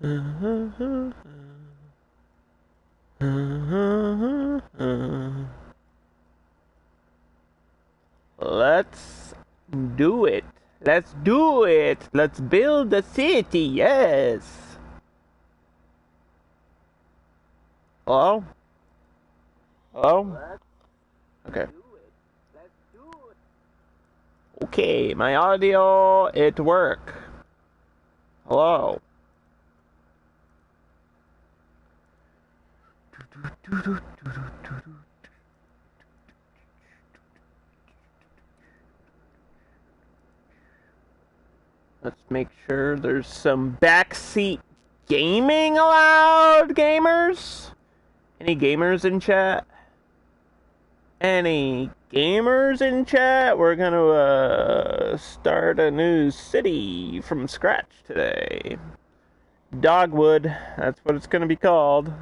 Let's do it. Let's do it. Let's build the city. Yes. Hello? Hello? Okay. Okay, my audio, it work. Hello? Let's make sure there's some backseat gaming allowed, gamers? Any gamers in chat? Any gamers in chat? We're gonna start a new city from scratch today. Dogwood, that's what it's gonna be called.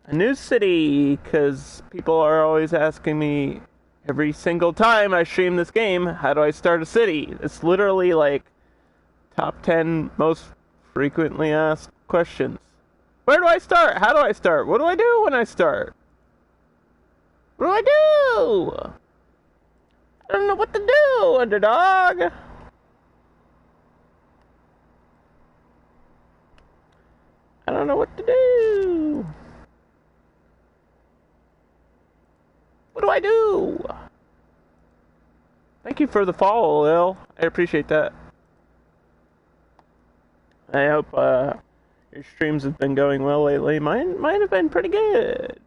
A new city, because people are always asking me every single time I stream this game, how do I start a city? It's literally like top 10 most frequently asked questions. Where do I start? How do I start? What do I do when I start? What do I do? I don't know what to do, underdog. I don't know what to do. What do I do? Thank you for the follow, Lil. I appreciate that. I hope your streams have been going well lately. Mine have been pretty good.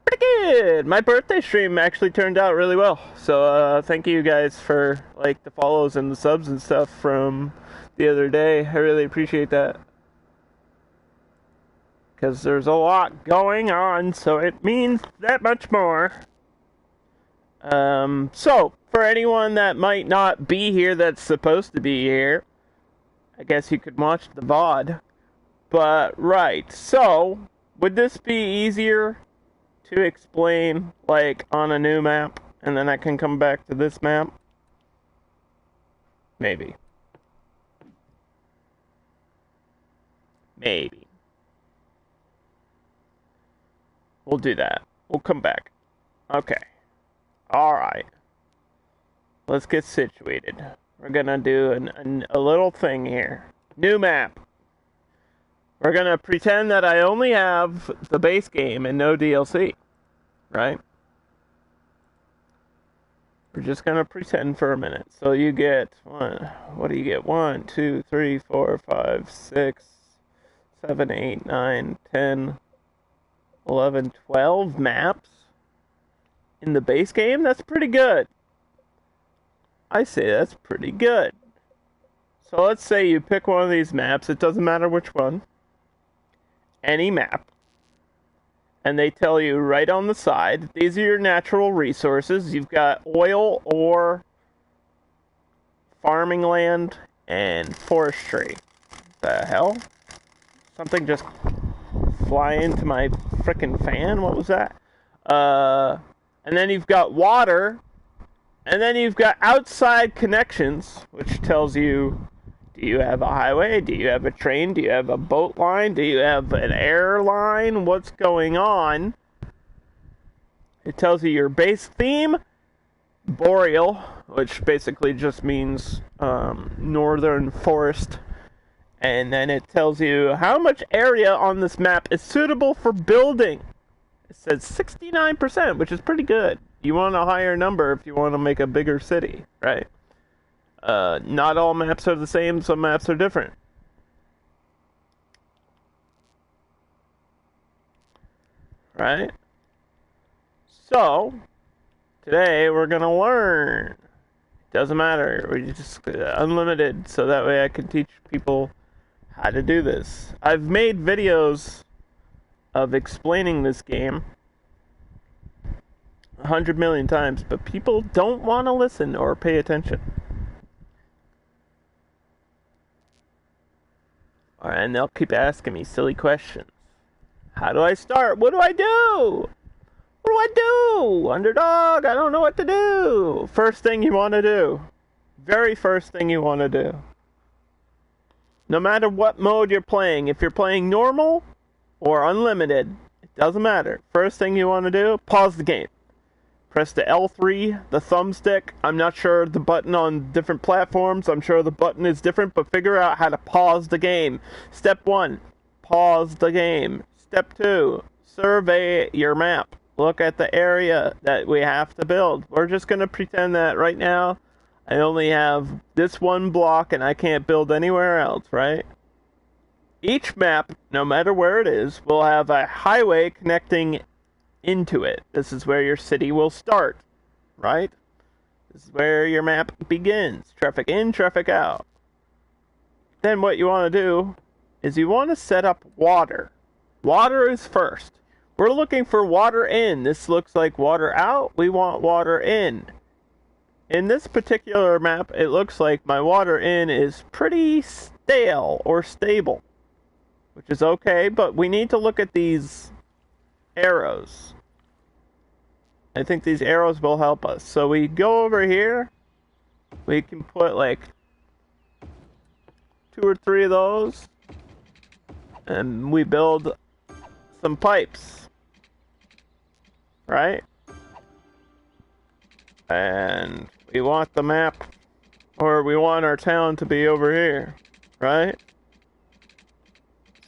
Pretty good. My birthday stream actually turned out really well. So thank you guys for like the follows and the subs and stuff from the other day. I really appreciate that. Because there's a lot going on, so it means that much more. So for anyone that might not be here that's supposed to be here, I guess you could watch the VOD. But, right, so, would this be easier to explain, like, on a new map, and then I can come back to this map? Maybe. Maybe. We'll do that. We'll come back. Okay. Alright. Let's get situated. We're gonna do a little thing here. New map. We're gonna pretend that I only have the base game and no DLC. Right? We're just gonna pretend for a minute. So you get what do you get? 1, 2, 3, 4, 5, 6, 7, 8, 9, 10, 11, 12 maps in the base game? That's pretty good. I say that's pretty good. So let's say you pick one of these maps, it doesn't matter which one, any map, and they tell you right on the side, these are your natural resources. You've got oil or farming land and forestry. The hell? Something just fly into my frickin' fan? What was that? And then you've got water. And then you've got outside connections, which tells you, do you have a highway? Do you have a train? Do you have a boat line? Do you have an airline? What's going on? It tells you your base theme, boreal, which basically just means northern forest. And then it tells you how much area on this map is suitable for building. It says 69%, which is pretty good. You want a higher number if you want to make a bigger city, right? Not all maps are the same. Some maps are different. Right? So, today we're going to learn. Doesn't matter. We just unlimited, so that way I can teach people how to do this. I've made videos of explaining this game 100 million times, but people don't want to listen or pay attention. And they'll keep asking me silly questions. How do I start? What do I do? What do I do? Underdog, I don't know what to do. First thing you want to do. Very first thing you want to do. No matter what mode you're playing, if you're playing normal or unlimited, it doesn't matter. First thing you want to do, pause the game. Press the L3, the thumbstick. I'm not sure the button on different platforms. I'm sure the button is different, but figure out how to pause the game. Step 1, pause the game. Step 2, survey your map. Look at the area that we have to build. We're just going to pretend that right now I only have this one block and I can't build anywhere else, right? Each map, no matter where it is, will have a highway connecting into it. This is where your city will start, right? This is where your map begins. Traffic in, traffic out. Then what you want to do is you want to set up water. Water is first. We're looking for water in. This looks like water out. We want water in. In this particular map, it looks like my water in is pretty stale or stable, which is okay, but we need to look at these arrows. I think these arrows will help us. So we go over here. We can put like 2 or 3 of those. And we build some pipes. Right? And we want the map, or we want our town to be over here. Right?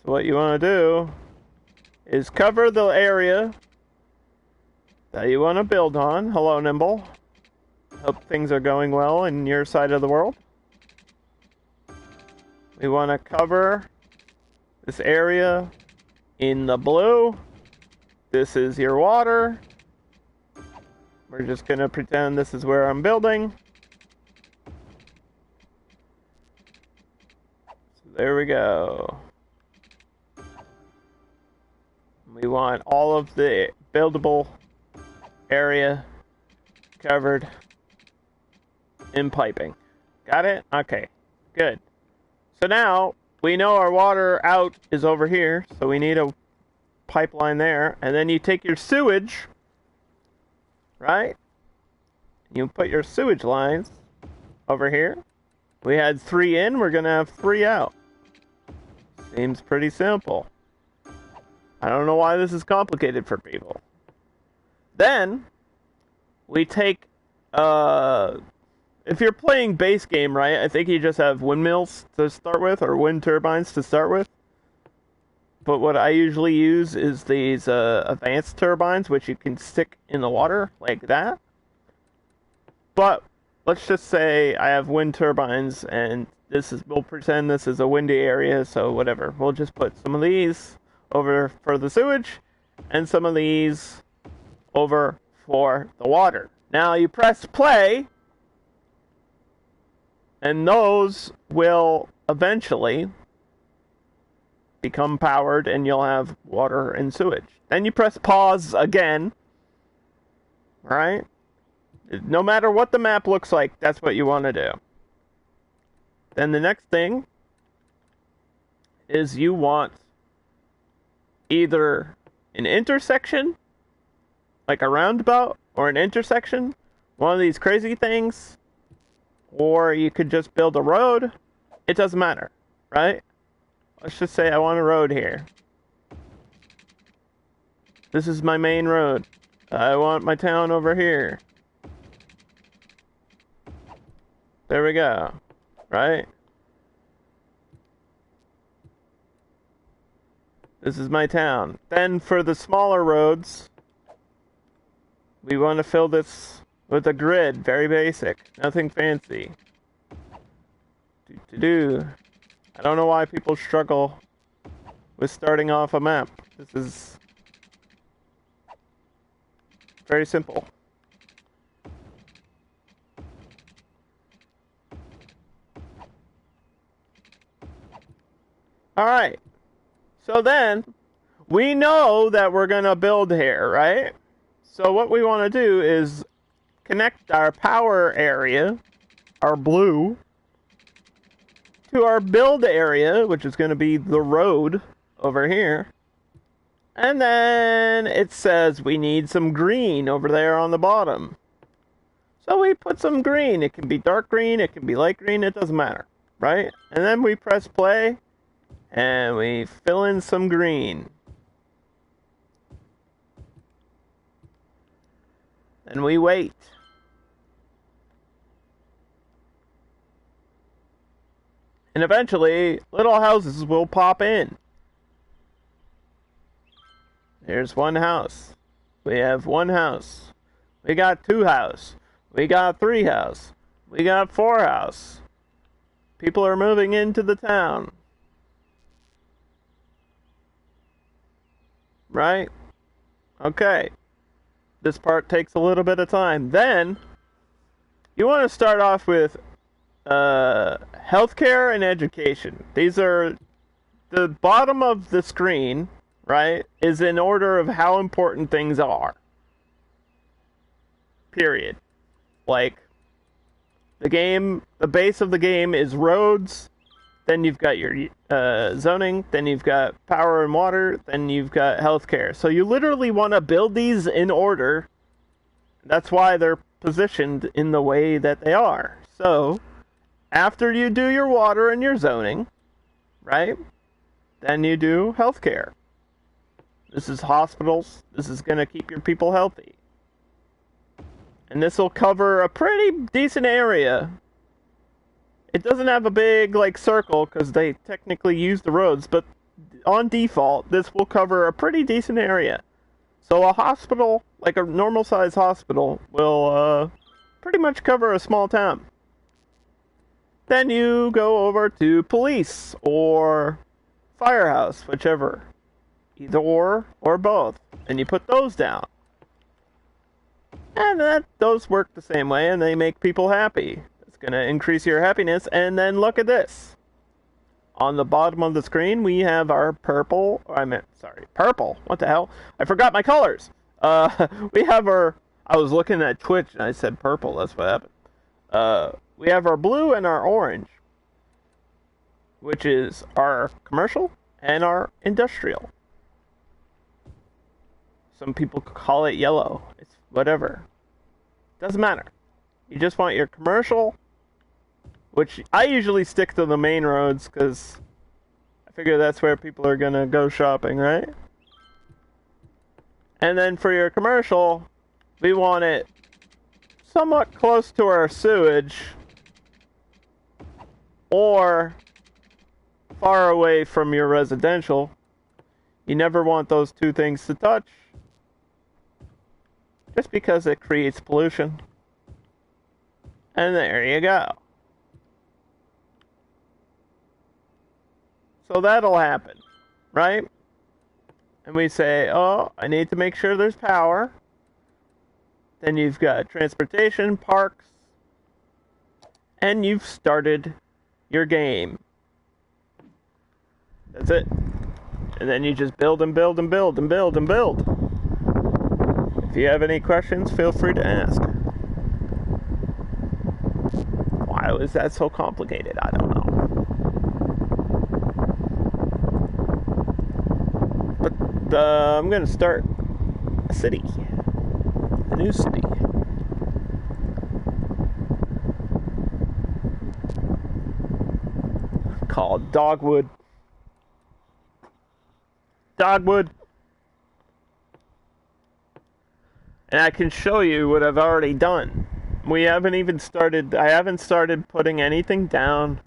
So what you want to do is cover the area that you want to build on. Hello, Nimble. Hope things are going well in your side of the world. We want to cover this area in the blue. This is your water. We're just going to pretend this is where I'm building. So there we go. We want all of the buildable area covered in piping. Got it? Okay, good. So now we know our water out is over here, so we need a pipeline there. And then you take your sewage, right? You put your sewage lines over here. We had 3 in, we're gonna have 3 out. Seems pretty simple. I don't know why this is complicated for people. Then, we take, if you're playing base game, right, I think you just have windmills to start with, or wind turbines to start with. But what I usually use is these advanced turbines, which you can stick in the water, like that. But, let's just say I have wind turbines, and we'll pretend this is a windy area, so whatever. We'll just put some of these over for the sewage, and some of these over for the water. Now you press play, and those will eventually become powered, and you'll have water and sewage. Then you press pause again, right? No matter what the map looks like, that's what you want to do. Then the next thing is you want either an intersection, like a roundabout, or an intersection, one of these crazy things, or you could just build a road. It doesn't matter, right? Let's just say I want a road here. This is my main road. I want my town over here. There we go, right? This is my town. Then for the smaller roads, we want to fill this with a grid, very basic, nothing fancy. I don't know why people struggle with starting off a map. This is very simple. Alright, so then, we know that we're going to build here, right? So what we want to do is connect our power area, our blue, to our build area, which is going to be the road over here. And then it says we need some green over there on the bottom. So we put some green. It can be dark green, it can be light green, it doesn't matter, right? And then we press play, and we fill in some green. And we wait. And eventually, little houses will pop in. Here's one house. We have one house. We got 2 house. We got 3 house. We got 4 house. People are moving into the town. Right? Okay. This part takes a little bit of time. Then, you want to start off with healthcare and education. These are the bottom of the screen, right, is in order of how important things are. Period. Like, the base of the game is roads, then you've got your zoning, then you've got power and water, then you've got healthcare. So you literally want to build these in order. That's why they're positioned in the way that they are. So, after you do your water and your zoning, right, then you do healthcare. This is hospitals. This is going to keep your people healthy. And this will cover a pretty decent area. It doesn't have a big, like, circle, because they technically use the roads, but on default, this will cover a pretty decent area. So a hospital, like a normal-sized hospital, will pretty much cover a small town. Then you go over to police, or firehouse, whichever. Either or both. And you put those down. And those work the same way, and they make people happy. It's going to increase your happiness. And then look at this. On the bottom of the screen, we have our purple. Purple. What the hell? I forgot my colors. We have our... I was looking at Twitch, and I said purple. That's what happened. We have our blue and our orange, which is our commercial and our industrial. Some people call it yellow. It's whatever. Doesn't matter. You just want your commercial, which I usually stick to the main roads because I figure that's where people are going to go shopping, right? And then for your commercial, we want it somewhat close to our sewage or far away from your residential. You never want those two things to touch, just because it creates pollution. And there you go. So that'll happen, right? And we say, oh, I need to make sure there's power. Then you've got transportation, parks, and you've started your game. That's it. And then you just build and build and build and build and build. If you have any questions, feel free to ask. Why was that so complicated? I don't know. But I'm going to start a city. A new city. Called Dogwood. Dogwood. And I can show you what I've already done. I haven't started putting anything down.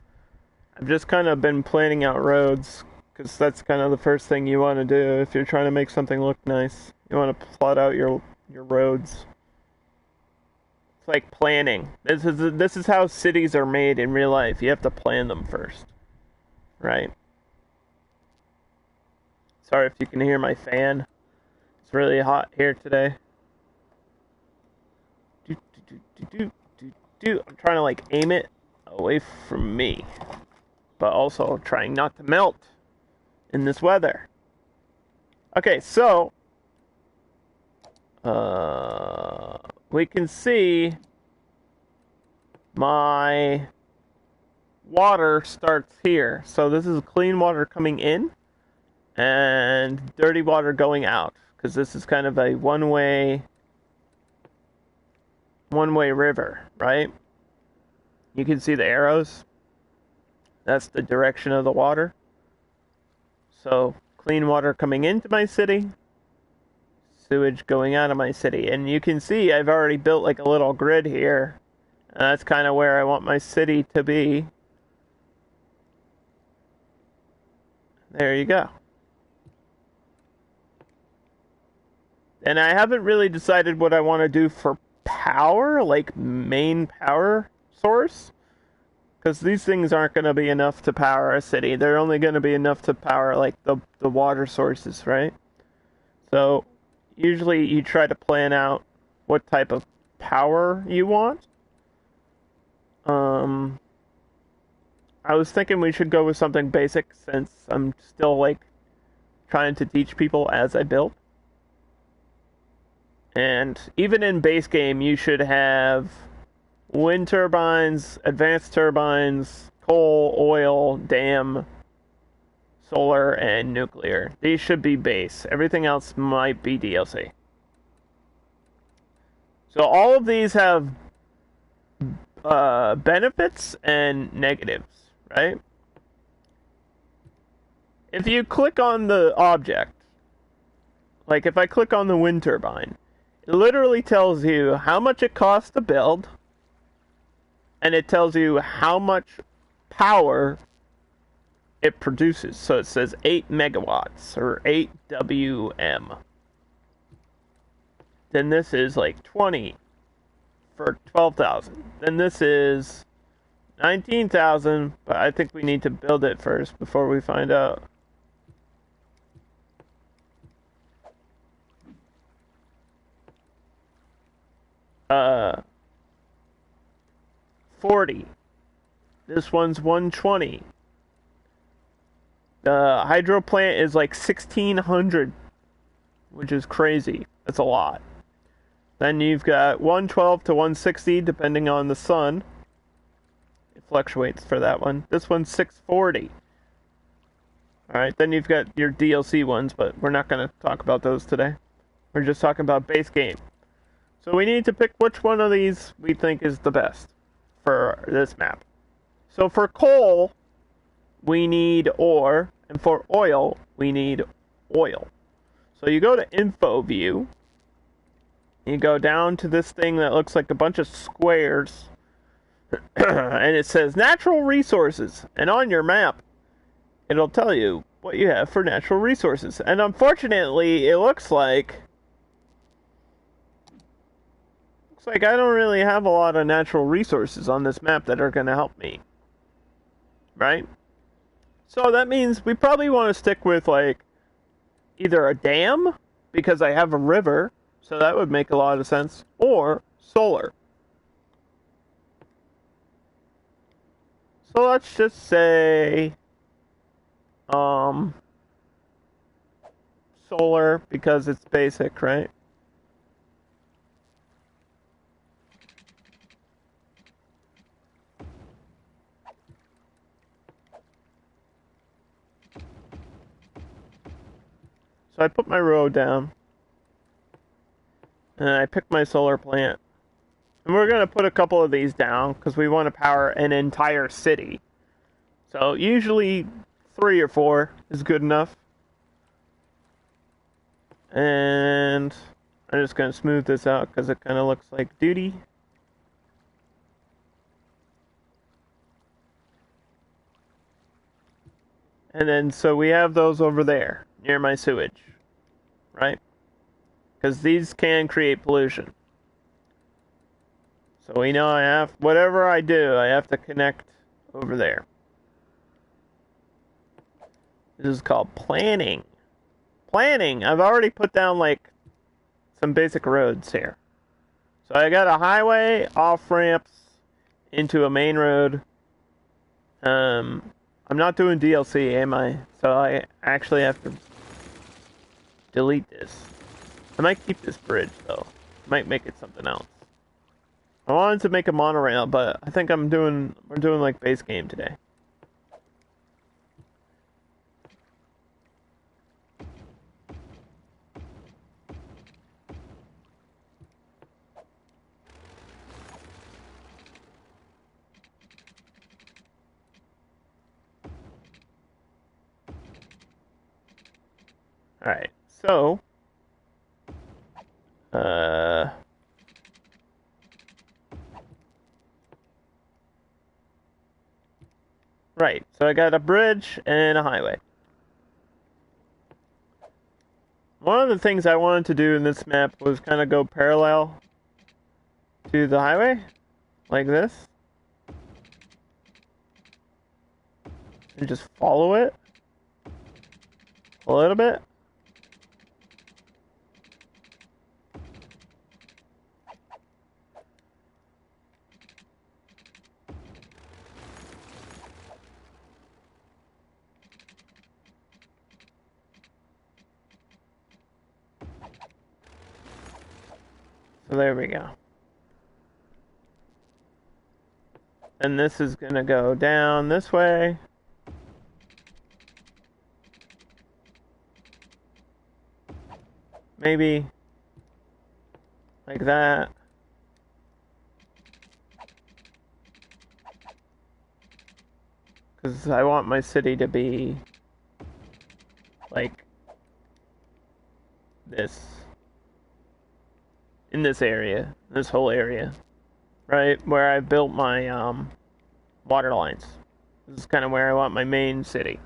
I've just kind of been planning out roads, because that's kind of the first thing you want to do if you're trying to make something look nice. You want to plot out your roads. It's like planning. This is how cities are made in real life. You have to plan them first. Right? Sorry if you can hear my fan. It's really hot here today. I'm trying to like aim it away from me, but also trying not to melt in this weather. Okay, so we can see my water starts here. So this is clean water coming in and dirty water going out, because this is kind of a one-way river, right? You can see the arrows. That's the direction of the water. So, clean water coming into my city, sewage going out of my city. And you can see I've already built like a little grid here. And that's kind of where I want my city to be. There you go. And I haven't really decided what I want to do for power, like main power source. Because these things aren't going to be enough to power a city. They're only going to be enough to power like the water sources, right? So usually you try to plan out what type of power you want. I was thinking we should go with something basic since I'm still like trying to teach people as I build. And even in base game, you should have wind turbines, advanced turbines, coal, oil, dam, solar, and nuclear. These should be base. Everything else might be DLC. So all of these have benefits and negatives, right? If you click on the object, like if I click on the wind turbine, it literally tells you how much it costs to build, and it tells you how much power it produces. So it says 8 megawatts or 8 WM. Then this is like 20 for 12,000. Then this is 19,000, but I think we need to build it first before we find out. Uh, 40. This one's 120. The hydro plant is like 1,600, which is crazy. That's a lot. Then you've got 112 to 160, depending on the sun. It fluctuates for that one. This one's 640. Alright, then you've got your DLC ones, but we're not going to talk about those today. We're just talking about base game. So we need to pick which one of these we think is the best for this map. So for coal, we need ore, and for oil, we need oil. So you go to info view, you go down to this thing that looks like a bunch of squares, and it says natural resources, and on your map, it'll tell you what you have for natural resources. And unfortunately, it looks like I don't really have a lot of natural resources on this map that are going to help me. Right? So that means we probably want to stick with like either a dam, because I have a river, so that would make a lot of sense, or solar. So let's just say solar, because it's basic, right? So I put my road down, and I pick my solar plant. And we're going to put a couple of these down, because we want to power an entire city. So usually 3 or 4 is good enough. And I'm just going to smooth this out, because it kind of looks like duty. And then, so we have those over there, near my sewage, right? Because these can create pollution. So we know I have, whatever I do, I have to connect over there. This is called planning. Planning! I've already put down, like, some basic roads here. So I got a highway, off-ramps, into a main road. I'm not doing DLC, am I? So I actually have to delete this. I might keep this bridge, though. Might make it something else. I wanted to make a monorail, but I think we're doing like base game today. Alright, so... Right, so I got a bridge and a highway. One of the things I wanted to do in this map was kind of go parallel to the highway, like this. And just follow it a little bit. So there we go. And this is gonna go down this way. Maybe like that. Because I want my city to be like this. In this area. This whole area. Right? Where I built my water lines. This is kind of where I want my main city.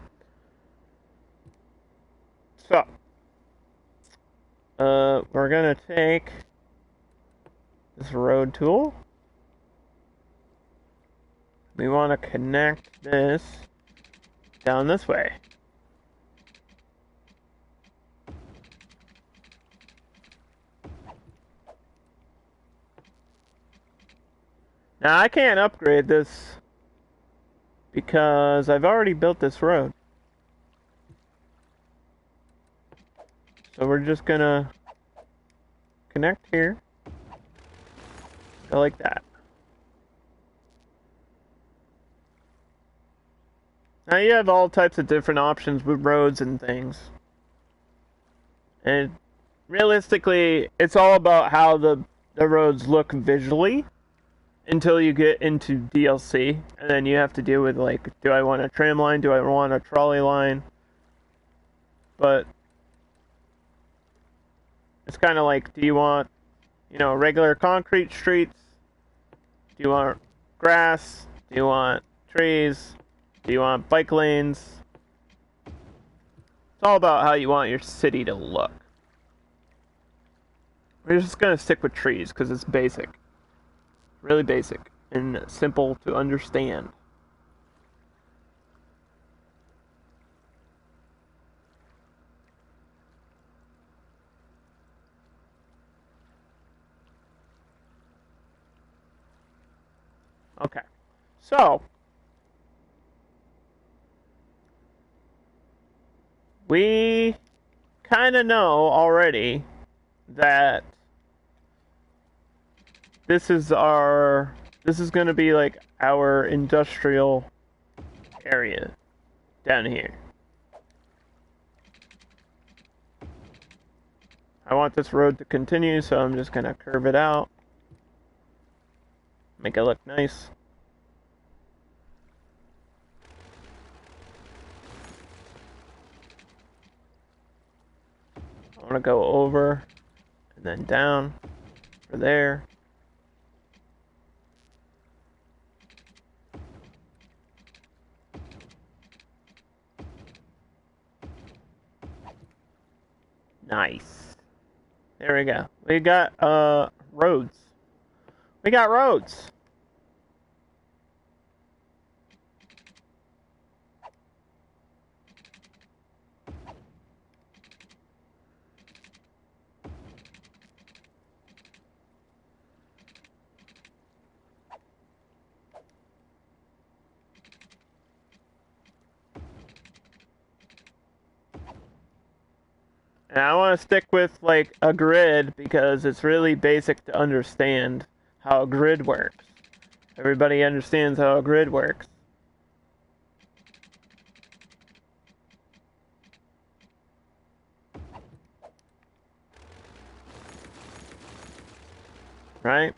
So. We're gonna take this road tool. We want to connect this down this way. Now I can't upgrade this because I've already built this road. So we're just gonna connect here. Go like that. Now you have all types of different options with roads and things. And realistically, it's all about how the roads look visually until you get into DLC. And then you have to deal with, like, do I want a tram line? Do I want a trolley line? But it's kind of like, do you want, you know, regular concrete streets? Do you want grass? Do you want trees? Do you want bike lanes? It's all about how you want your city to look. We're just going to stick with trees because it's basic. Really basic and simple to understand. Okay. So, we kind of know already that this is going to be like our industrial area down here. I want this road to continue, so I'm just going to curve it out. Make it look nice. I want to go over and then down for there. Nice. There we go. We got roads. We got roads. And I want to stick with, like, a grid because it's really basic to understand how a grid works. Everybody understands how a grid works. Right?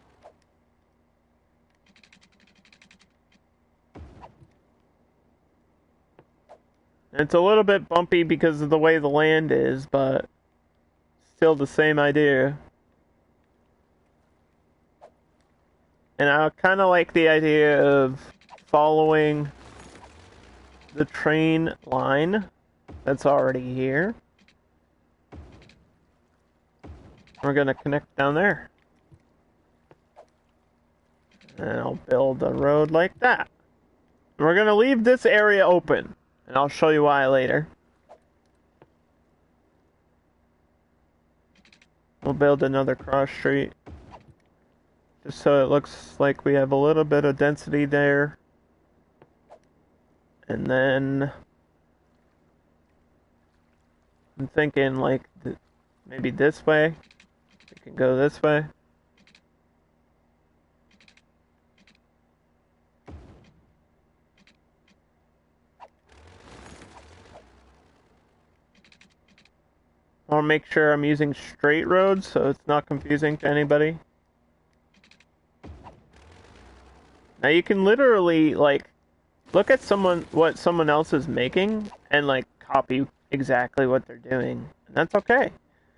It's a little bit bumpy because of the way the land is, but still the same idea. And I kind of like the idea of following the train line that's already here. We're going to connect down there. And I'll build a road like that. We're going to leave this area open. And I'll show you why later. We'll build another cross street. Just so it looks like we have a little bit of density there. And then I'm thinking like maybe this way. We can go this way. I'll make sure I'm using straight roads so it's not confusing to anybody. Now you can literally like look at what someone else is making and like copy exactly what they're doing. And that's okay.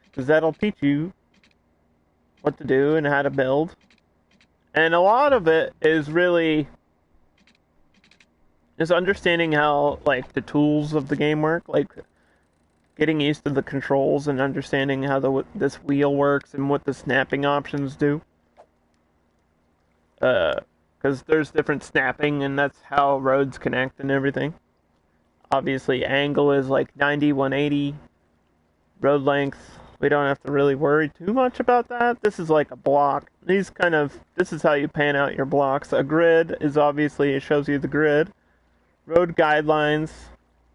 Because that'll teach you what to do and how to build. And a lot of it is really just understanding how like the tools of the game work, like getting used to the controls and understanding how this wheel works and what the snapping options do. Because there's different snapping and that's how roads connect and everything. Obviously, angle is like 90, 180. Road length, we don't have to really worry too much about that. This is like a block. This is how you pan out your blocks. A grid is obviously, it shows you the grid. Road guidelines,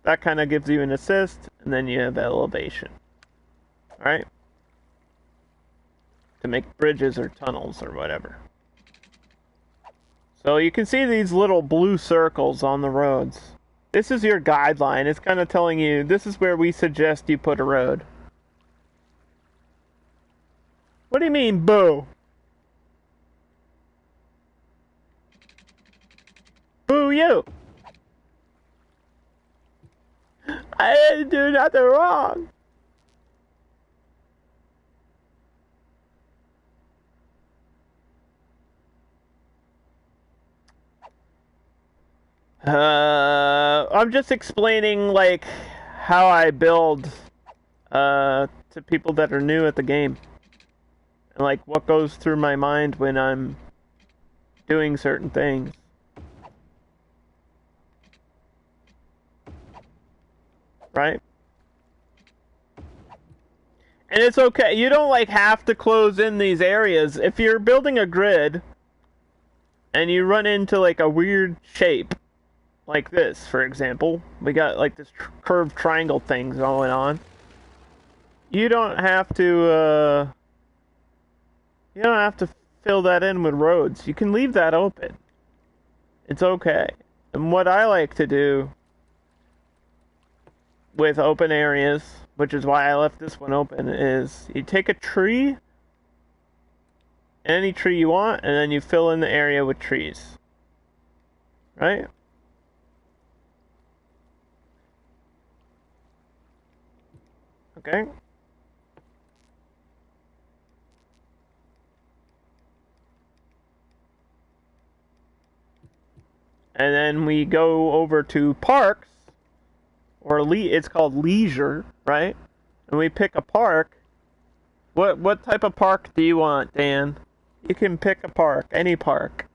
that kind of gives you an assist, and then you have elevation. Alright? To make bridges or tunnels or whatever. So you can see these little blue circles on the roads. This is your guideline. It's kind of telling you, this is where we suggest you put a road. What do you mean, boo? Boo you! I didn't do nothing wrong. I'm just explaining like how I build to people that are new at the game. And like what goes through my mind when I'm doing certain things. Right? And it's okay. You don't like have to close in these areas. If you're building a grid and you run into like a weird shape, like this, for example, we got like this curved triangle thing going on. You don't have to fill that in with roads. You can leave that open. It's okay. And what I like to do with open areas, which is why I left this one open, is you take a tree, any tree you want, and then you fill in the area with trees. Right? Okay. And then we go over to parks, or it's called leisure, right? And we pick a park. What type of park do you want, Dan? You can pick a park, any park.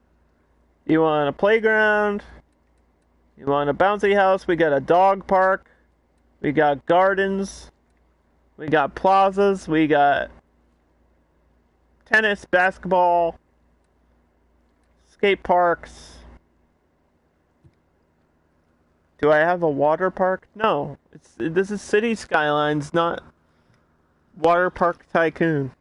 You want a playground? You want a bouncy house? We got a dog park. We got gardens. We got plazas. We got tennis, basketball, skate parks. Do I have a water park? No. This is City Skylines, not Water Park Tycoon.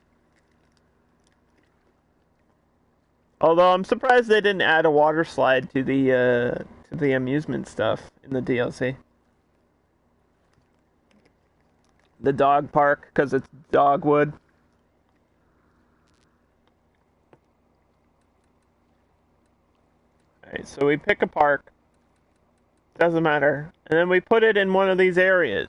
Although I'm surprised they didn't add a water slide to the amusement stuff in the DLC. The dog park, because it's Dogwood. Alright, so we pick a park. Doesn't matter. And then we put it in one of these areas.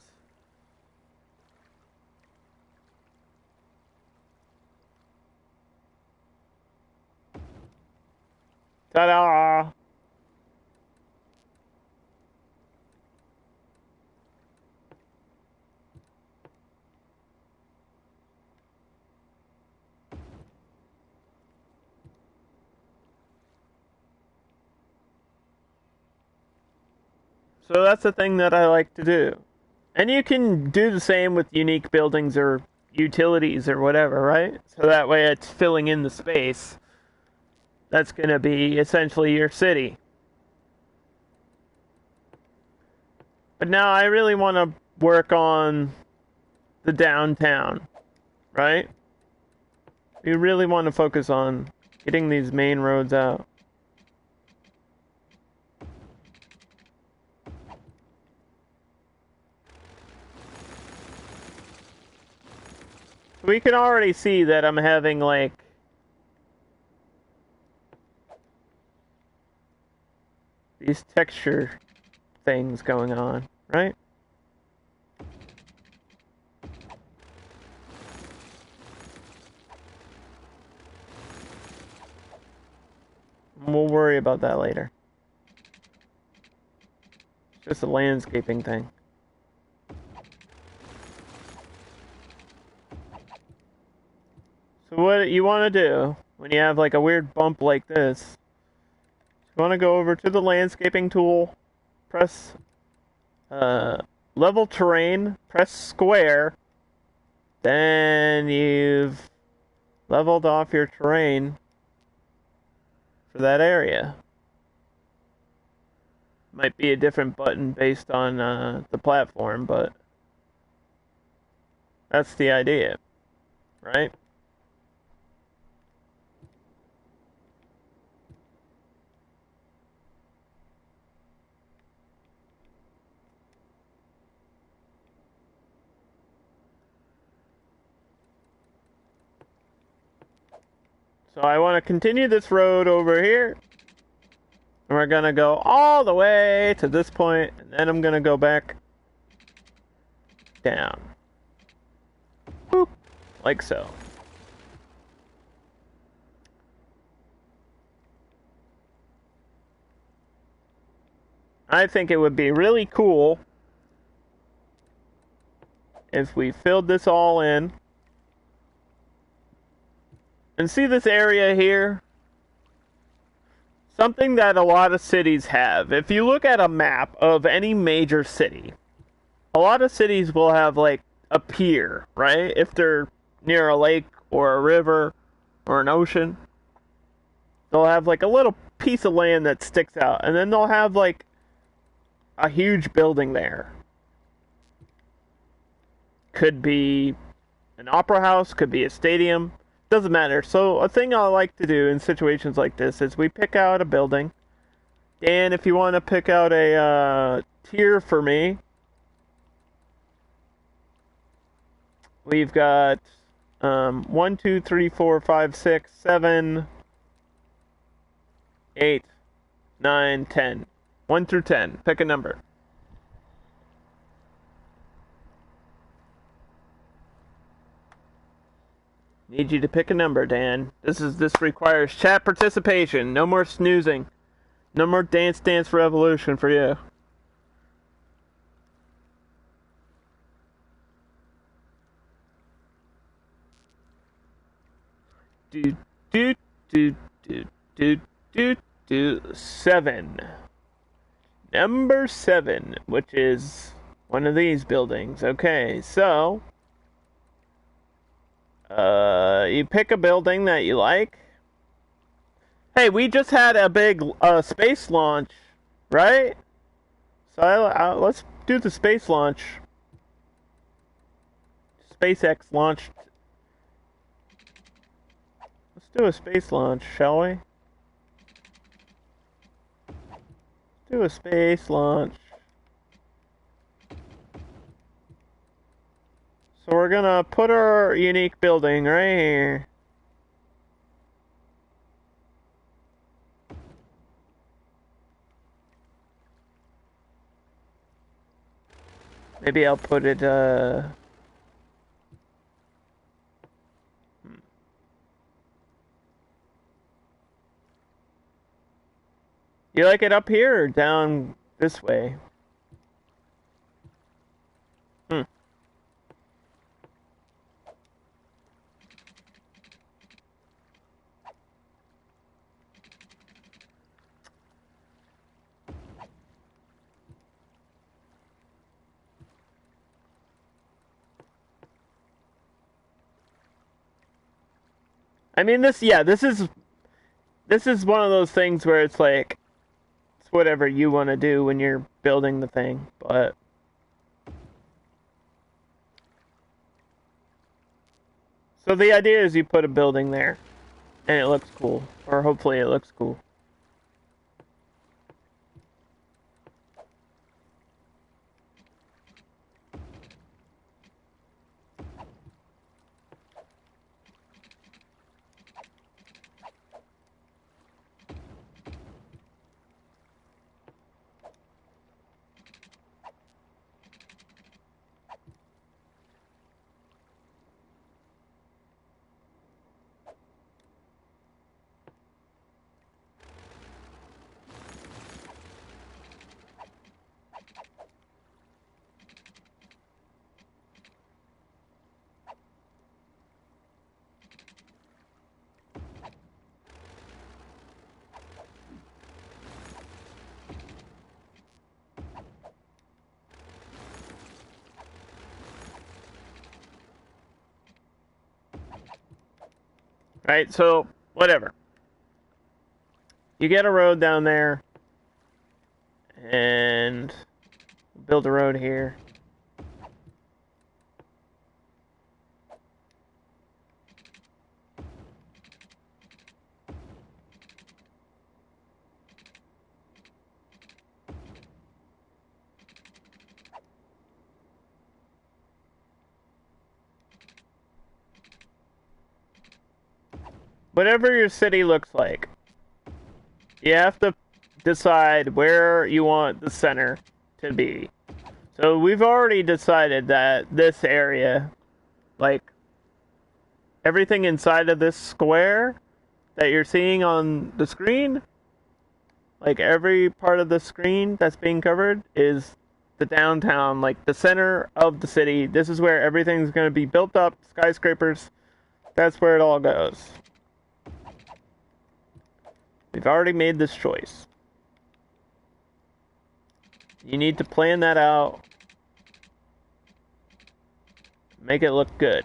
Ta-da! So that's the thing that I like to do. And you can do the same with unique buildings or utilities or whatever, right? So that way it's filling in the space. That's going to be essentially your city. But now I really want to work on the downtown, right? We really want to focus on getting these main roads out. We can already see that I'm having, like, these texture things going on, right? We'll worry about that later. It's just a landscaping thing. So what you want to do when you have like a weird bump like this, you want to go over to the landscaping tool, press level terrain, press square, then you've leveled off your terrain for that area. Might be a different button based on the platform, but that's the idea, right? So I want to continue this road over here. And we're going to go all the way to this point, and then I'm going to go back down. Boop. Like so. I think it would be really cool if we filled this all in. And see this area here? Something that a lot of cities have. If you look at a map of any major city, a lot of cities will have like a pier, right? If they're near a lake or a river or an ocean, they'll have like a little piece of land that sticks out, and then they'll have like a huge building there. Could be an opera house, could be a stadium. Doesn't matter. So a thing I like to do in situations like this is we pick out a building. Dan, if you want to pick out a tier for me, we've got 1, 2, 3, 4, 5, 6, 7, 8, 9, 10. 1 through 10. Pick a number. Need you to pick a number, Dan. This requires chat participation. No more snoozing. No more Dance Dance Revolution for you. Do 7. Number 7, which is one of these buildings. Okay, so you pick a building that you like. Hey, we just had a big space launch, right? So let's do the space launch. SpaceX launched. Let's do a space launch, shall we? Let's do a space launch. So we're gonna put our unique building right here. Maybe I'll put it, You like it up here or down this way? Hmm. I mean, this is one of those things where it's like, it's whatever you want to do when you're building the thing, but so the idea is you put a building there and it looks cool, or hopefully it looks cool. Right? So, whatever. You get a road down there, and build a road here. Whatever your city looks like, you have to decide where you want the center to be. So we've already decided that this area, like everything inside of this square that you're seeing on the screen, like every part of the screen that's being covered is the downtown, like the center of the city. This is where everything's going to be built up, skyscrapers. That's where it all goes. We've already made this choice. You need to plan that out. Make it look good.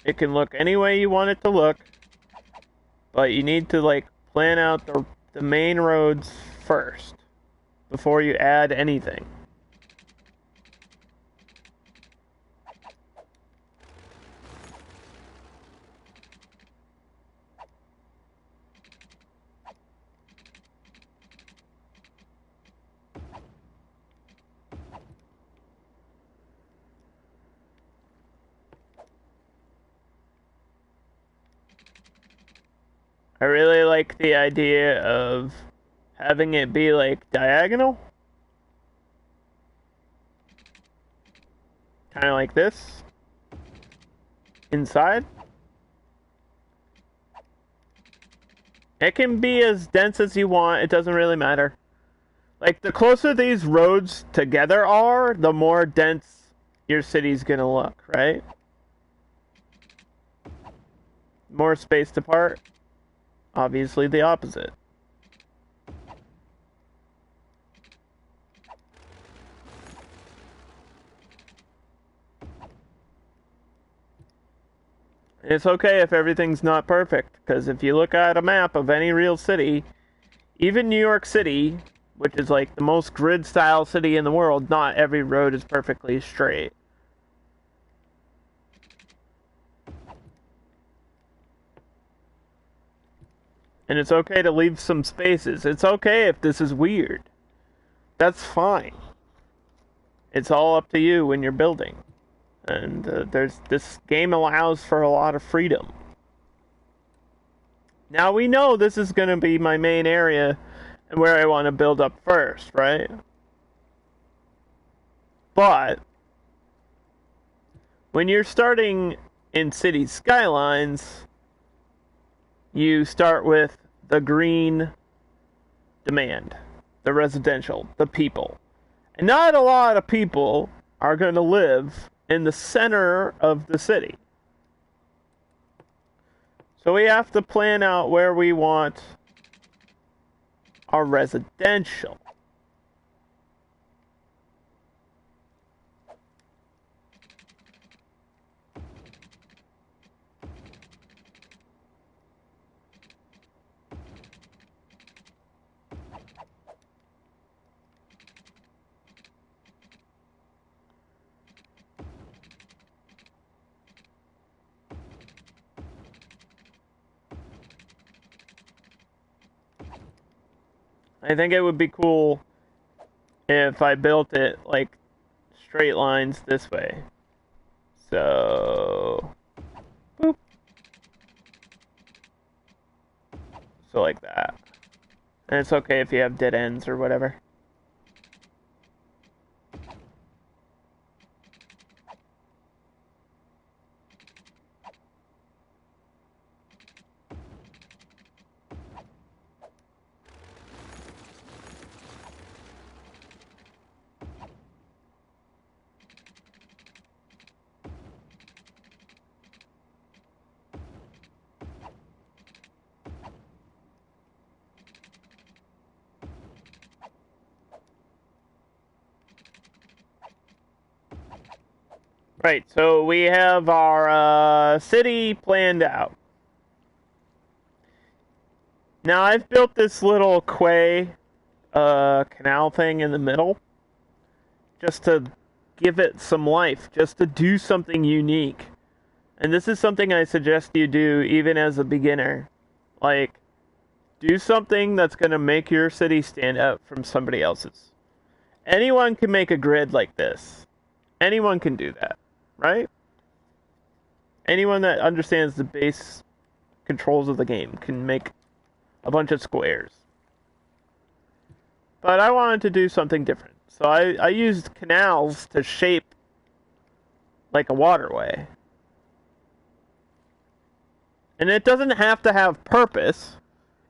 It can look any way you want it to look, but you need to like plan out the main roads first before you add anything. I really like the idea of having it be like diagonal. Kind of like this. Inside. It can be as dense as you want, it doesn't really matter. Like, the closer these roads together are, the more dense your city's gonna look, right? More spaced apart. Obviously the opposite. It's okay if everything's not perfect, because if you look at a map of any real city, even New York City, which is like the most grid-style city in the world, not every road is perfectly straight. And it's okay to leave some spaces. It's okay if this is weird. That's fine. It's all up to you when you're building. And this game allows for a lot of freedom. Now we know this is going to be my main area, and where I want to build up first, right? But when you're starting in city skylines, you start with the green demand, the residential, the people. And not a lot of people are going to live in the center of the city. So we have to plan out where we want our residential. I think it would be cool if I built it like straight lines this way. So, boop. So like that. And it's okay if you have dead ends or whatever. Right, so we have our city planned out. Now I've built this little quay canal thing in the middle just to give it some life, just to do something unique. And this is something I suggest you do even as a beginner. Like, do something that's going to make your city stand out from somebody else's. Anyone can make a grid like this. Anyone can do that, right? Anyone that understands the base controls of the game can make a bunch of squares. But I wanted to do something different. So I used canals to shape like a waterway. And it doesn't have to have purpose.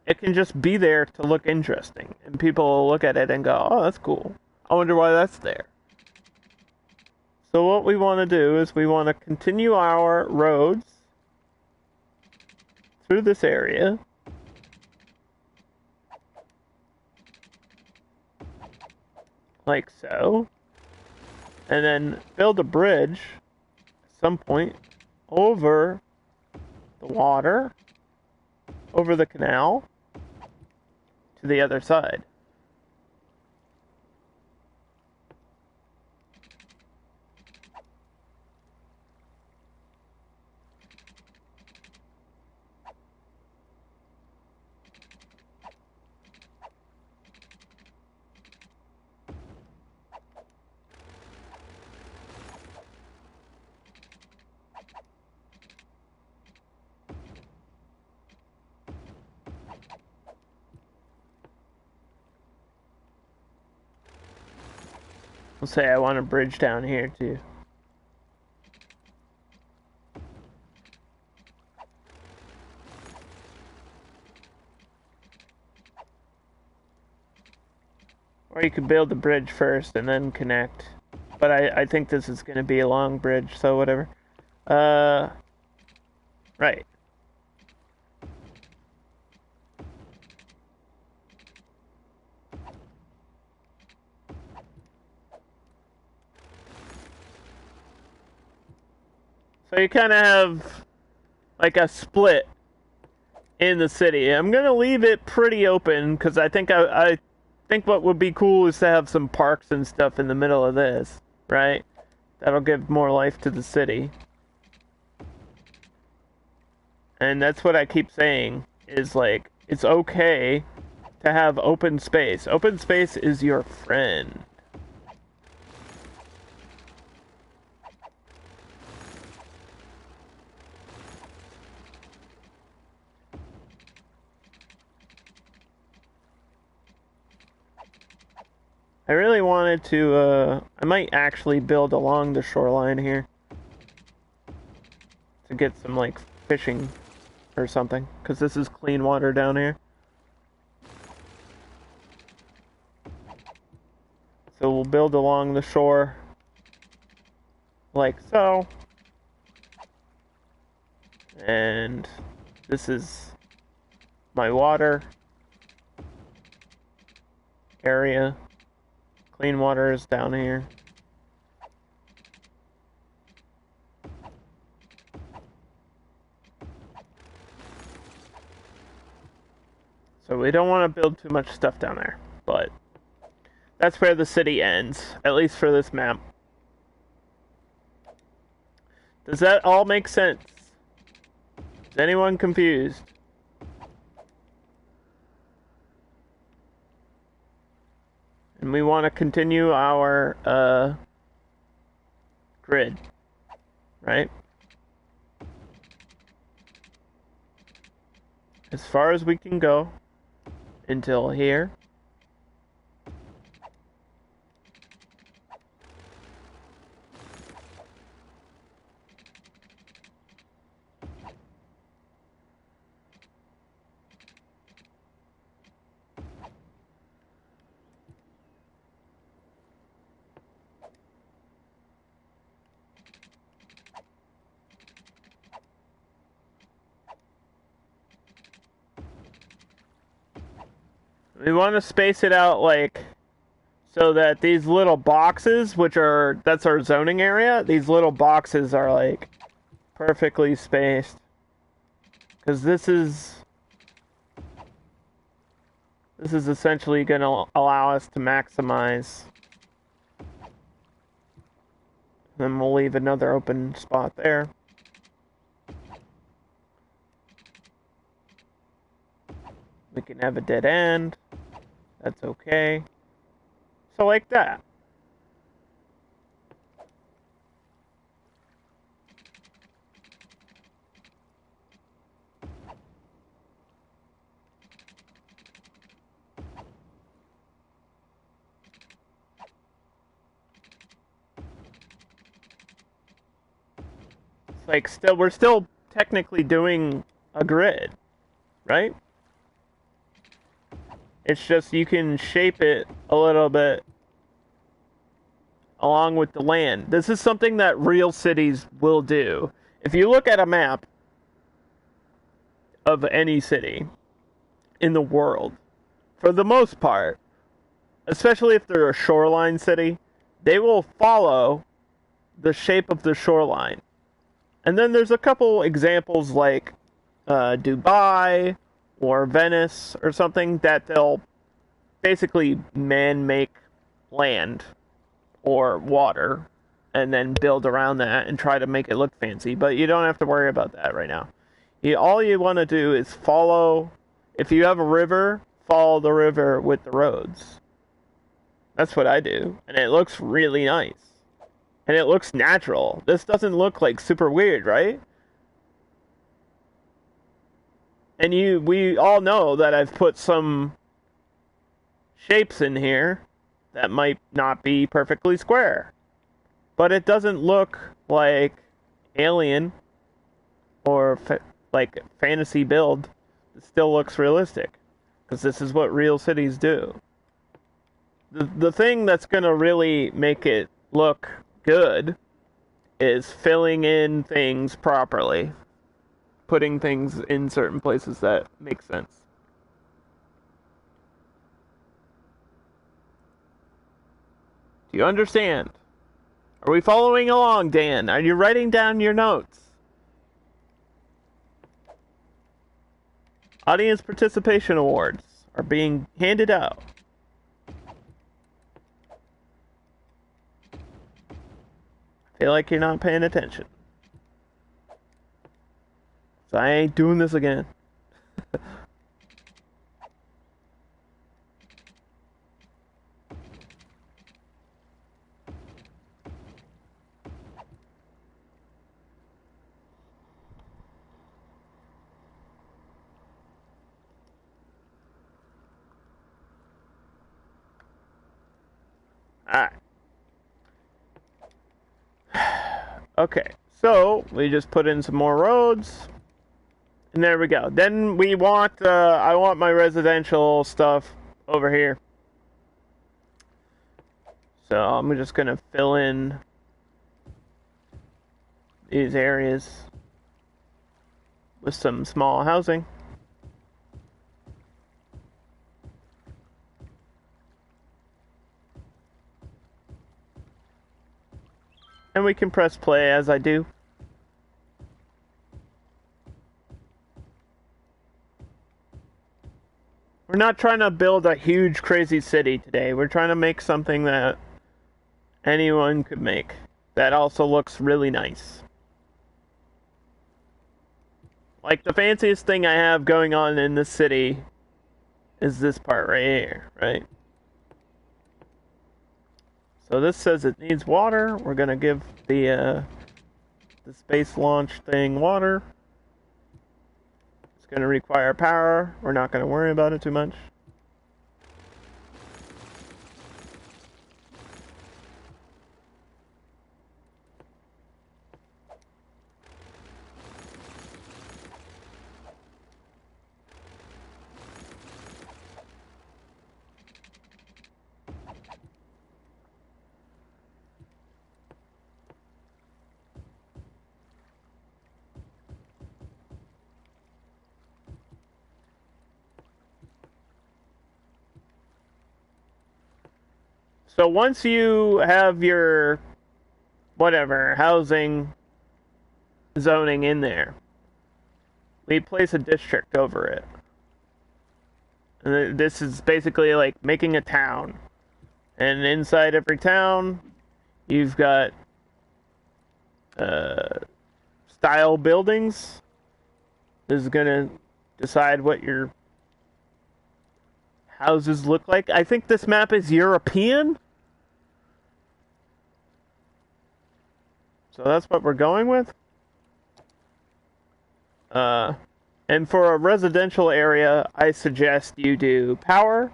It can just be there to look interesting. And people will look at it and go, oh, that's cool. I wonder why that's there. So what we want to do is we want to continue our roads through this area. Like so. And then build a bridge at some point over the water, over the canal, to the other side. I'll say I want a bridge down here too. Or you could build the bridge first and then connect. But I think this is going to be a long bridge, so whatever. Right. So you kind of have like a split in the city. I'm gonna leave it pretty open because I think I think what would be cool is to have some parks and stuff in the middle of this, right? That'll give more life to the city. And that's what I keep saying is like it's okay to have open space. Open space is your friend. I really wanted to, I might actually build along the shoreline here. To get some, like, fishing or something. Because this is clean water down here. So we'll build along the shore. Like so. And this is my water area. Clean water is down here. So we don't want to build too much stuff down there, but that's where the city ends, at least for this map. Does that all make sense? Is anyone confused? And we want to continue our grid, right? As far as we can go until here. We want to space it out, like, so that these little boxes, that's our zoning area, these little boxes are, like, perfectly spaced. Because this is essentially going to allow us to maximize. Then we'll leave another open spot there. We can have a dead end. That's okay. So like that. It's like we're still technically doing a grid, right? It's just you can shape it a little bit along with the land. This is something that real cities will do. If you look at a map of any city in the world, for the most part, especially if they're a shoreline city, they will follow the shape of the shoreline. And then there's a couple examples like Dubai or Venice or something that they'll basically man-make land or water and then build around that and try to make it look fancy. But you don't have to worry about that right now. All you want to do is follow, if you have a river, follow the river with the roads. That's what I do. And it looks really nice. And it looks natural. This doesn't look like super weird, right? And we all know that I've put some shapes in here that might not be perfectly square. But it doesn't look like Alien or like fantasy build. It still looks realistic. Because this is what real cities do. The thing that's going to really make it look good is filling in things properly. Putting things in certain places that make sense. Do you understand? Are we following along, Dan? Are you writing down your notes? Audience participation awards are being handed out. I feel like you're not paying attention. So I ain't doing this again. Alright. Okay, so we just put in some more roads. And there we go. Then we want, I want my residential stuff over here. So I'm just gonna fill in these areas with some small housing. And we can press play as I do. We're not trying to build a huge crazy city today. We're trying to make something that anyone could make. That also looks really nice. Like the fanciest thing I have going on in this city is this part right here, right? So this says it needs water. We're gonna give the space launch thing water. It's gonna require power. We're not gonna worry about it too much. So once you have your, whatever, housing zoning in there, we place a district over it. And this is basically like making a town. And inside every town, you've got style buildings. This is going to decide what your houses look like. I think this map is European. So that's what we're going with. And for a residential area, I suggest you do power,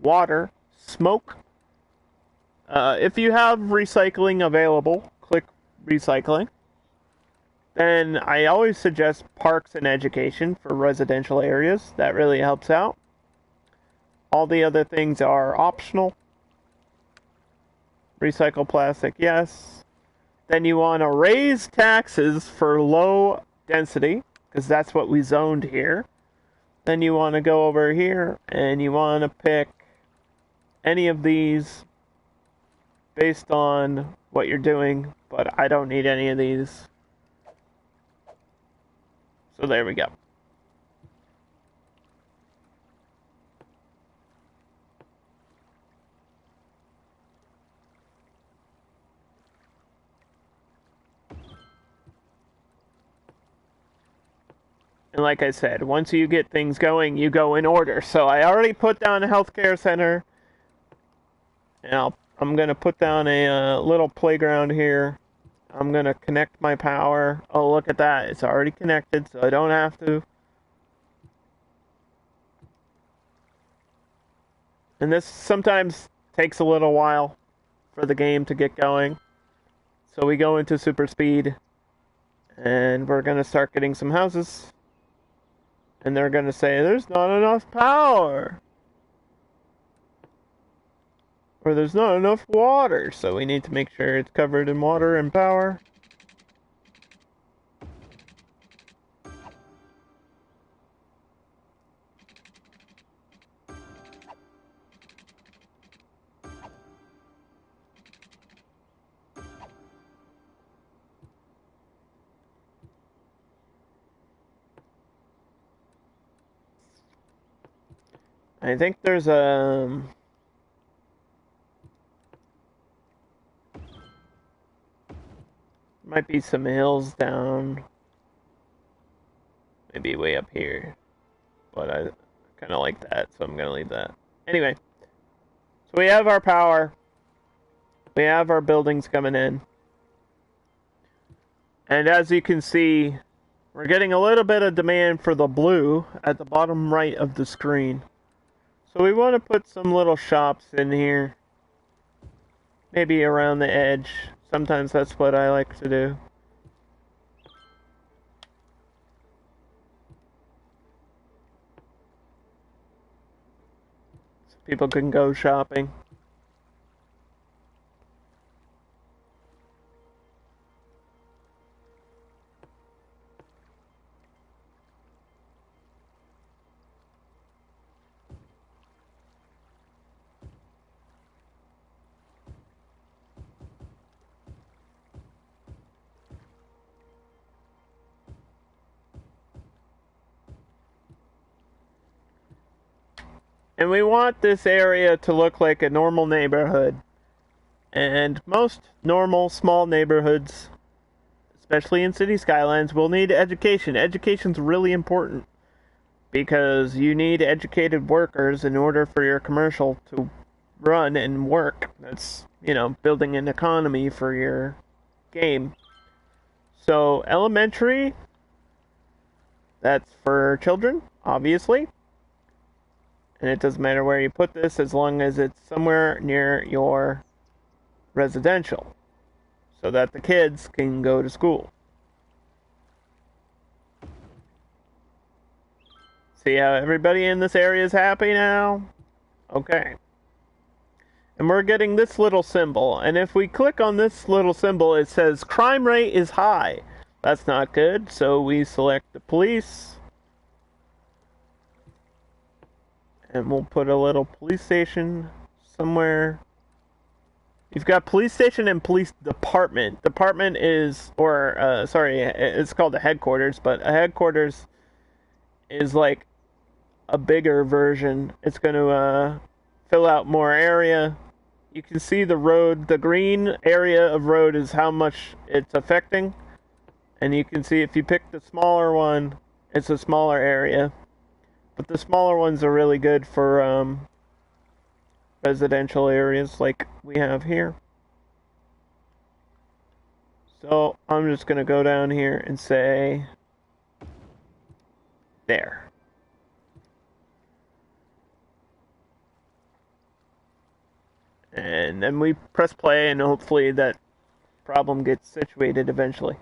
water, smoke. If you have recycling available, click recycling. Then I always suggest parks and education for residential areas. That really helps out. All the other things are optional. Recycle plastic, yes. Then you want to raise taxes for low density, because that's what we zoned here. Then you want to go over here, and you want to pick any of these based on what you're doing, but I don't need any of these. So there we go. And like I said, once you get things going, you go in order. So I already put down a healthcare center. And I'm going to put down a little playground here. I'm going to connect my power. Oh, look at that. It's already connected, so I don't have to. And this sometimes takes a little while for the game to get going. So we go into super speed. And we're going to start getting some houses. And they're going to say, there's not enough power. Or there's not enough water. So we need to make sure it's covered in water and power. I think there's might be some hills down, maybe way up here, but I kind of like that, so I'm gonna leave that. Anyway, so we have our power, we have our buildings coming in, and as you can see, we're getting a little bit of demand for the blue at the bottom right of the screen. So we want to put some little shops in here. maybe around the edge. Sometimes that's what I like to do. So people can go shopping. And we want this area to look like a normal neighborhood. And most normal small neighborhoods, especially in city skylines, will need education. Education's really important because you need educated workers in order for your commercial to run and work. That's, building an economy for your game. So, elementary, that's for children, obviously. And it doesn't matter where you put this as long as it's somewhere near your residential so that the kids can go to school. See how everybody in this area is happy now? Okay. And we're getting this little symbol. And if we click on this little symbol, it says crime rate is high. That's not good. So we select the police. And we'll put a little police station somewhere. You've got police station and police department. Department is, it's called the headquarters, but a headquarters is like a bigger version. It's going to fill out more area. You can see the road. The green area of road is how much it's affecting. And you can see if you pick the smaller one, it's a smaller area. But the smaller ones are really good for residential areas like we have here. So I'm just going to go down here and say, there. And then we press play and hopefully that problem gets situated eventually.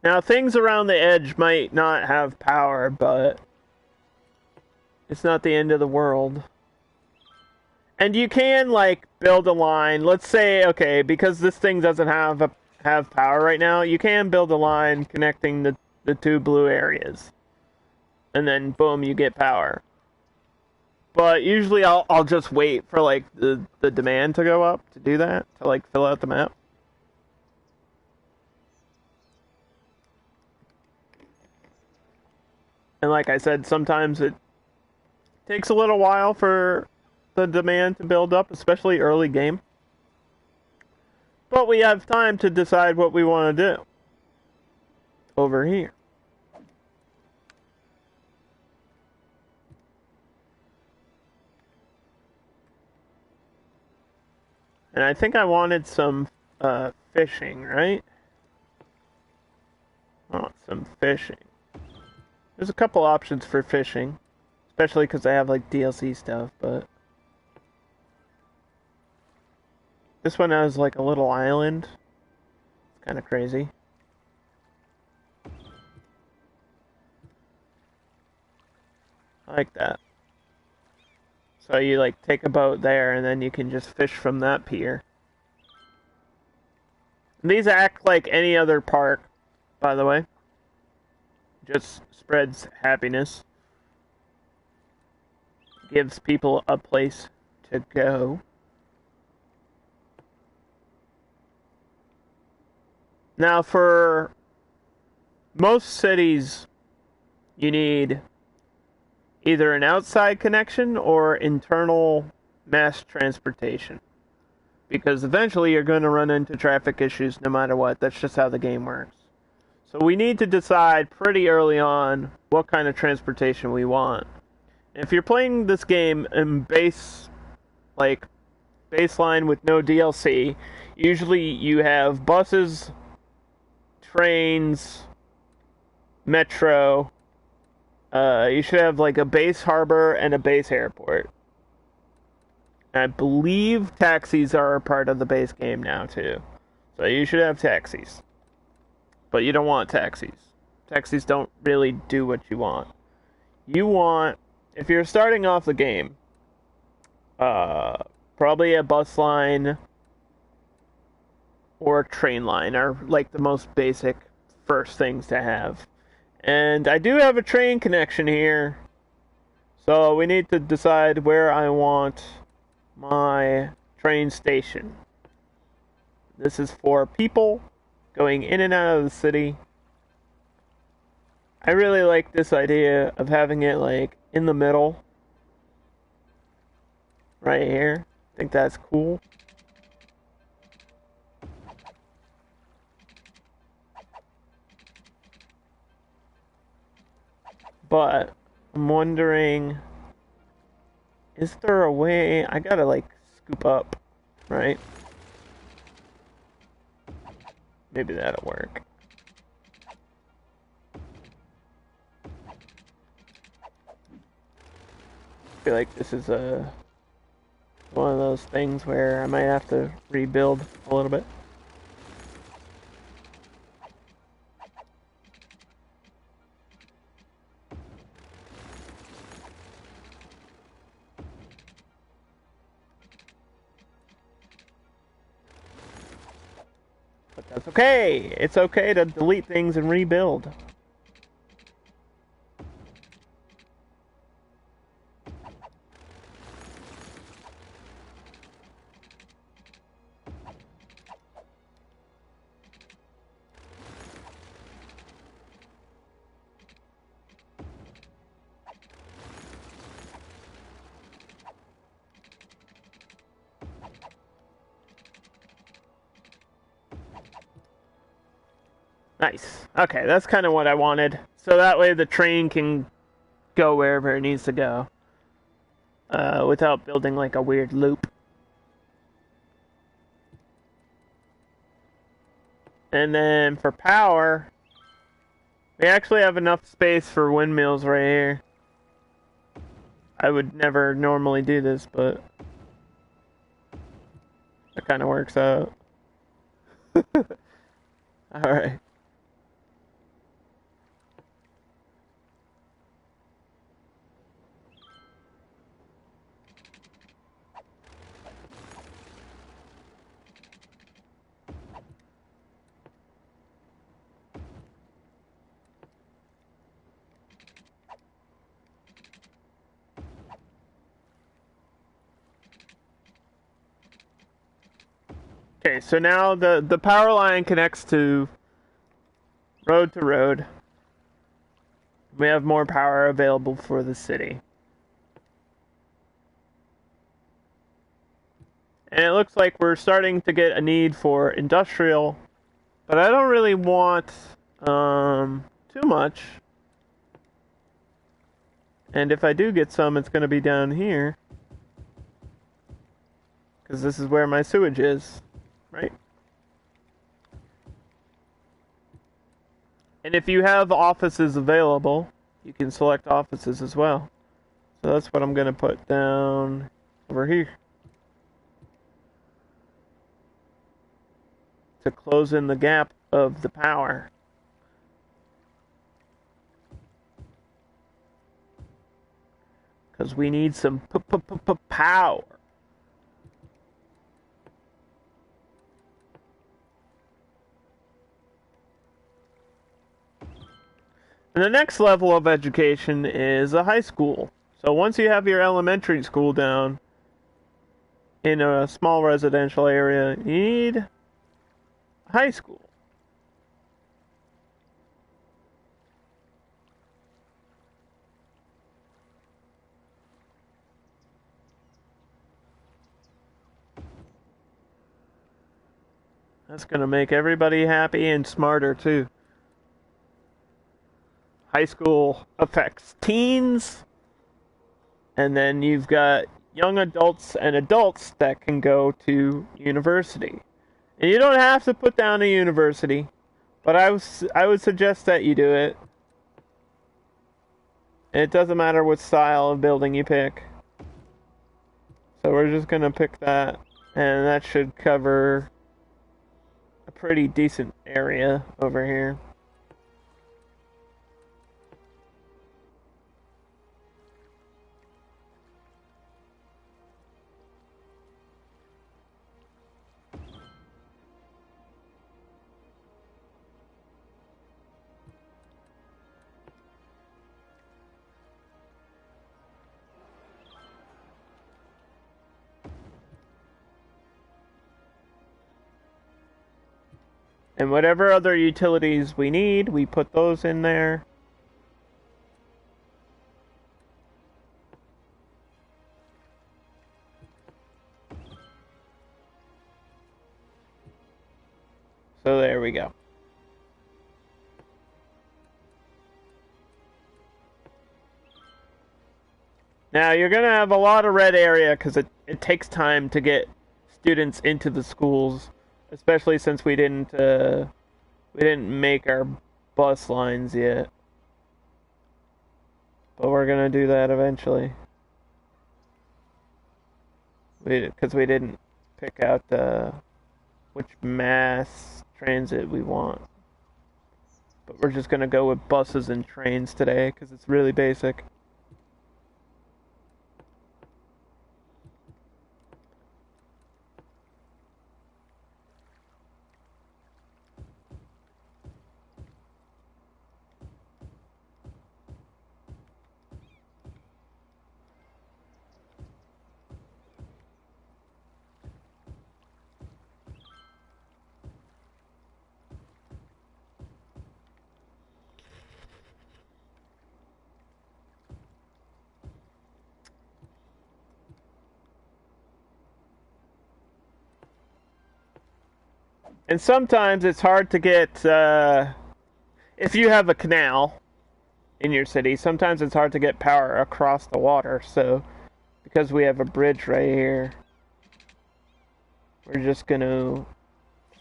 Now, things around the edge might not have power, but it's not the end of the world. And you can, build a line. Let's say, okay, because this thing doesn't have power right now, you can build a line connecting the two blue areas. And then, boom, you get power. But usually I'll just wait for, the demand to go up to do that, to, fill out the map. And like I said, sometimes it takes a little while for the demand to build up, especially early game. But we have time to decide what we want to do over here. And I think I wanted some fishing, right? I want some fishing. There's a couple options for fishing, especially because I have DLC stuff, but this one has a little island. It's kind of crazy. I like that. So you take a boat there and then you can just fish from that pier. And these act like any other park, by the way. Just spreads happiness. Gives people a place to go. Now for most cities, you need either an outside connection or internal mass transportation. Because eventually you're going to run into traffic issues no matter what. That's just how the game works. So we need to decide pretty early on what kind of transportation we want. If you're playing this game in baseline with no DLC, usually you have buses, trains, metro. You should have like a base harbor and a base airport. I believe taxis are a part of the base game now too. So you should have taxis. But you don't want taxis. Taxis don't really do what you want. You want, if you're starting off the game, probably a bus line or a train line are like the most basic first things to have. And I do have a train connection here. So we need to decide where I want my train station. This is for people going in and out of the city. I really like this idea of having it like in the middle. Right here. I think that's cool. But I'm wondering, is there a way I gotta like scoop up, right? Maybe that'll work. I feel like this is one of those things where I might have to rebuild a little bit. But that's okay. It's okay to delete things and rebuild. Nice. Okay, that's kind of what I wanted. So that way the train can go wherever it needs to go. Without building like a weird loop. And then for power, we actually have enough space for windmills right here. I would never normally do this, but that kind of works out. Alright. Okay, so now the power line connects to road. We have more power available for the city. And it looks like we're starting to get a need for industrial, but I don't really want too much. And if I do get some, it's going to be down here. Because this is where my sewage is. Right? And if you have offices available, you can select offices as well. So that's what I'm going to put down over here. To close in the gap of the power. Because we need some power. And the next level of education is a high school. So once you have your elementary school down in a small residential area, you need high school. That's gonna make everybody happy and smarter too. High school affects teens, and then you've got young adults and adults that can go to university. And you don't have to put down a university, but I would suggest that you do it. It doesn't matter what style of building you pick. So we're just gonna pick that, and that should cover a pretty decent area over here. And whatever other utilities we need, we put those in there. So there we go. Now you're going to have a lot of red area because it takes time to get students into the schools. Especially since we didn't make our bus lines yet. But we're gonna do that eventually. Because we didn't pick out which mass transit we want. But we're just gonna go with buses and trains today because it's really basic. And sometimes it's hard to get, if you have a canal in your city, sometimes it's hard to get power across the water. So, because we have a bridge right here, we're just going to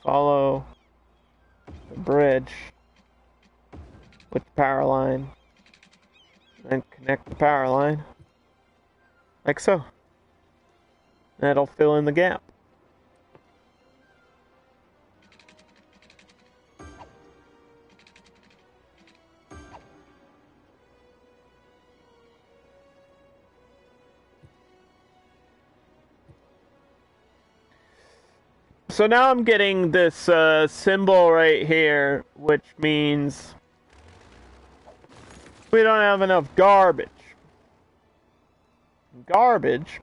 follow the bridge with the power line and connect the power line like so. That'll fill in the gap. So now I'm getting this symbol right here, which means we don't have enough garbage. Garbage,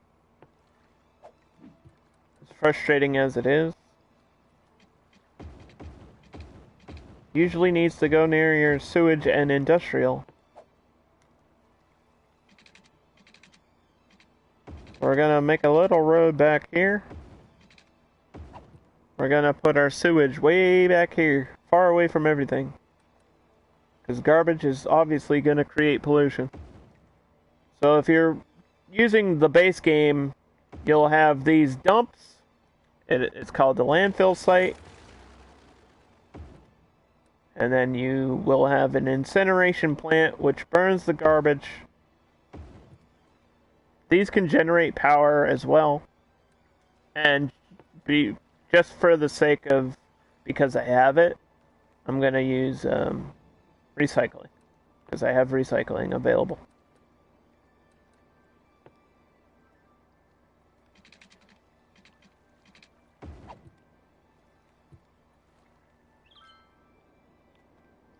as frustrating as it is, usually needs to go near your sewage and industrial. We're gonna make a little road back here. We're gonna put our sewage way back here, far away from everything. Because garbage is obviously gonna create pollution. So if you're using the base game, you'll have these dumps. It's called the Landfill Site. And then you will have an incineration plant which burns the garbage. These can generate power as well. And just for the sake of, because I have it, I'm going to use recycling. Because I have recycling available.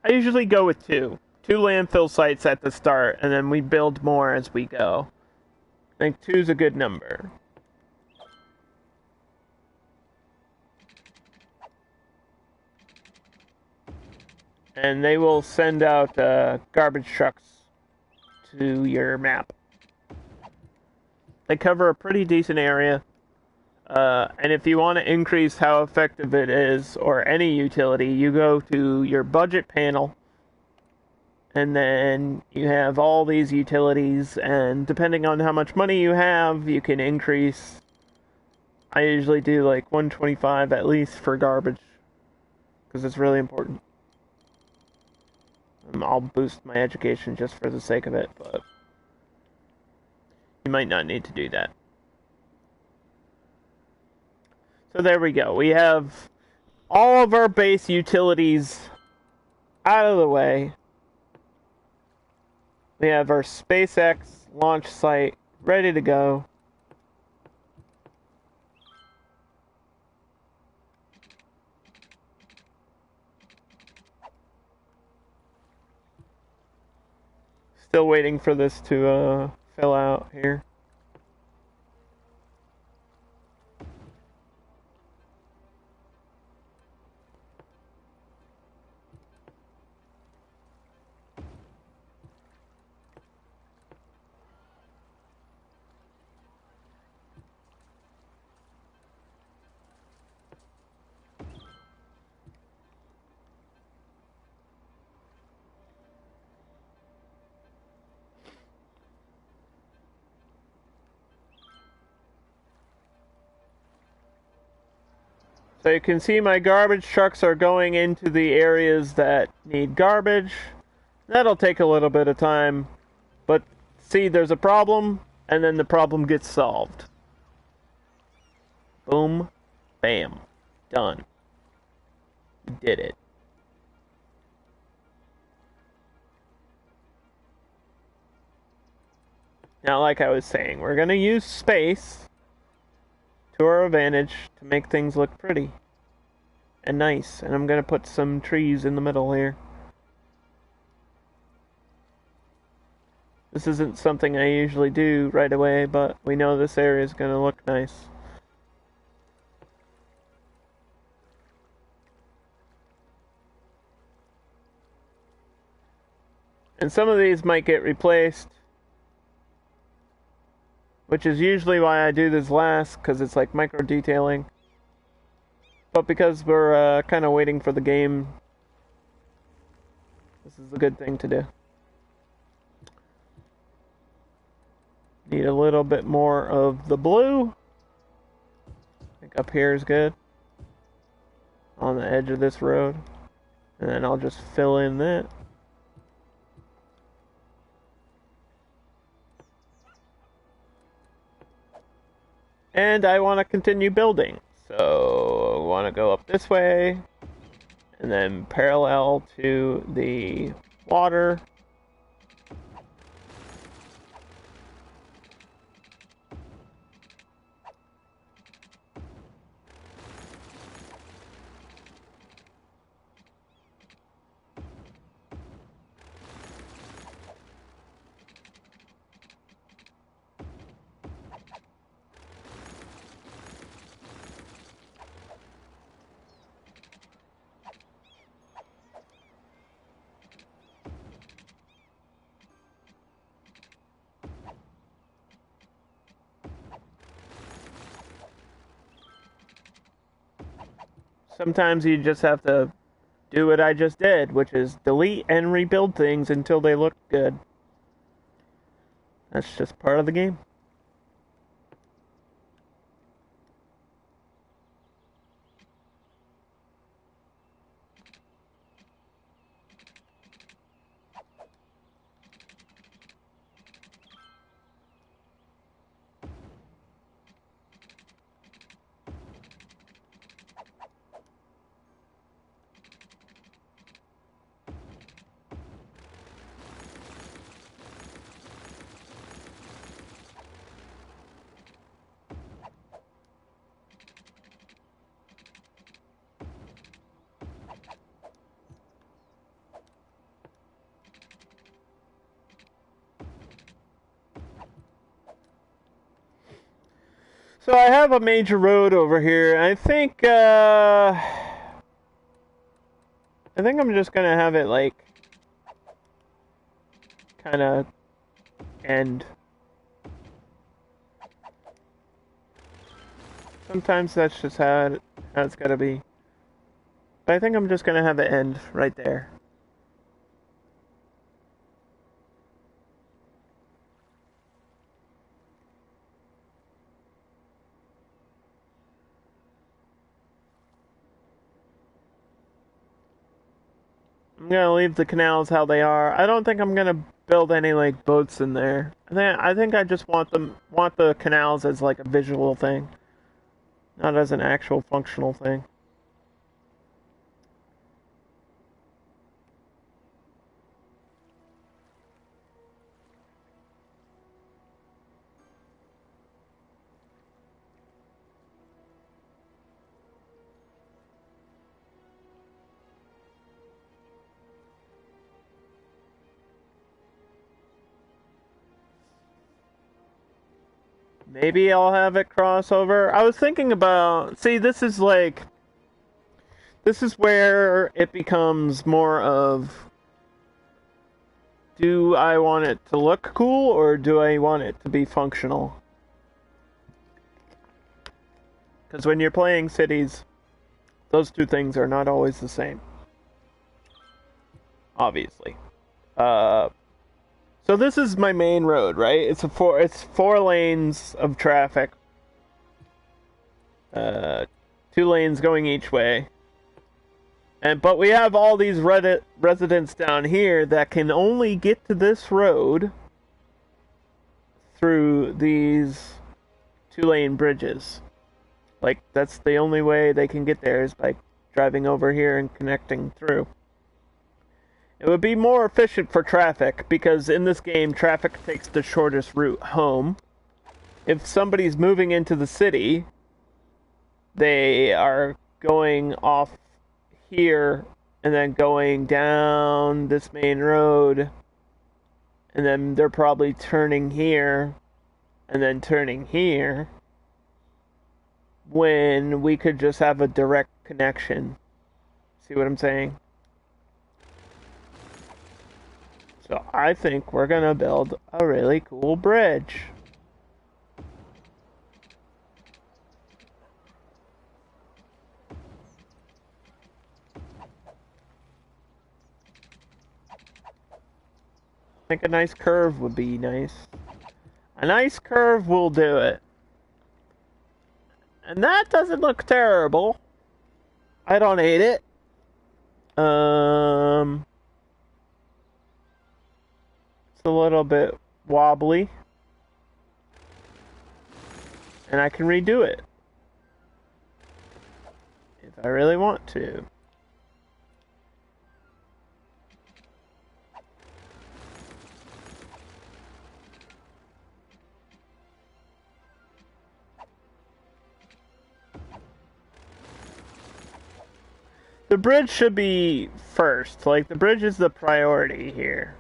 I usually go with two landfill sites at the start, and then we build more as we go. I think 2's a good number. And they will send out garbage trucks to your map. They cover a pretty decent area. And if you want to increase how effective it is, or any utility, you go to your budget panel, and then you have all these utilities, and depending on how much money you have, you can increase. I usually do like 125 at least for garbage, because it's really important. I'll boost my education just for the sake of it, but you might not need to do that. So there we go. We have all of our base utilities out of the way. We have our SpaceX launch site ready to go. Still waiting for this to fill out here. So you can see my garbage trucks are going into the areas that need garbage. That'll take a little bit of time, but see, there's a problem, and then the problem gets solved. Boom, bam, done. We did it. Now, like I was saying, we're going to use space to our advantage to make things look pretty and nice. And I'm going to put some trees in the middle here. This isn't something I usually do right away, but we know this area is going to look nice. And some of these might get replaced, which is usually why I do this last, because it's like micro detailing. But because we're kind of waiting for the game, this is a good thing to do. Need a little bit more of the blue. I think up here is good. On the edge of this road. And then I'll just fill in that. And I want to continue building. So I want to go up this way. And then parallel to the water. Sometimes you just have to do what I just did, which is delete and rebuild things until they look good. That's just part of the game. So I have a major road over here. I think I'm just gonna have it like kind of end. Sometimes that's just how it's gotta be. But I think I'm just gonna have it end right there. I'm gonna leave the canals how they are. I don't think I'm gonna build any like boats in there. I think I just want the canals as like a visual thing, not as an actual functional thing. Maybe I'll have it crossover. I was thinking about, see, this is where it becomes more of, do I want it to look cool or do I want it to be functional? Because when you're playing cities, those two things are not always the same. Obviously. Uh, so this is my main road, right? It's 4 lanes of traffic. 2 lanes going each way. But we have all these residents down here that can only get to this road through these 2-lane bridges. Like, that's the only way they can get there is by driving over here and connecting through. It would be more efficient for traffic, because in this game, traffic takes the shortest route home. If somebody's moving into the city, they are going off here and then going down this main road, and then they're probably turning here and then turning here, when we could just have a direct connection. See what I'm saying? So I think we're gonna build a really cool bridge. I think a nice curve would be nice. A nice curve will do it. And that doesn't look terrible. I don't hate it. It's a little bit wobbly. And I can redo it if I really want to. The bridge should be first. Like, the bridge is the priority here.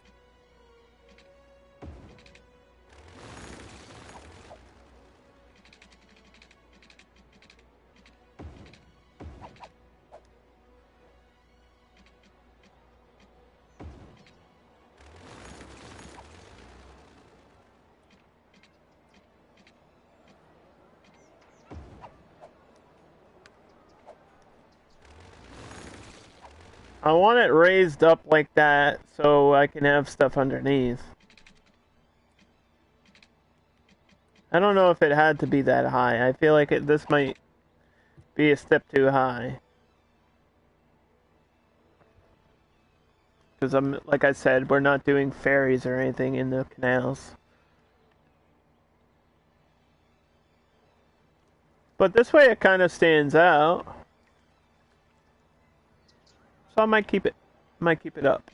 I want it raised up like that so I can have stuff underneath. I don't know if it had to be that high. I feel like this might be a step too high. Because like I said, we're not doing ferries or anything in the canals. But this way it kind of stands out. So I might keep it up.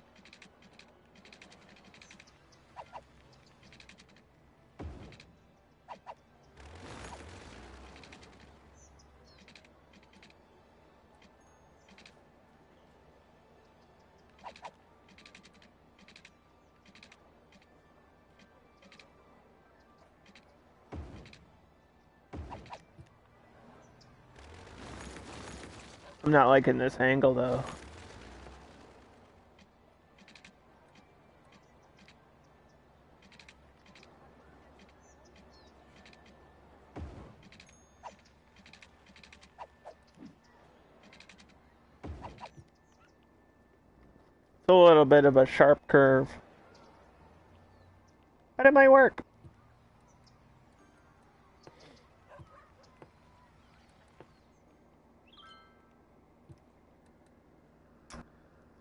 I'm not liking this angle though. It's a little bit of a sharp curve. But it might work.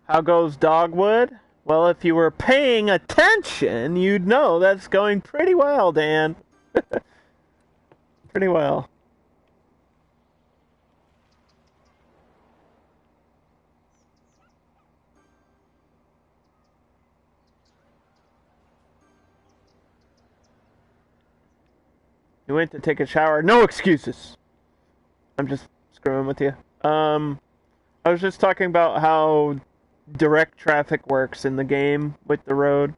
How goes Dogwood? Well, if you were paying attention, you'd know that's going pretty well, Dan. Pretty well. You went to take a shower. No excuses. I'm just screwing with you. I was just talking about how direct traffic works in the game with the road.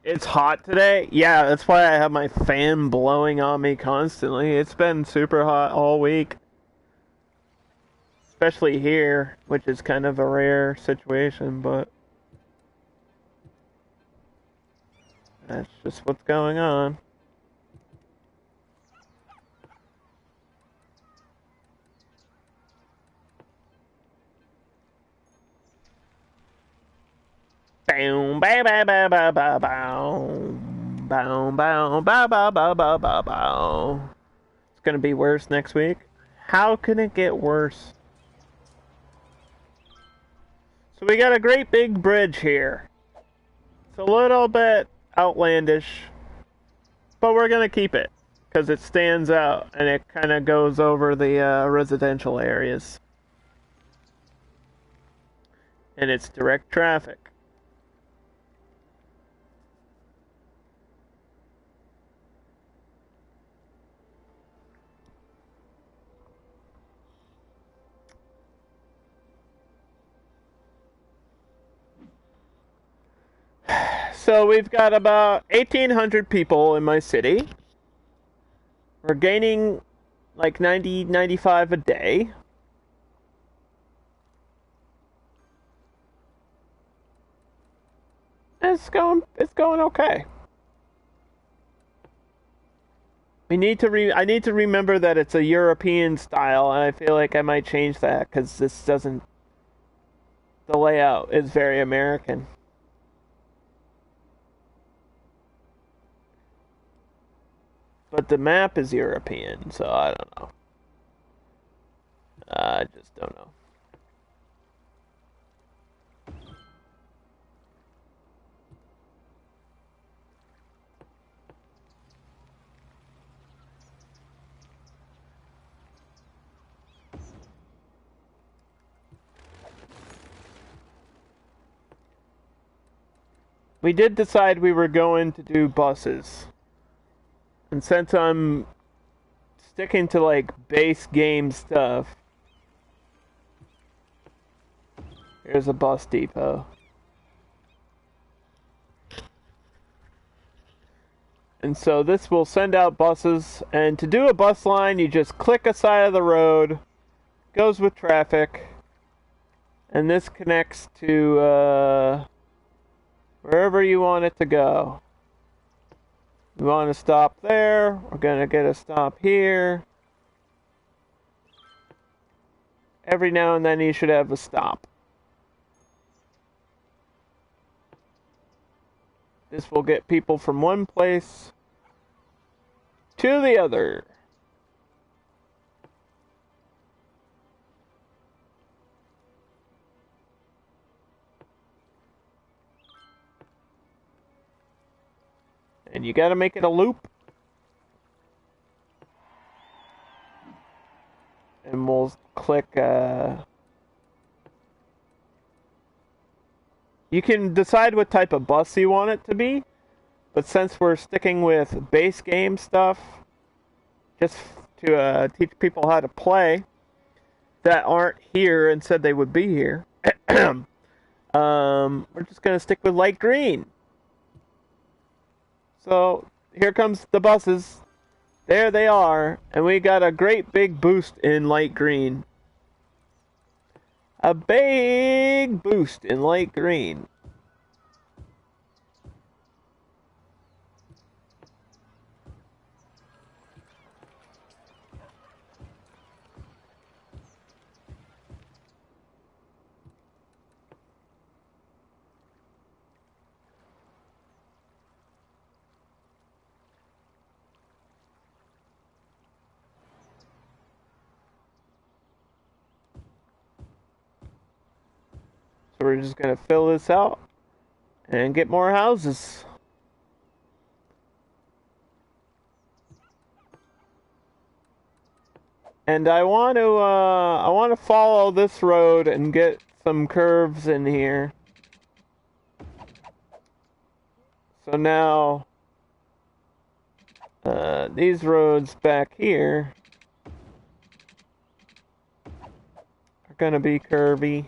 It's hot today. Yeah, that's why I have my fan blowing on me constantly. It's been super hot all week. Especially here, which is kind of a rare situation, but that's just what's going on. Bow, bow, bow, bow, bow, bow, bow. Bow, bow, bow, bow, bow, bow, bow, bow. It's gonna be worse next week. How can it get worse? So we got a great big bridge here. It's a little bit outlandish, but we're gonna keep it because it stands out and it kind of goes over the residential areas. And it's direct traffic. So we've got about 1,800 people in my city. We're gaining like 90, 95 a day. It's going okay. I need to remember that it's a European style, and I feel like I might change that because this doesn't. The layout is very American. But the map is European, so I don't know. I just don't know. We did decide we were going to do buses. And since I'm sticking to like base game stuff, here's a bus depot. And so this will send out buses, and to do a bus line, you just click a side of the road, goes with traffic, and this connects to wherever you want it to go. We want to stop there. We're going to get a stop here. Every now and then you should have a stop. This will get people from one place to the other. And you gotta make it a loop. And we'll click, you can decide what type of bus you want it to be, but since we're sticking with base game stuff, just to teach people how to play that aren't here and said they would be here, we're just gonna stick with light green. So here comes the buses. There they are, and we got a great big boost in light green. A big boost in light green. So we're just gonna fill this out and get more houses. And I want to follow this road and get some curves in here. So now, these roads back here are gonna be curvy.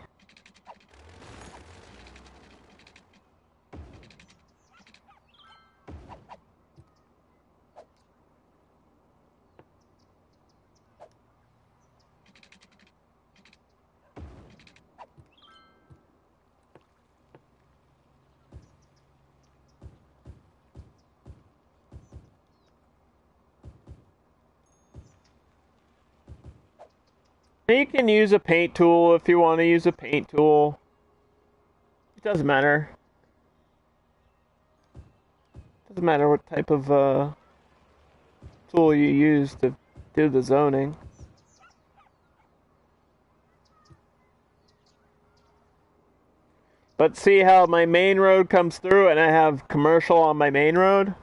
You can use a paint tool if you want to use a paint tool. It doesn't matter. Doesn't matter what type of tool you use to do the zoning. But see how my main road comes through and I have commercial on my main road?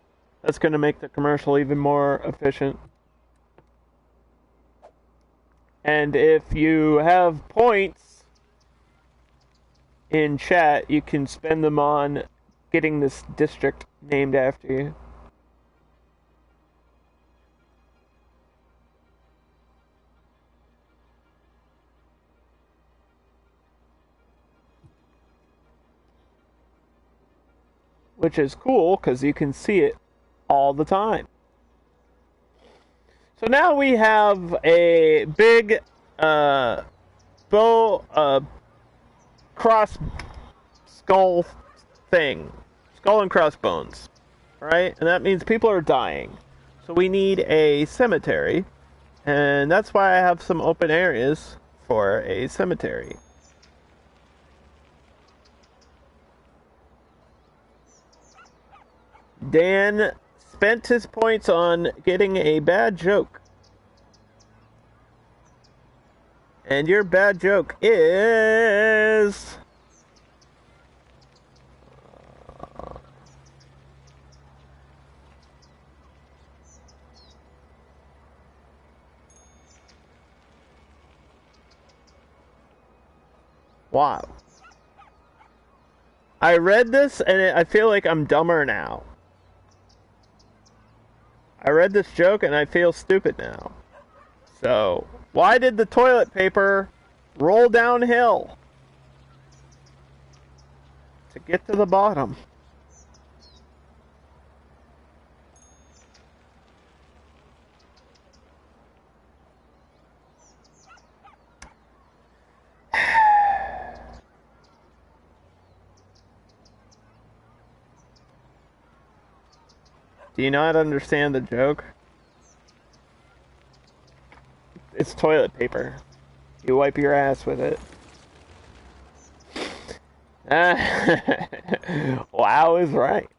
That's going to make the commercial even more efficient. And if you have points in chat, you can spend them on getting this district named after you. Which is cool because you can see it all the time. So now we have a big cross skull thing. Skull and crossbones. Right? And that means people are dying. So we need a cemetery. And that's why I have some open areas for a cemetery. Dan spent his points on getting a bad joke. And your bad joke is... Wow. I read this and I feel like I'm dumber now. I read this joke and I feel stupid now. So, why did the toilet paper roll downhill? To get to the bottom. Do you not understand the joke? It's toilet paper. You wipe your ass with it. Wow is right.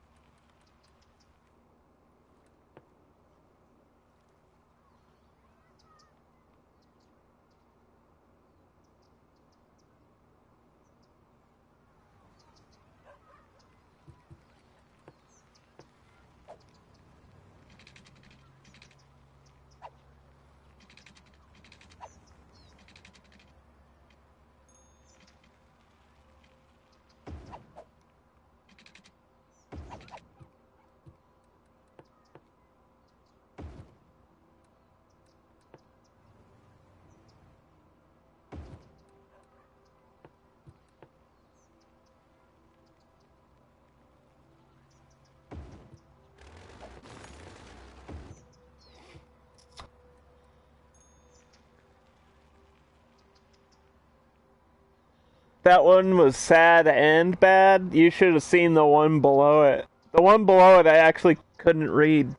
That one was sad and bad. You should have seen the one below it. The one below it I actually couldn't read.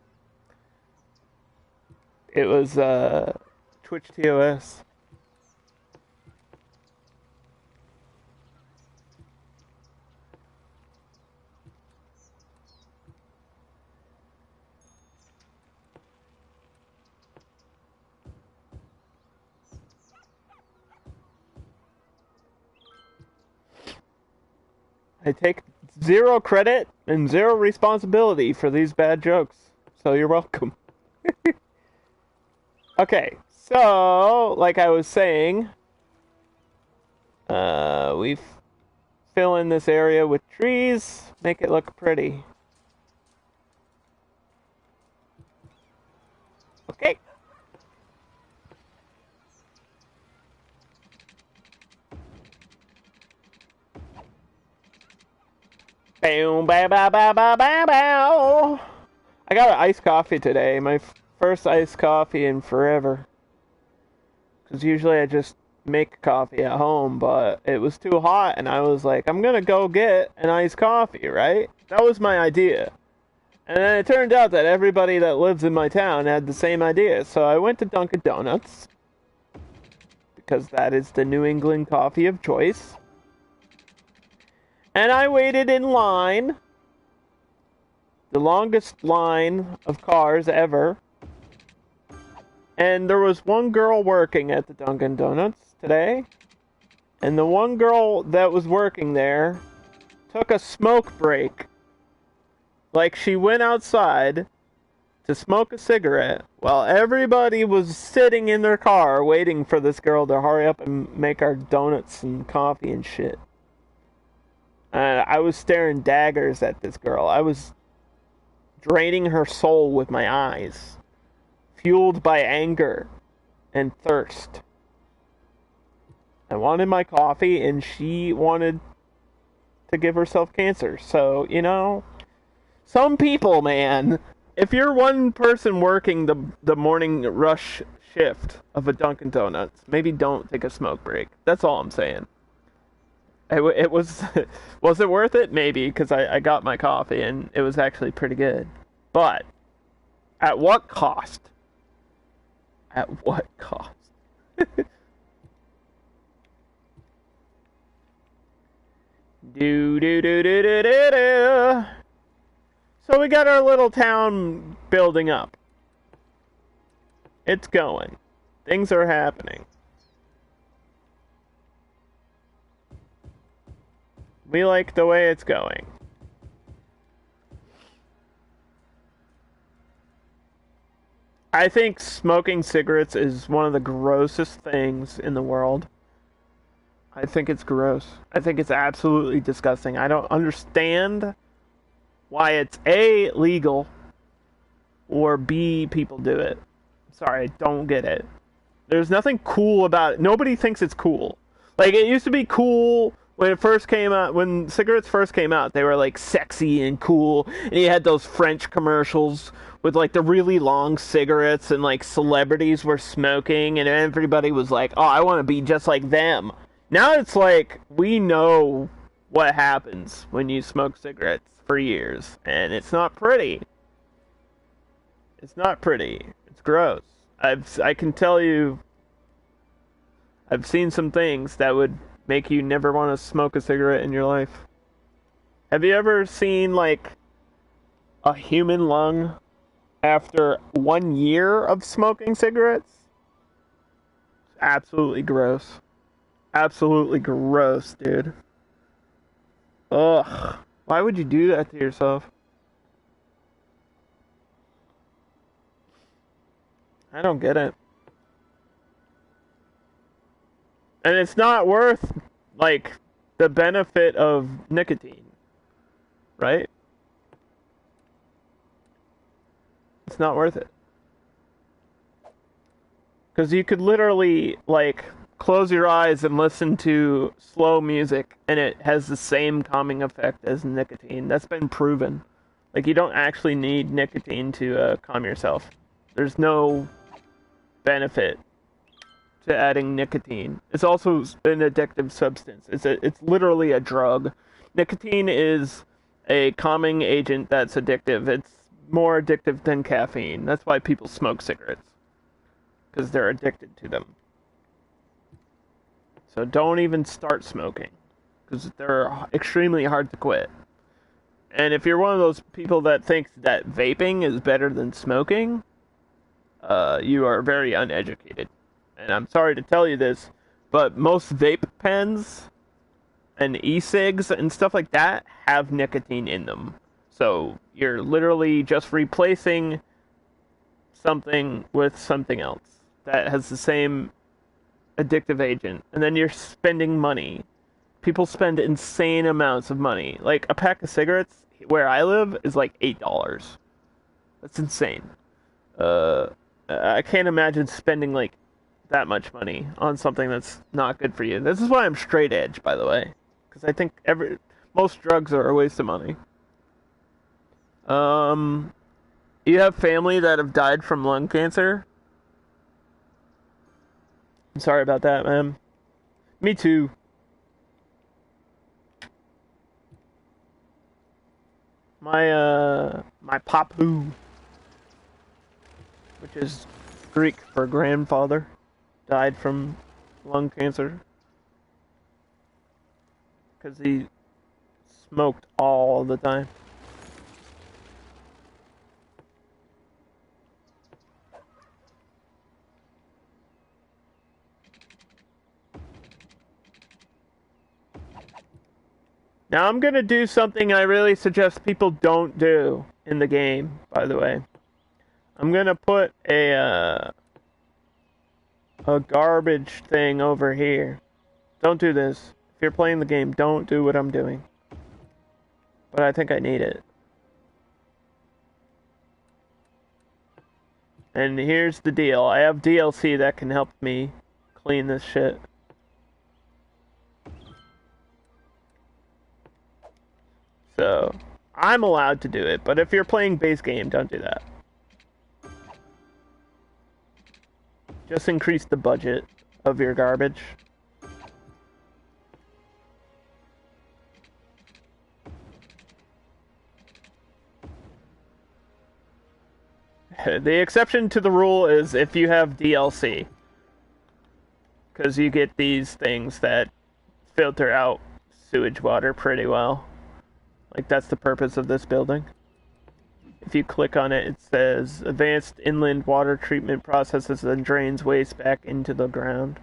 It was Twitch TOS. I take zero credit and zero responsibility for these bad jokes. So you're welcome. Okay, so, like I was saying, we fill in this area with trees, make it look pretty. Okay. Bow, bow, bow, bow, bow, bow, bow. I got an iced coffee today, my first iced coffee in forever. Because usually I just make coffee at home, but it was too hot, and I was like, I'm gonna go get an iced coffee, right? That was my idea. And then it turned out that everybody that lives in my town had the same idea, so I went to Dunkin' Donuts, because that is the New England coffee of choice. And I waited in line, the longest line of cars ever. And there was one girl working at the Dunkin' Donuts today. And the one girl that was working there took a smoke break. Like she went outside to smoke a cigarette while everybody was sitting in their car waiting for this girl to hurry up and make our donuts and coffee and shit. I was staring daggers at this girl. I was draining her soul with my eyes, fueled by anger and thirst. I wanted my coffee, and she wanted to give herself cancer. So, you know, some people, man, if you're one person working the morning rush shift of a Dunkin' Donuts, maybe don't take a smoke break. That's all I'm saying. It was it worth it? Maybe, because I got my coffee and it was actually pretty good. But at what cost? At what cost? do do do do do do do. So we got our little town building up. It's going. Things are happening. We like the way it's going. I think smoking cigarettes is one of the grossest things in the world. I think it's gross. I think it's absolutely disgusting. I don't understand why it's A, legal, or B, people do it. Sorry, I don't get it. There's nothing cool about it. Nobody thinks it's cool. Like, it used to be cool when it first came out, when cigarettes first came out, they were like sexy and cool, and you had those French commercials with like the really long cigarettes, and like celebrities were smoking, and everybody was like, oh, I want to be just like them. Now it's like, we know what happens when you smoke cigarettes for years, and it's not pretty. It's not pretty. It's gross. I can tell you, I've seen some things that would make you never want to smoke a cigarette in your life. Have you ever seen, like, a human lung after 1 year of smoking cigarettes? Absolutely gross. Absolutely gross, dude. Ugh. Why would you do that to yourself? I don't get it. And it's not worth, like, the benefit of nicotine, right? It's not worth it. Because you could literally, like, close your eyes and listen to slow music, and it has the same calming effect as nicotine. That's been proven. Like, you don't actually need nicotine to calm yourself. There's no benefit to adding nicotine. It's also an addictive substance. It's literally a drug. Nicotine is a calming agent that's addictive. It's more addictive than caffeine. That's why people smoke cigarettes, because they're addicted to them. So don't even start smoking, because they're extremely hard to quit. And if you're one of those people that thinks that vaping is better than smoking, you are very uneducated. And I'm sorry to tell you this, but most vape pens and e-cigs and stuff like that have nicotine in them. So you're literally just replacing something with something else that has the same addictive agent, and then you're spending money. People spend insane amounts of money. Like a pack of cigarettes where I live is like $8. That's insane. Uh, I can't imagine spending like that much money on something that's not good for you. This is why I'm straight edge, by the way, because I think most drugs are a waste of money. Um, you have family that have died from lung cancer? I'm sorry about that, man. Me too. My papu, which is Greek for grandfather, died from lung cancer because he smoked all the time. Now I'm gonna do something I really suggest people don't do in the game, by the way. I'm gonna put a garbage thing over here. Don't do this. If you're playing the game, don't do what I'm doing. But I think I need it. And here's the deal. I have DLC that can help me clean this shit. So, I'm allowed to do it, but if you're playing base game, don't do that. Just increase the budget of your garbage. The exception to the rule is if you have DLC. Because you get these things that filter out sewage water pretty well. Like, that's the purpose of this building. If you click on it, it says advanced inland water treatment processes and drains waste back into the ground.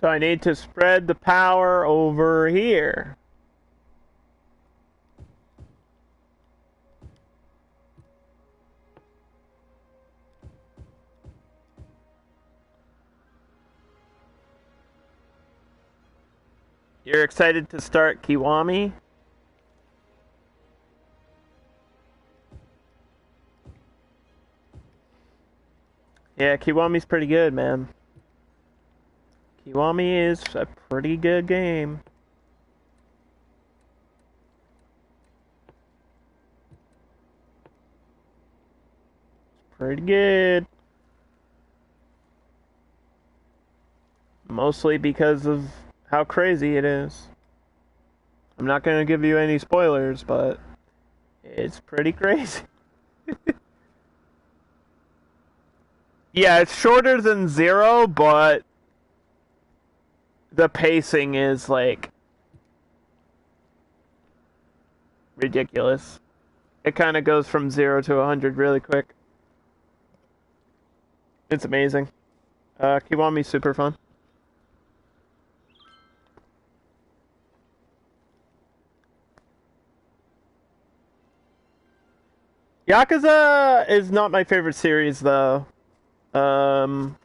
So I need to spread the power over here. You're excited to start Kiwami? Yeah, Kiwami's pretty good, man. Kiwami is a pretty good game. It's pretty good. Mostly because of how crazy it is. I'm not going to give you any spoilers, but it's pretty crazy. Yeah, it's shorter than Zero, but the pacing is like ridiculous. It kind of goes from 0 to 100 really quick. It's amazing. Kiwami's super fun. Yakuza is not my favorite series, though. Um,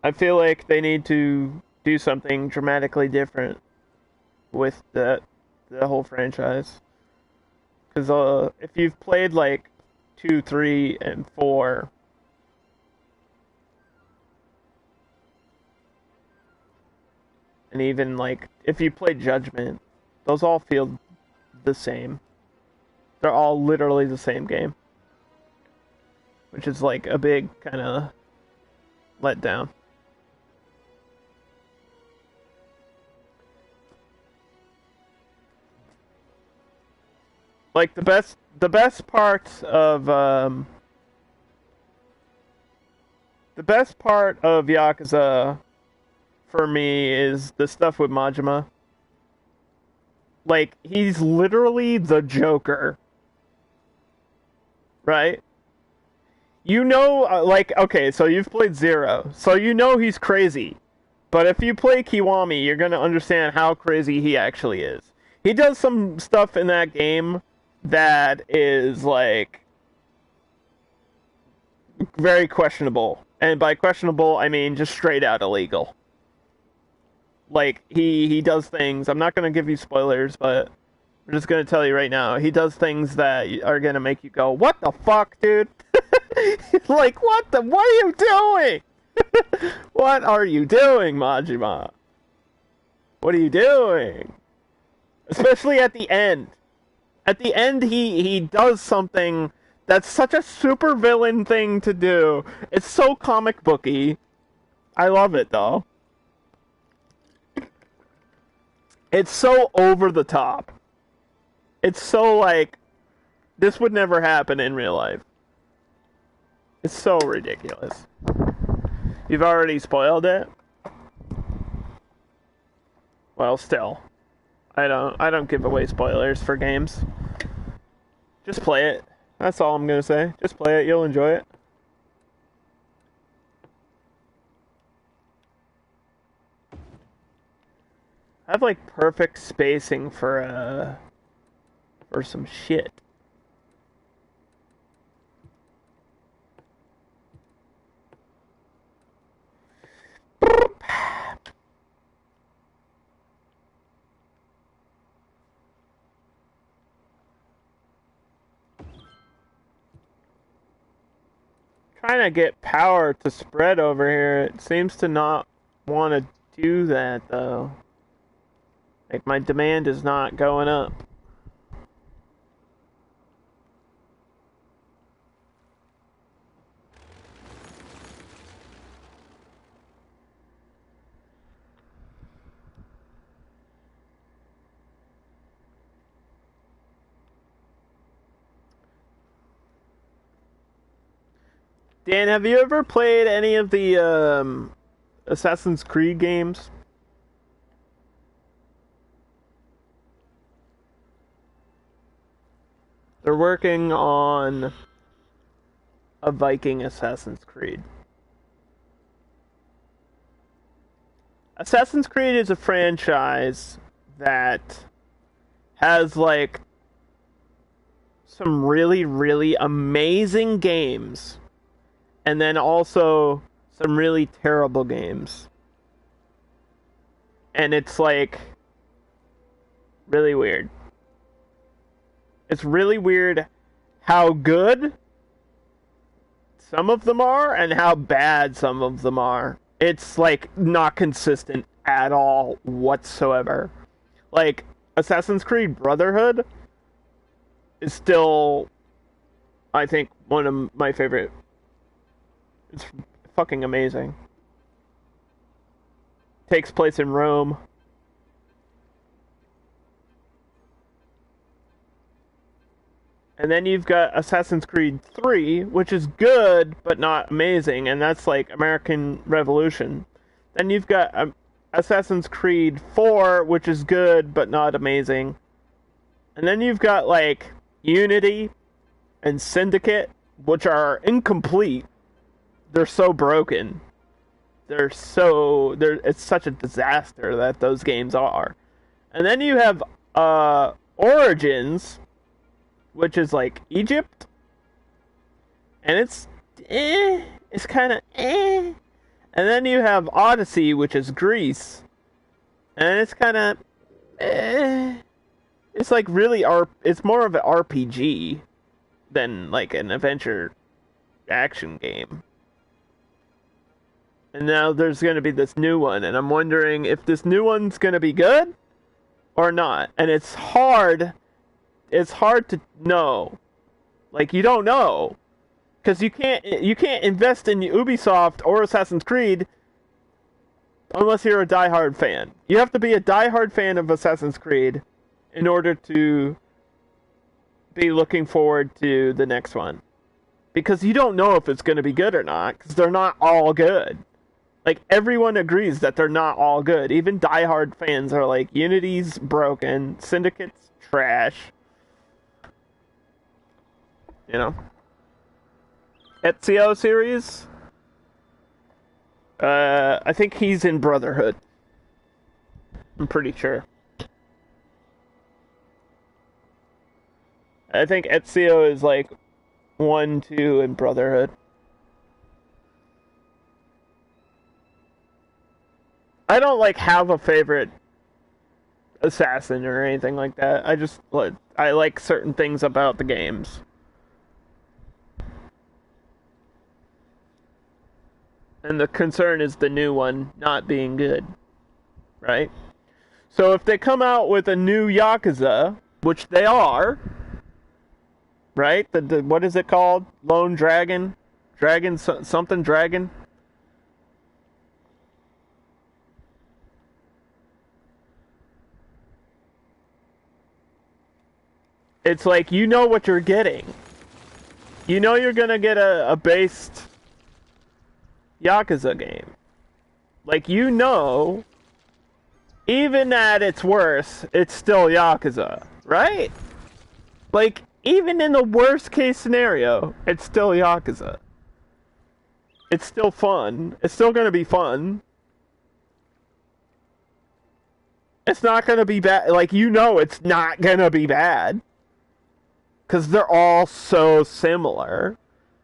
I feel like they need to do something dramatically different with the whole franchise. Because if you've played like 2, 3, and 4, and even like if you played Judgment, Those all feel the same. They're all literally the same game. Which is like a big kind of letdown. Like the best part of Yakuza for me is the stuff with Majima. Like, he's literally the Joker. Right? You know, like, okay, so you've played Zero, so you know he's crazy. But if you play Kiwami, you're gonna understand how crazy he actually is. He does some stuff in that game that is, like, very questionable. And by questionable, I mean just straight out illegal. Like, he does things, I'm not gonna give you spoilers, but I'm just gonna tell you right now, he does things that are gonna make you go, what the fuck, dude? Like, what are you doing? What are you doing, Majima? What are you doing? Especially at the end. At the end, he does something that's such a super villain thing to do. It's so comic booky. I love it, though. It's so over the top. It's so, like, this would never happen in real life. It's so ridiculous. You've already spoiled it? Well, still. I don't give away spoilers for games. Just play it. That's all I'm gonna say. Just play it, you'll enjoy it. I have like perfect spacing for some shit. Trying to get power to spread over here. It seems to not want to do that, though. Like, my demand is not going up. Dan, have you ever played any of the Assassin's Creed games? They're working on a Viking Assassin's Creed. Assassin's Creed is a franchise that has, like, some really, really amazing games. And then also some really terrible games. And it's, like, really weird. It's really weird how good some of them are and how bad some of them are. It's, like, not consistent at all whatsoever. Like, Assassin's Creed Brotherhood is still, I think, one of my favorite. It's fucking amazing. Takes place in Rome. And then you've got Assassin's Creed 3, which is good, but not amazing, and that's like American Revolution. Then you've got Assassin's Creed 4, which is good, but not amazing. And then you've got, like, Unity and Syndicate, which are incomplete. They're so broken. It's such a disaster that those games are. And then you have Origins, which is like Egypt, and it's kind of And then you have Odyssey, which is Greece, and it's kind of It's like really it's more of an RPG than like an adventure action game. And now there's going to be this new one, and I'm wondering if this new one's going to be good, or not. And it's hard to know. Like, you don't know. Because you can't invest in Ubisoft or Assassin's Creed unless you're a diehard fan. You have to be a diehard fan of Assassin's Creed in order to be looking forward to the next one. Because you don't know if it's going to be good or not, because they're not all good. Like, everyone agrees that they're not all good. Even diehard fans are like, Unity's broken, Syndicate's trash. You know? Ezio series? I think he's in Brotherhood. I'm pretty sure. I think Ezio is like 1, 2 in Brotherhood. I don't like have a favorite assassin or anything like that. I like certain things about the games. And the concern is the new one not being good. Right? So if they come out with a new Yakuza, which they are, right? The what is it called? Lone Dragon? Something Dragon? It's like, you know what you're getting. You know you're gonna get a based Yakuza game. Like, you know, even at its worst, it's still Yakuza, right? Like, even in the worst case scenario, it's still Yakuza. It's still fun. It's still gonna be fun. It's not gonna be bad. Like, you know it's not gonna be bad. Because they're all so similar.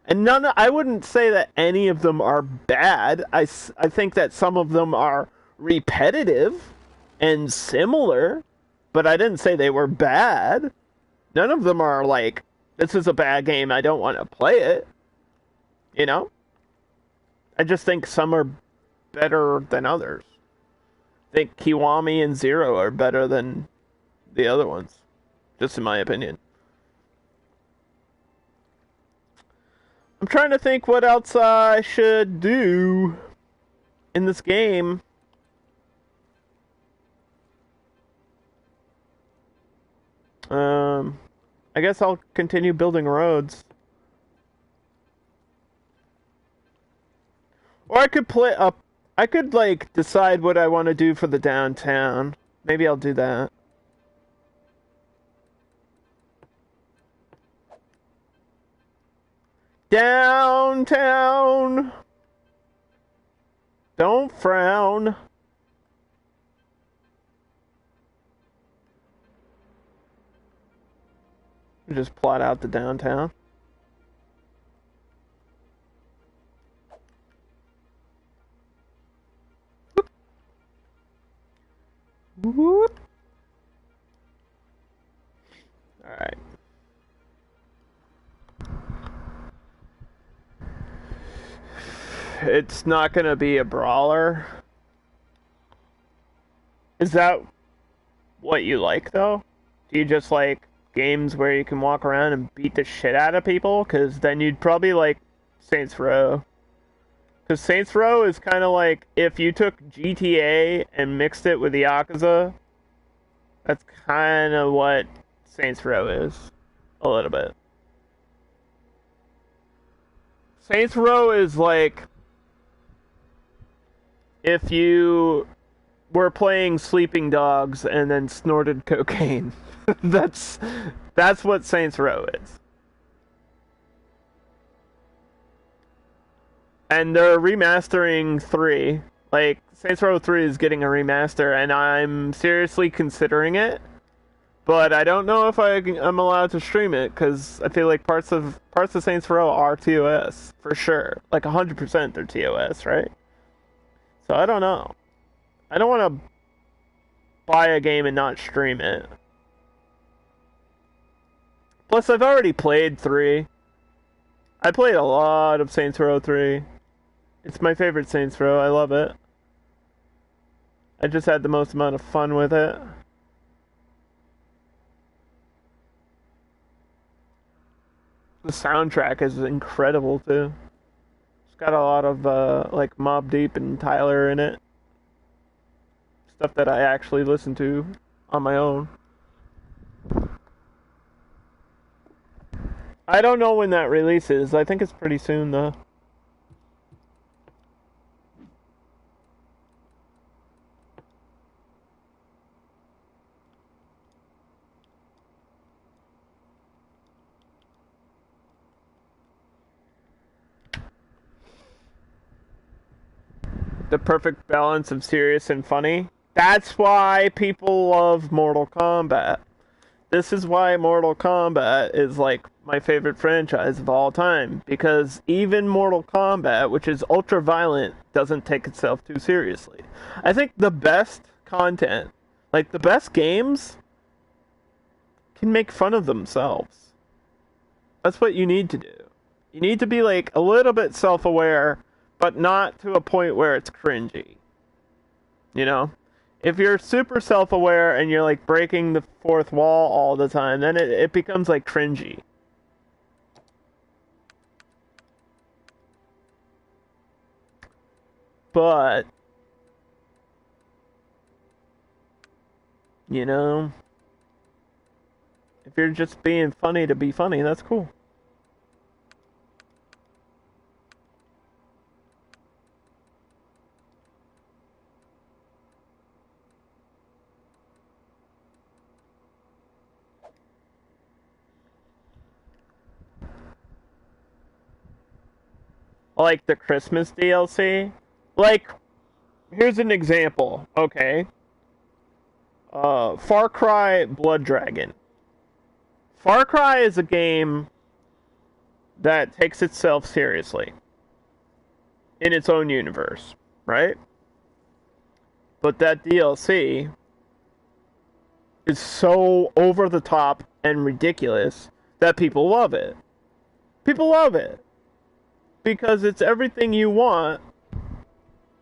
And I wouldn't say that any of them are bad. I think that some of them are repetitive and similar, but I didn't say they were bad. None of them are like, this is a bad game, I don't want to play it. You know? I just think some are better than others. I think Kiwami and Zero are better than the other ones. Just in my opinion. I'm trying to think what else I should do in this game. I guess I'll continue building roads. Or I could I could, like, decide what I want to do for the downtown. Maybe I'll do that. Downtown. Don't frown. Just plot out the downtown. Whoop. All right. It's not going to be a brawler. Is that what you like, though? Do you just like games where you can walk around and beat the shit out of people? Because then you'd probably like Saints Row. Because Saints Row is kind of like if you took GTA and mixed it with Yakuza. That's kind of what Saints Row is. A little bit. Saints Row is like if you were playing Sleeping Dogs and then snorted cocaine. That's what Saints Row is. And they're remastering 3. Like, Saints Row 3 is getting a remaster, and I'm seriously considering it. But I don't know if I'm allowed to stream it, because I feel like parts of Saints Row are TOS, for sure. Like, 100% they're TOS, right? So I don't know. I don't want to buy a game and not stream it. Plus, I've already played 3. I played a lot of Saints Row 3. It's my favorite Saints Row. I love it. I just had the most amount of fun with it. The soundtrack is incredible too. It's got a lot of like Mobb Deep and Tyler in it. Stuff that I actually listen to on my own. I don't know when that releases. I think it's pretty soon though. The perfect balance of serious and funny. That's why people love Mortal Kombat. This is why Mortal Kombat is like my favorite franchise of all time, because even Mortal Kombat, which is ultra violent, doesn't take itself too seriously. I think the best content, like the best games, can make fun of themselves. That's what you need to do. You need to be like a little bit self-aware, but not to a point where it's cringy. You know? If you're super self-aware and you're like breaking the fourth wall all the time, then it becomes like cringy. But, you know, if you're just being funny to be funny, that's cool. Like the Christmas DLC. Like, here's an example, okay? Far Cry Blood Dragon. Far Cry is a game that takes itself seriously in its own universe, right? But that DLC is so over the top and ridiculous that people love it. People love it because it's everything you want.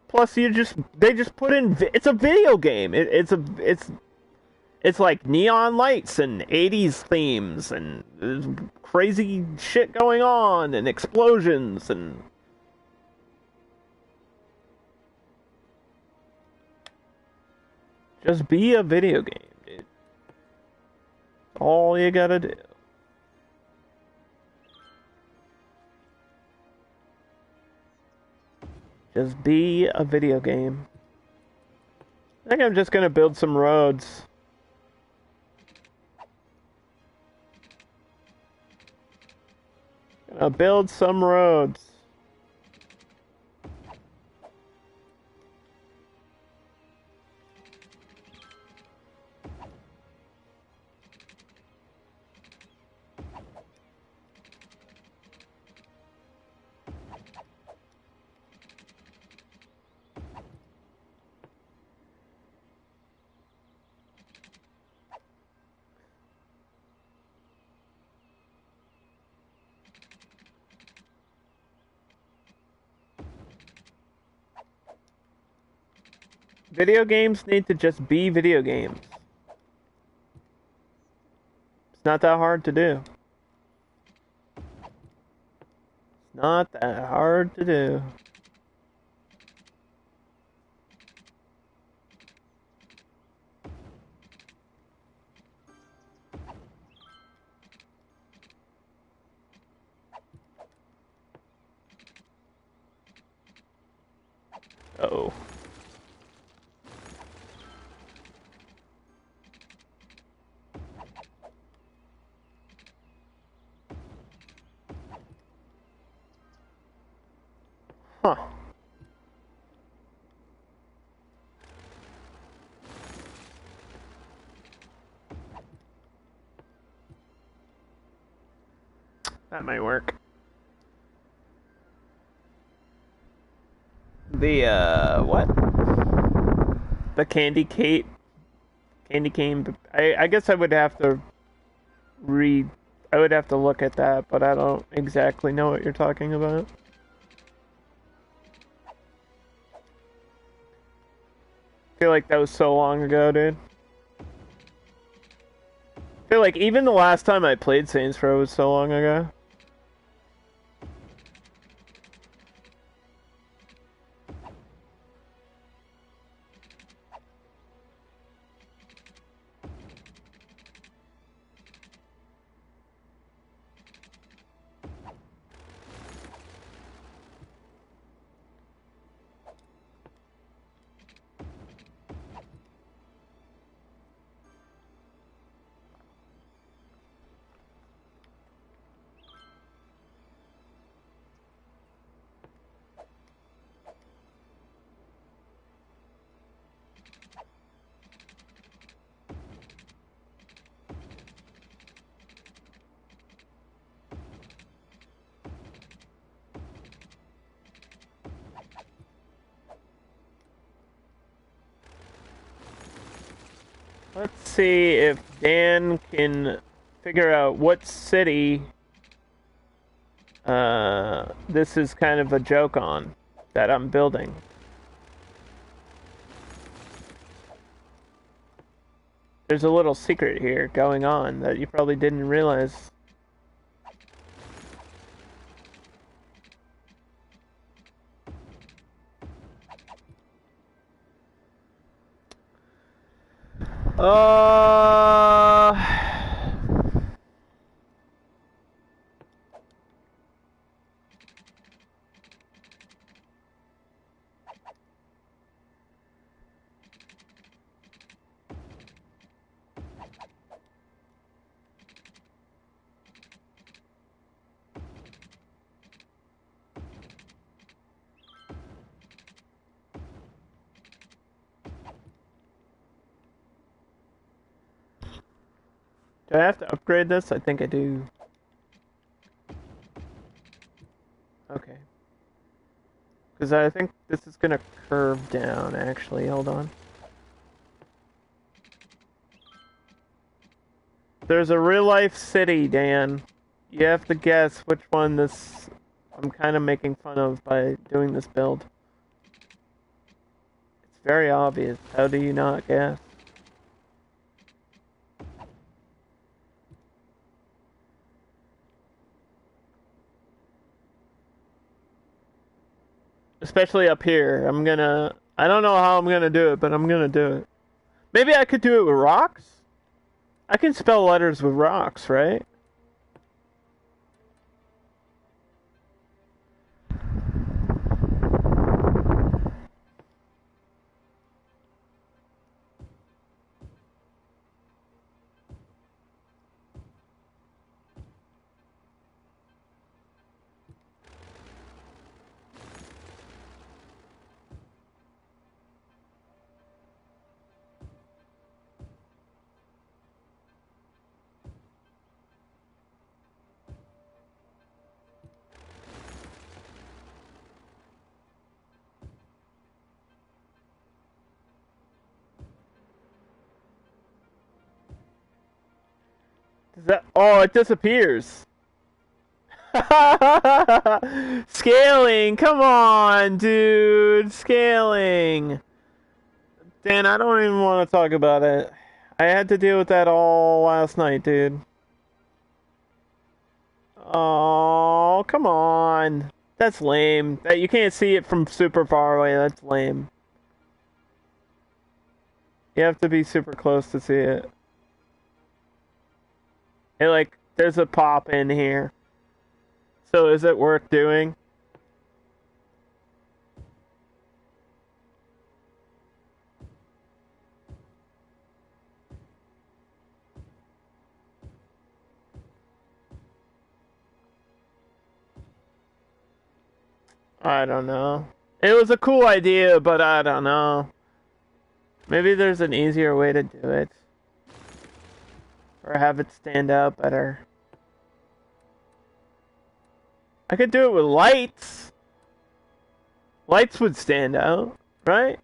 Plus, they just put in. It's a video game. It's like neon lights and 80s themes and there's crazy shit going on and explosions and just be a video game, dude. All you gotta do. Just be a video game. I think I'm just gonna build some roads. Gonna build some roads. Video games need to just be video games. It's not that hard to do. It's not that hard to do. Uh-oh. Huh. That might work. What? The candy cane. I guess I would have to I would have to look at that, but I don't exactly know what you're talking about. I feel like that was so long ago, dude. I feel like even the last time I played Saints Row was so long ago. Let's see if Dan can figure out what city this is kind of a joke on that I'm building. There's a little secret here going on that you probably didn't realize. Do I have to upgrade this? I think I do. Okay. Because I think this is gonna curve down, actually. Hold on. There's a real-life city, Dan. You have to guess which one this... I'm kind of making fun of by doing this build. It's very obvious. How do you not guess? Especially up here. I don't know how I'm gonna do it, but I'm gonna do it. Maybe I could do it with rocks? I can spell letters with rocks, right? Oh, it disappears. Scaling, come on, dude. Scaling. Dan, I don't even want to talk about it. I had to deal with that all last night, dude. Oh, come on. That's lame. That you can't see it from super far away. That's lame. You have to be super close to see it. Hey, like, there's a pop in here. So is it worth doing? I don't know. It was a cool idea, but I don't know. Maybe there's an easier way to do it. Or have it stand out better. I could do it with lights. Lights would stand out, right?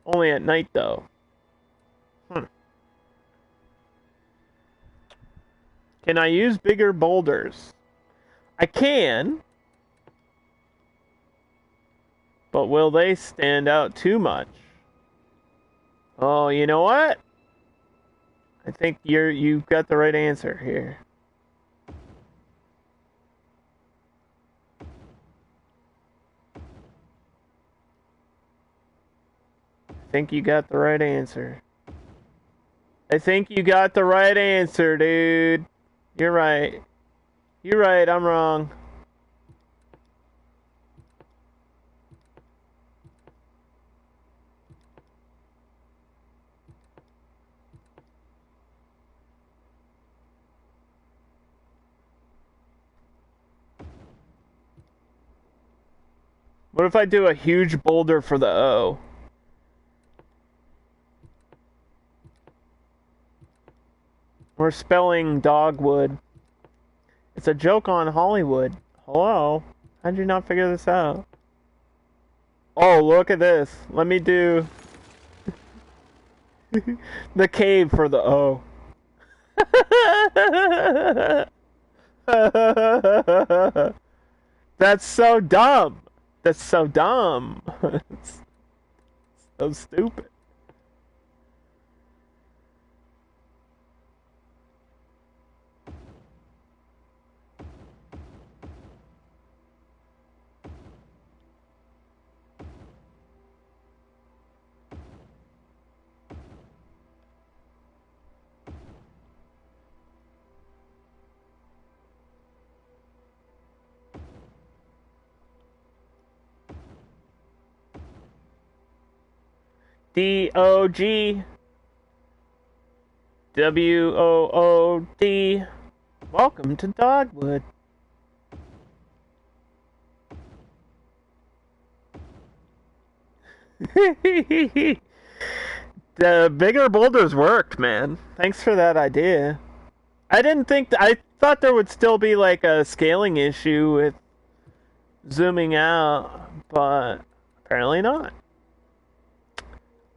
Only at night, though. Can I use bigger boulders? I can. But will they stand out too much? Oh, you know what? I think you've got the right answer here. I think you got the right answer. I think you got the right answer, dude. You're right. You're right, I'm wrong. What if I do a huge boulder for the O? We're spelling Dogwood. It's a joke on Hollywood. Hello? How'd you not figure this out? Oh, look at this. Let me do The cave for the O. That's so dumb. That's so dumb. It's so stupid. Dogwood. Welcome to Dogwood. The bigger boulders worked, man. Thanks for that idea. I didn't think... I thought there would still be like a scaling issue with zooming out, but apparently not.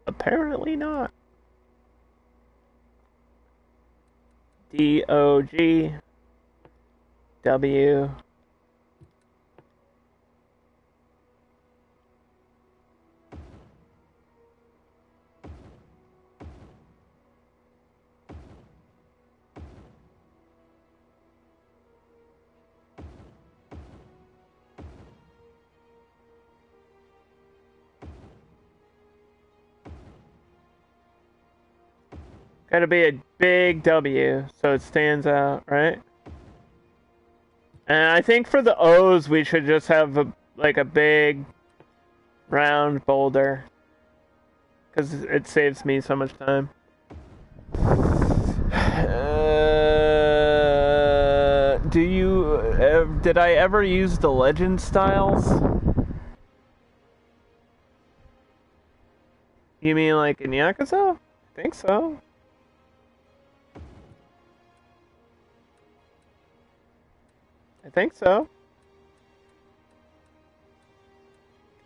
Apparently not. Dogw. Gotta be a big W so it stands out, right? And I think for the O's we should just have a big round boulder. Because it saves me so much time. Did I ever use the legend styles? You mean like in Yakuza? I think so. I think so.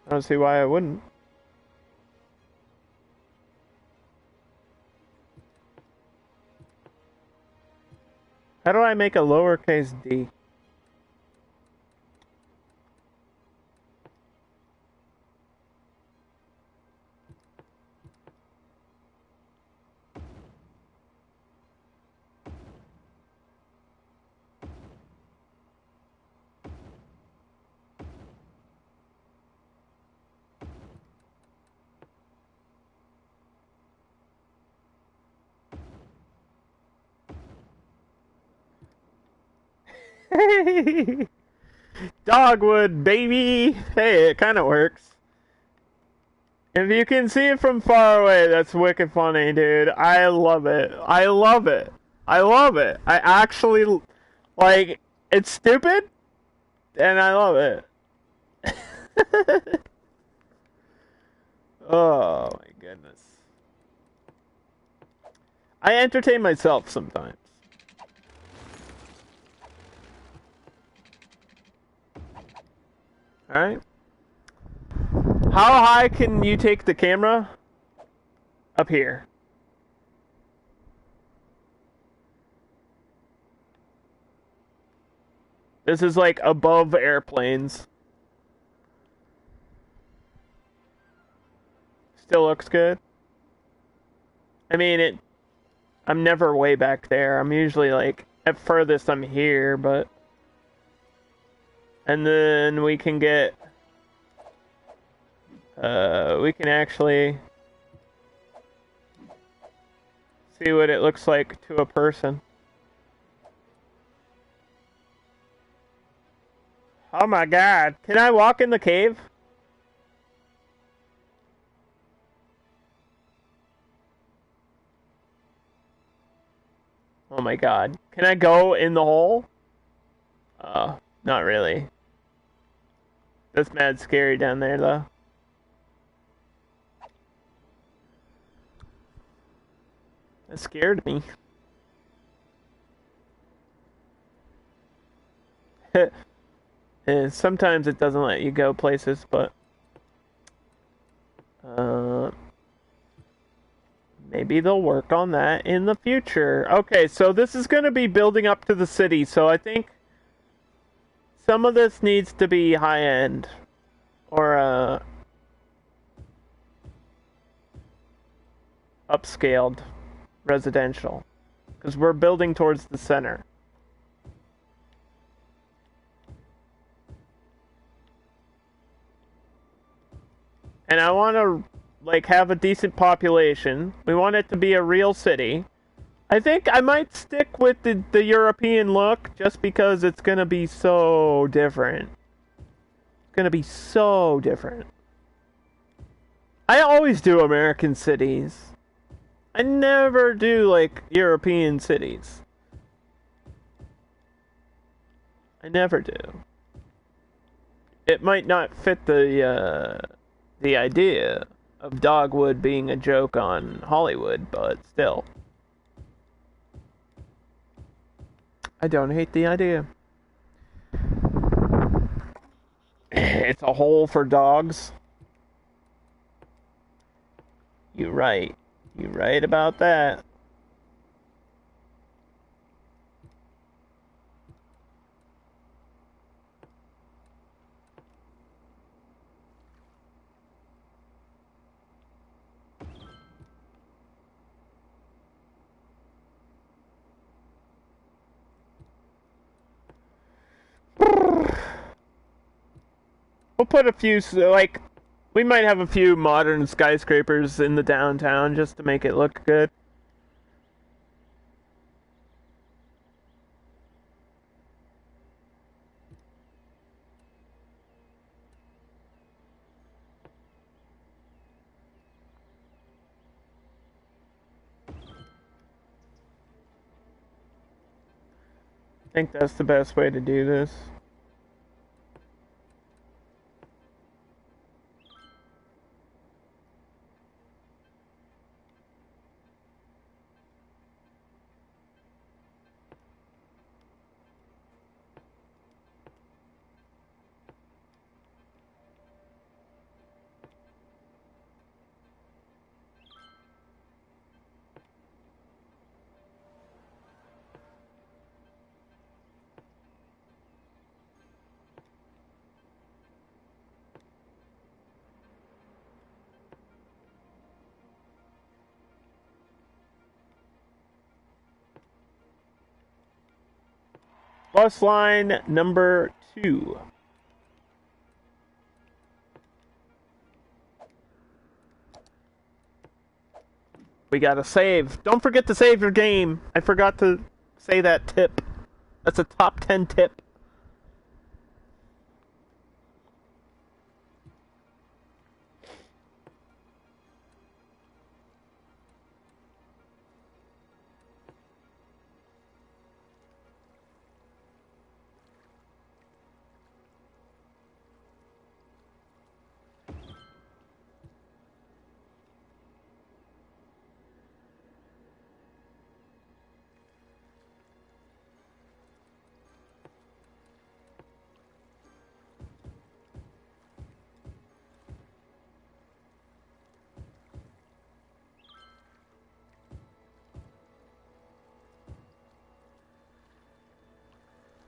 I don't see why I wouldn't. How do I make a lowercase d? Dogwood, baby! Hey, it kind of works. If you can see it from far away, that's wicked funny, dude. I love it. I love it. I love it. I actually, like, it's stupid, and I love it. Oh, my goodness. I entertain myself sometimes. Alright. How high can you take the camera? Up here. This is like above airplanes. Still looks good. I mean, I'm never way back there. I'm usually like, at furthest I'm here, but... And then we can get... we can actually... see what it looks like to a person. Oh my god. Can I walk in the cave? Oh my god. Can I go in the hole? Not really. That's mad scary down there, though. That scared me. Sometimes it doesn't let you go places, but... maybe they'll work on that in the future. Okay, so this is going to be building up to the city, so I think some of this needs to be high-end. Or, upscaled residential. Because we're building towards the center. And I want to, like, have a decent population. We want it to be a real city. I think I might stick with the European look just because it's going to be so different. It's going to be so different. I always do American cities. I never do, like, European cities. I never do. It might not fit the idea of Dogwood being a joke on Hollywood, but still. I don't hate the idea. It's a hole for dogs. You're right. You're right about that. We'll put a few, like, we might have a few modern skyscrapers in the downtown just to make it look good. I think that's the best way to do this. Bus line number 2. We gotta save. Don't forget to save your game. I forgot to say that tip. That's a top 10 tip.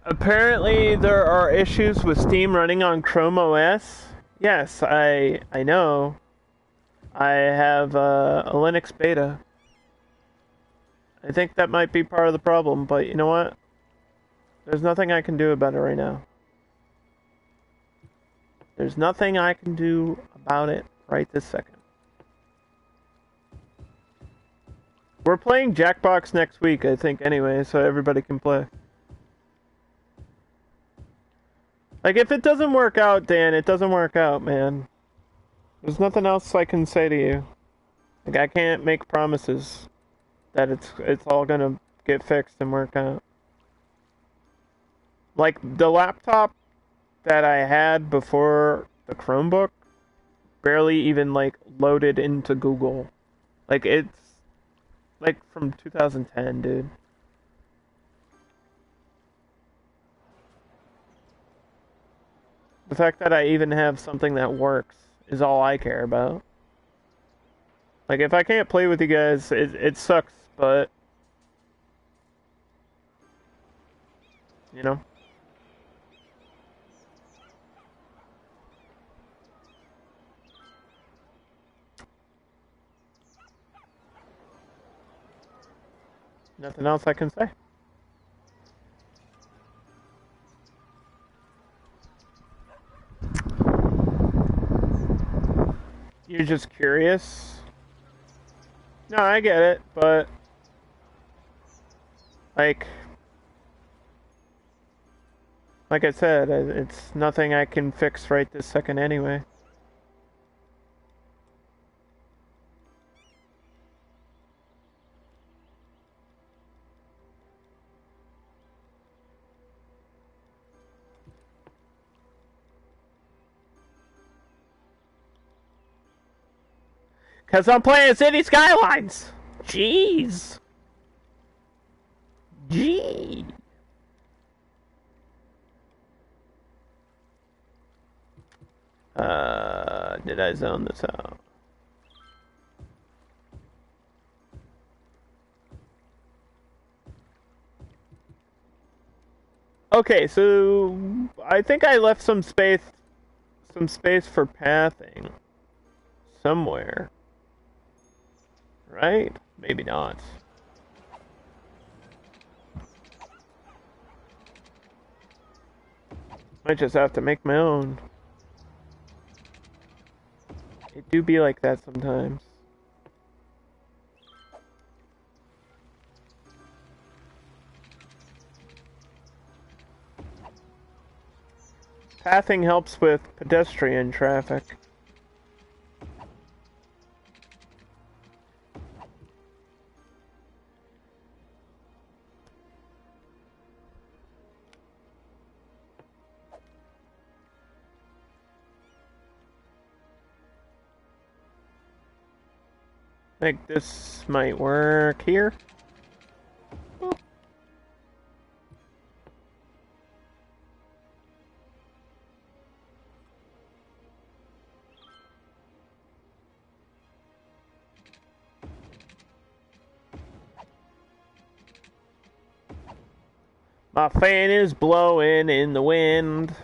Apparently, there are issues with Steam running on Chrome OS. Yes, I know. I have a Linux beta. I think that might be part of the problem, but you know what? There's nothing I can do about it right now. There's nothing I can do about it right this second. We're playing Jackbox next week, I think, anyway, so everybody can play. Like, if it doesn't work out, Dan, it doesn't work out, man. There's nothing else I can say to you. Like, I can't make promises that it's all gonna get fixed and work out. Like, the laptop that I had before the Chromebook barely even, like, loaded into Google. Like, it's, like, from 2010, dude. The fact that I even have something that works is all I care about. Like, if I can't play with you guys, it sucks, but... You know? Nothing else I can say. You're just curious? No, I get it, but... Like I said, it's nothing I can fix right this second anyway. Because I'm playing City Skylines! Jeez! Gee! Did I zone this out? Okay, so I think I left some space for pathing somewhere. Right? Maybe not. Might just have to make my own. It do be like that sometimes. Pathing helps with pedestrian traffic. I think this might work here. My fan is blowing in the wind.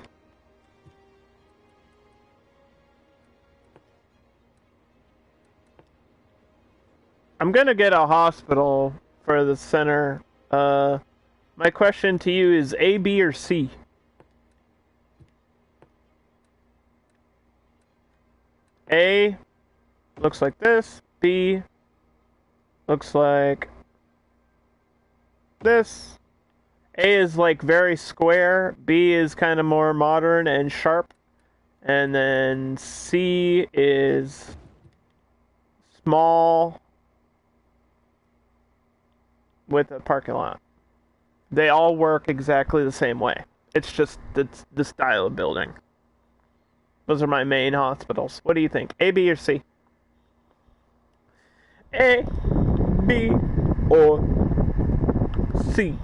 I'm gonna get a hospital for the center. My question to you is A, B, or C? A looks like this. B looks like this. A is like very square. B is kind of more modern and sharp. And then C is small with a parking lot. They all work exactly the same way. It's just the style of building. Those are my main hospitals. What do you think? A, B, or C? A, B, or C?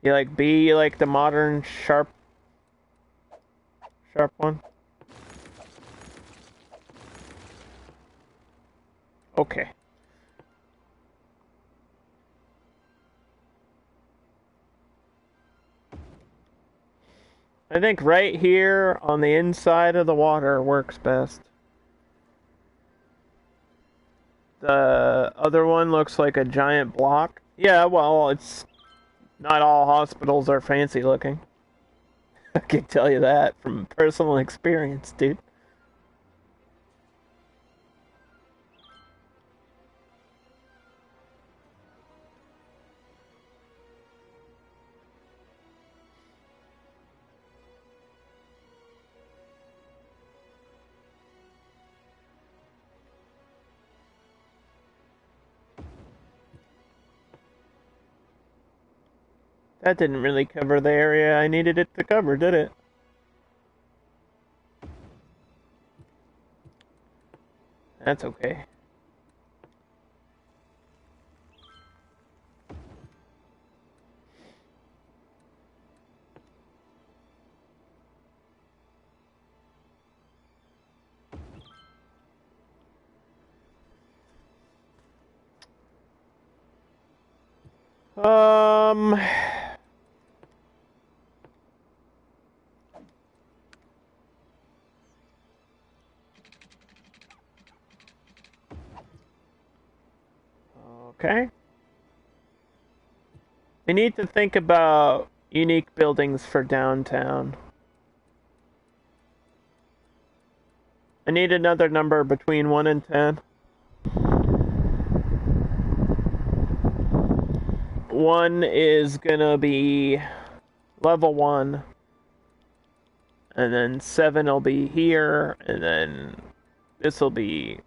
You like B? You like the modern, sharp one? Okay. I think right here on the inside of the water works best. The other one looks like a giant block. Yeah, well, it's not all hospitals are fancy looking. I can tell you that from personal experience, dude. That didn't really cover the area I needed it to cover, did it? That's okay. Um... Okay. We need to think about unique buildings for downtown. I need another number between 1 and 10. 1 is gonna be level 1. And then 7 will be here. And then this will be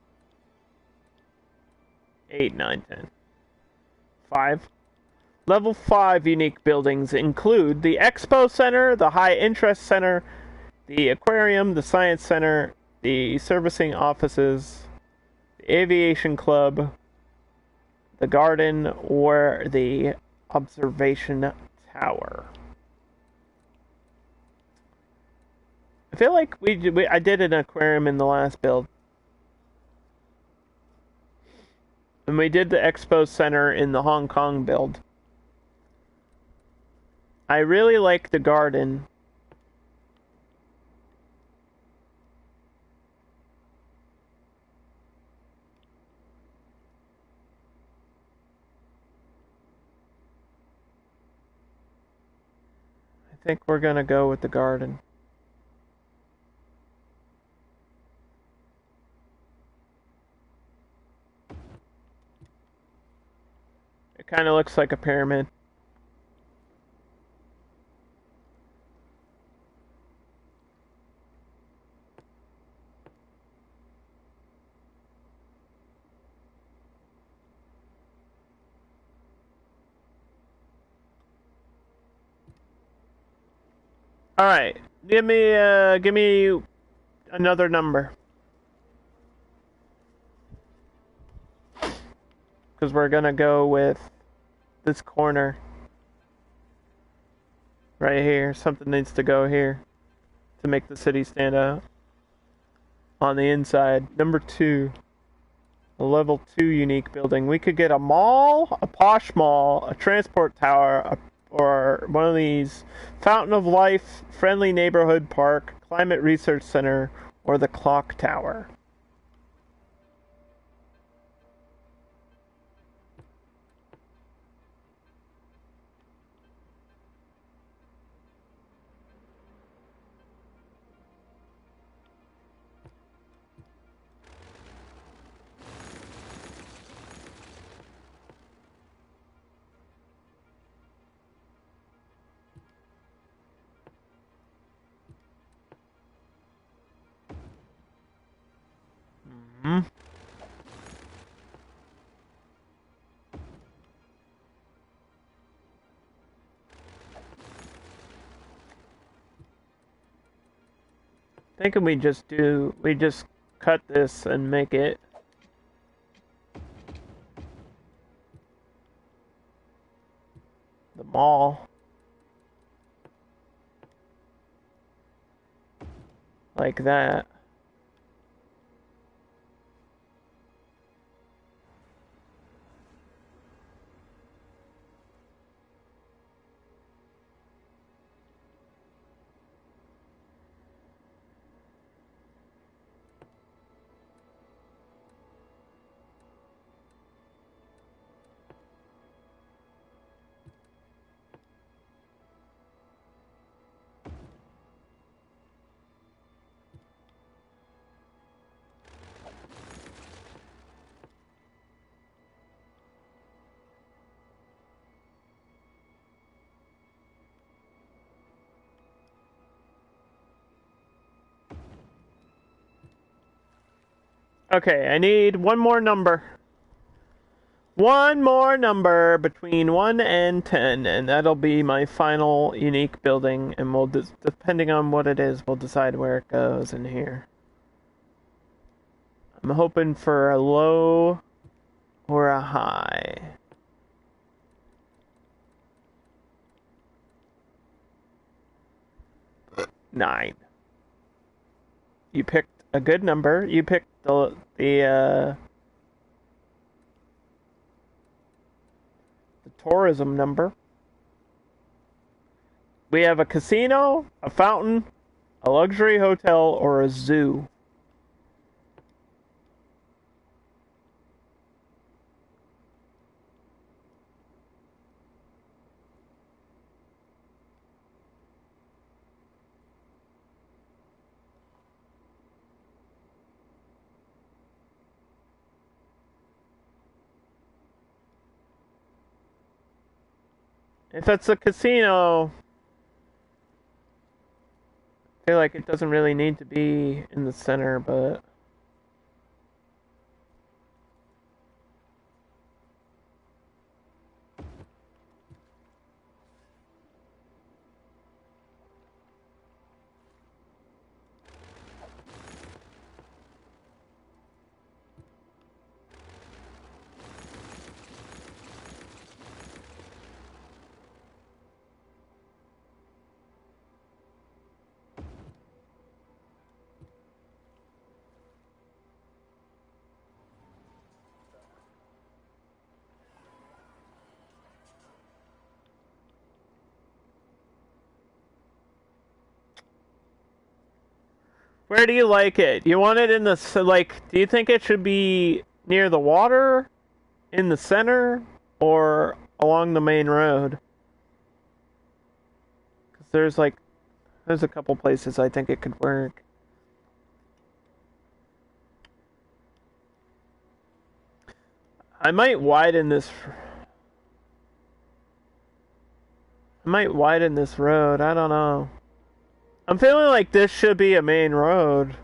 8, 9, 10. 5. Level 5 unique buildings include the Expo Center, the High Interest Center, the Aquarium, the Science Center, the Servicing Offices, the Aviation Club, the Garden, or the Observation Tower. I feel like I did an aquarium in the last build. And we did the Expo Center in the Hong Kong build. I really like the garden. I think we're gonna go with the garden. It kind of looks like a pyramid. All right, give me another number, because we're gonna go with this corner right here. Something needs to go here to make the city stand out on the inside. Number 2, a level 2 unique building. We could get a mall, a posh mall, a transport tower, or one of these Fountain of Life, Friendly Neighborhood Park, Climate Research Center, or the Clock Tower. Hmm. Thinking we just cut this and make it the mall. Like that. Okay, I need one more number. One more number between 1 and 10, and that'll be my final unique building, and we'll, depending on what it is, we'll decide where it goes in here. I'm hoping for a low or a high. Nine. You picked a good number. You picked the the tourism number. We have a casino, a fountain, a luxury hotel, or a zoo. If it's a casino, I feel like it doesn't really need to be in the center, but where do you like it? You want it in the, like, do you think it should be near the water, in the center, or along the main road? Because there's a couple places I think it could work. I might widen this. I might widen this road. I don't know. I'm feeling like this should be a main road.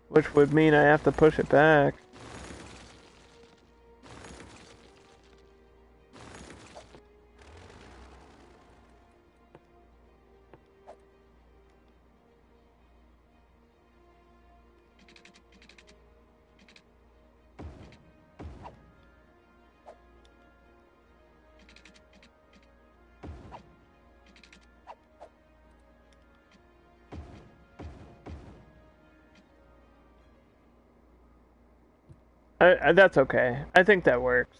Which would mean I have to push it back. That's okay. I think that works.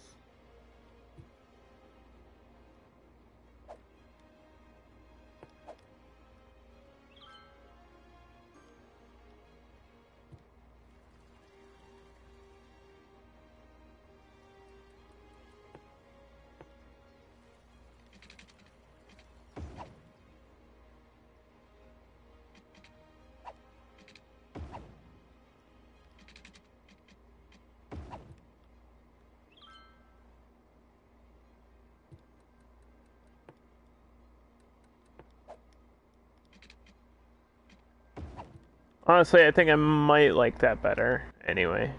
Honestly, I think I might like that better anyway.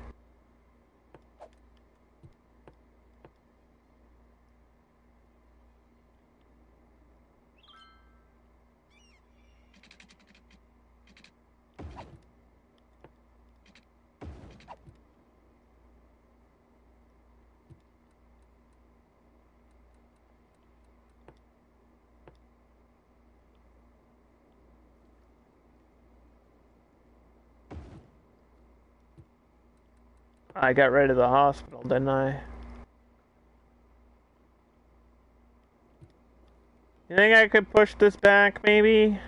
I got rid of the hospital, didn't I? You think I could push this back, maybe?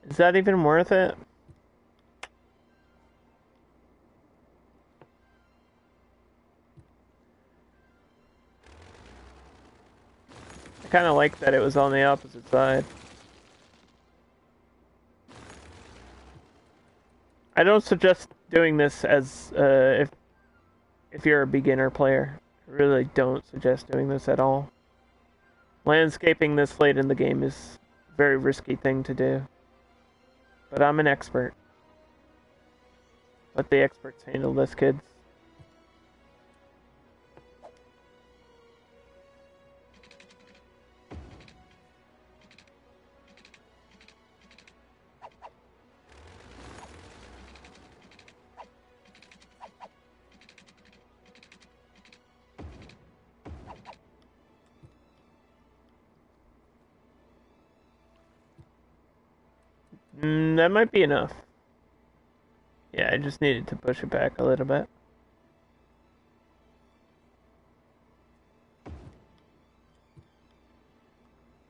Is that even worth it? I kind of like that it was on the opposite side. I don't suggest doing this as if you're a beginner player. I really don't suggest doing this at all. Landscaping this late in the game is a very risky thing to do. But I'm an expert. Let the experts handle this, kids. That might be enough. Yeah, I just needed to push it back a little bit.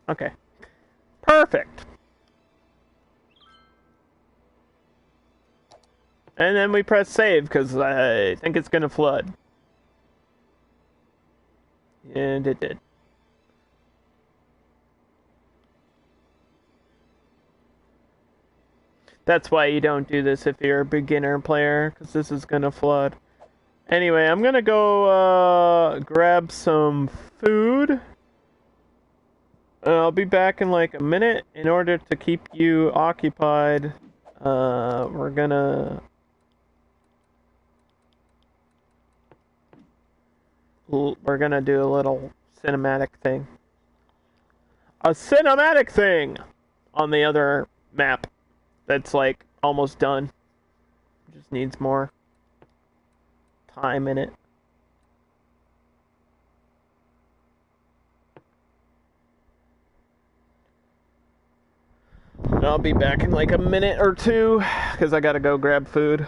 Okay. Perfect. And then we press save, because I think it's going to flood. And it did. That's why you don't do this if you're a beginner player, because this is going to flood. Anyway, I'm going to go grab some food. I'll be back in like a minute. In order to keep you occupied, we're gonna do a little cinematic thing. A cinematic thing on the other map that's like almost done. Just needs more time in it. I'll be back in like a minute or two, because I gotta go grab food.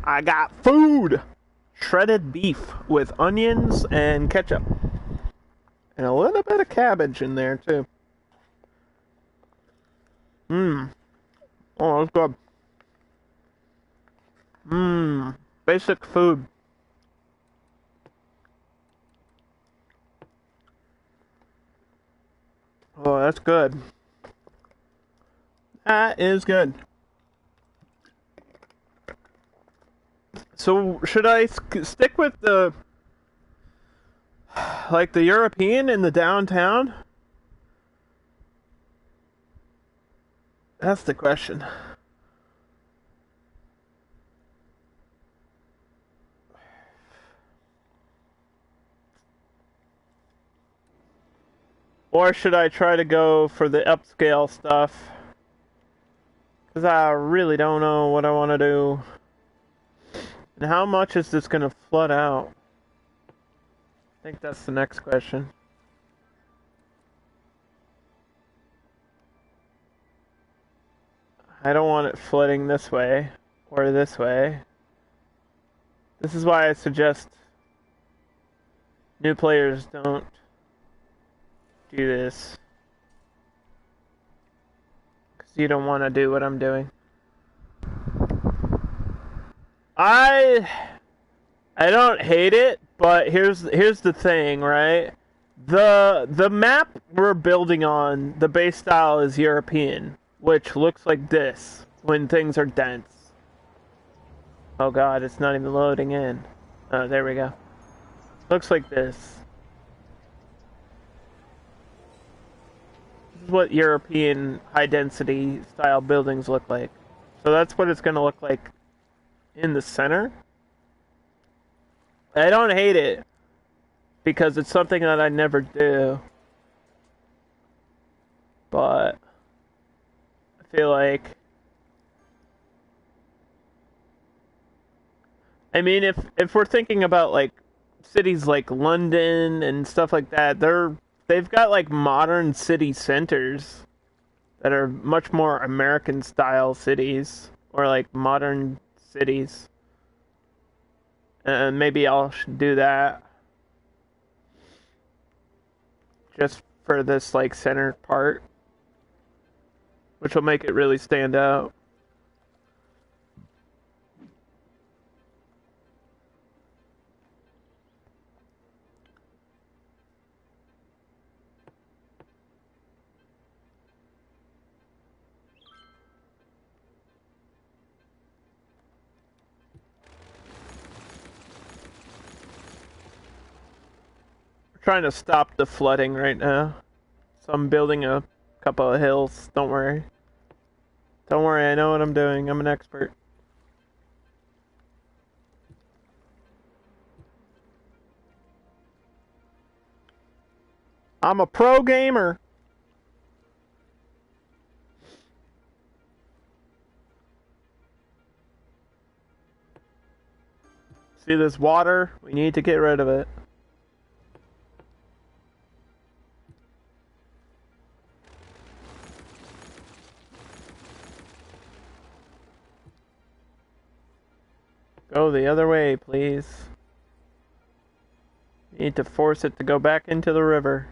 I got food! Shredded beef with onions and ketchup. And a little bit of cabbage in there, too. Mmm. Oh, that's good. Mmm. Basic food. Oh, that's good. That is good. So, should I stick with the European in the downtown? That's the question. Or should I try to go for the upscale stuff? Because I really don't know what I want to do. And how much is this going to flood out? I think that's the next question. I don't want it flooding this way or this way. This is why I suggest new players don't do this. Because you don't want to do what I'm doing. I don't hate it, but here's the thing, right? The map we're building on, the base style is European, which looks like this when things are dense. Oh god, it's not even loading in. Oh, there we go. Looks like this. This is what European high-density style buildings look like. So that's what it's going to look like in the center. I don't hate it, because it's something that I never do. But I feel like, I mean, if we're thinking about like cities like London and stuff like that, they've got like modern city centers that are much more American style cities, or like modern cities. And maybe I'll do that just for this like center part, which will make it really stand out. Trying to stop the flooding right now. So I'm building a couple of hills. Don't worry. Don't worry, I know what I'm doing. I'm an expert. I'm a pro gamer. See this water? We need to get rid of it. Go the other way, please. You need to force it to go back into the river.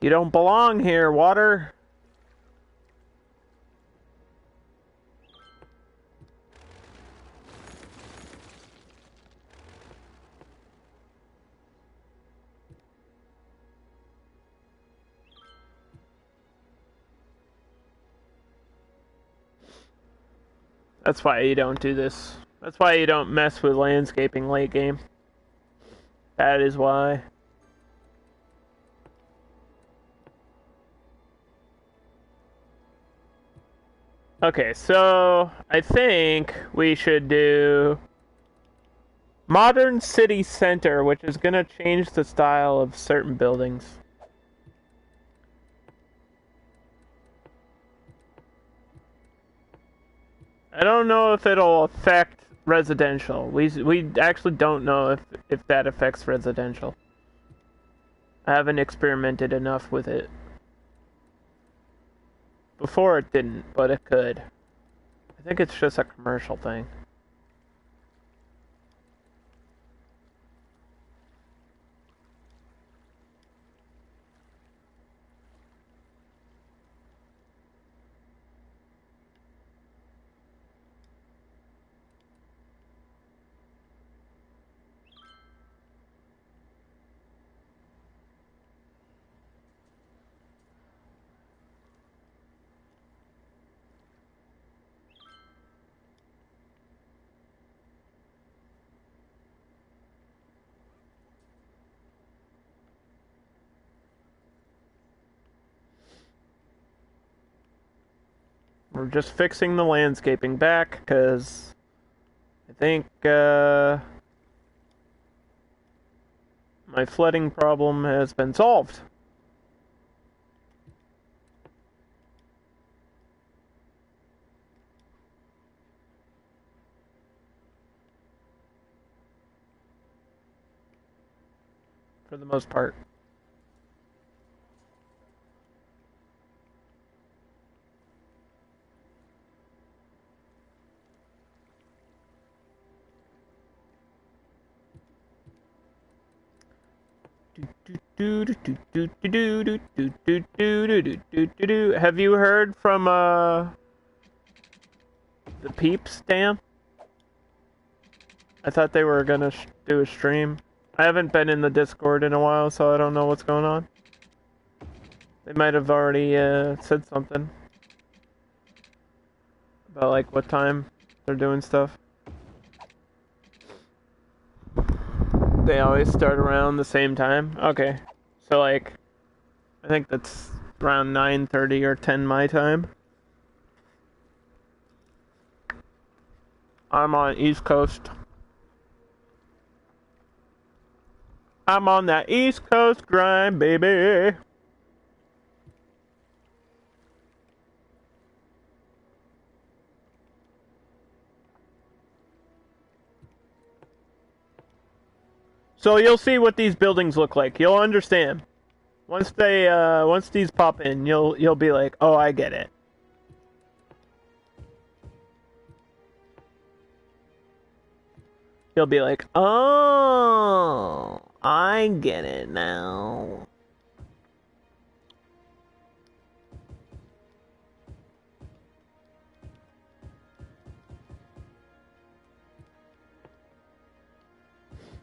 You don't belong here, water. That's why you don't do this. That's why you don't mess with landscaping late game. That is why. Okay, so I think we should do modern city center, which is going to change the style of certain buildings. I don't know if it'll affect residential. We actually don't know if that affects residential. I haven't experimented enough with it. Before it didn't, but it could. I think it's just a commercial thing. We're just fixing the landscaping back, because I think, my flooding problem has been solved. For the most part. Have you heard from the Peeps, Dan? I thought they were gonna do a stream. I haven't been in the Discord in a while, so I don't know what's going on. They might have already said something about like what time they're doing stuff. They always start around the same time? Okay. So like, I think that's around 9:30 or 10 my time. I'm on East Coast. I'm on that East Coast grind, baby. So you'll see what these buildings look like. You'll understand. Once these pop in, you'll be like, "Oh, I get it." You'll be like, "Oh, I get it now."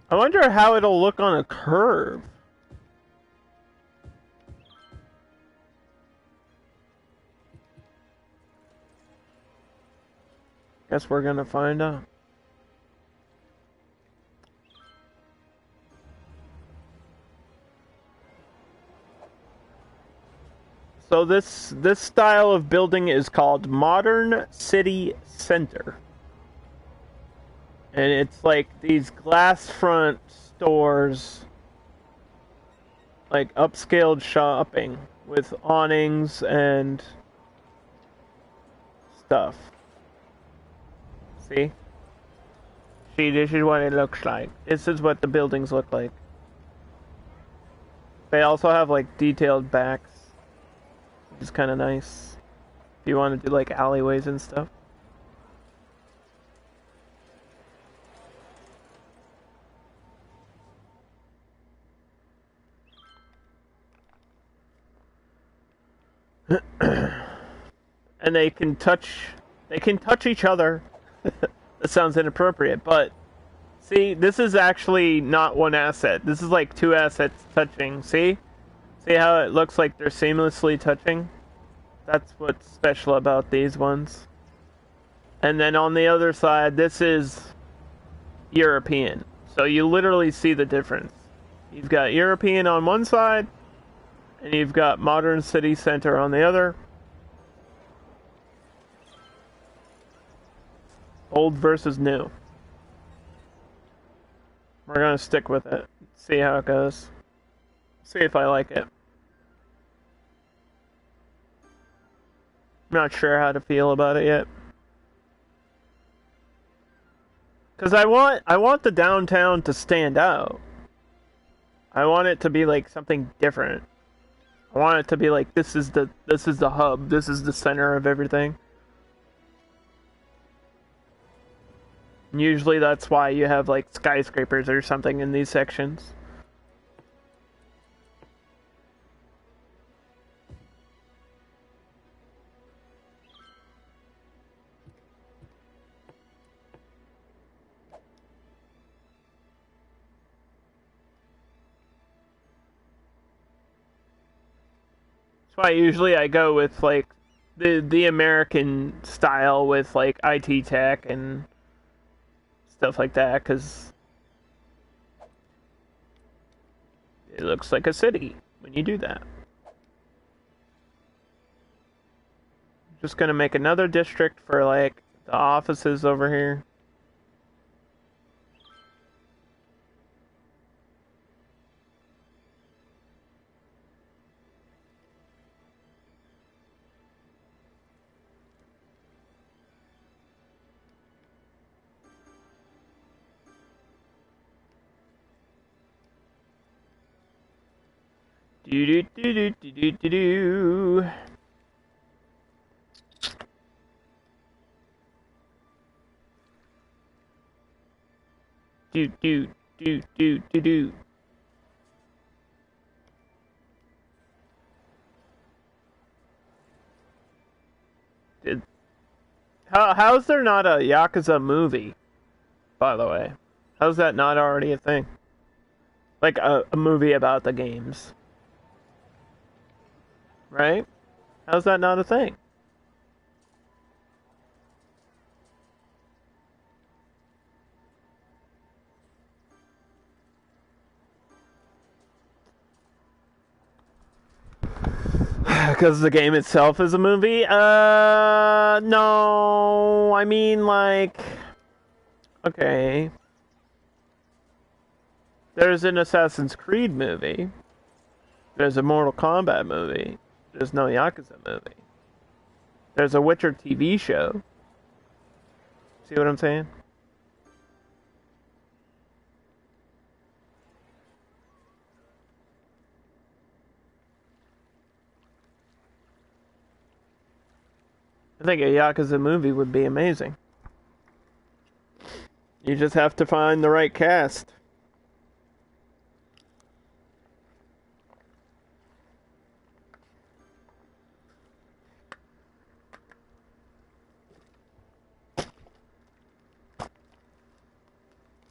I wonder how it'll look on a curve. Guess we're gonna find out. So this style of building is called Modern City Center. And it's like these glass front stores, like upscaled shopping with awnings and stuff. See? See, this is what it looks like. This is what the buildings look like. They also have like detailed backs, which is kind of nice if you want to do like alleyways and stuff. And they can touch each other. That sounds inappropriate, but see, this is actually not one asset. This is like two assets touching. See how it looks like they're seamlessly touching? That's what's special about these ones. And then on the other side, this is European. So you literally see the difference. You've got European on one side, and you've got Modern City Center on the other. Old versus new. We're gonna stick with it. See how it goes. See if I like it. I'm not sure how to feel about it yet. Cause I want the downtown to stand out. I want it to be like something different. I want it to be like this is the hub, this is the center of everything. Usually that's why you have like skyscrapers or something in these sections. That's why usually I go with like the American style with like IT tech and stuff like that, because it looks like a city when you do that. Just gonna make another district for like the offices over here. Do do do do do do do do. Do do do do do do. How's there not a Yakuza movie, by the way? How's that not already a thing? Like a movie about the games. Right? How's that not a thing? Because the game itself is a movie? No. I mean, like... Okay. There's an Assassin's Creed movie. There's a Mortal Kombat movie. There's no Yakuza movie. There's a Witcher TV show. See what I'm saying? I think a Yakuza movie would be amazing. You just have to find the right cast.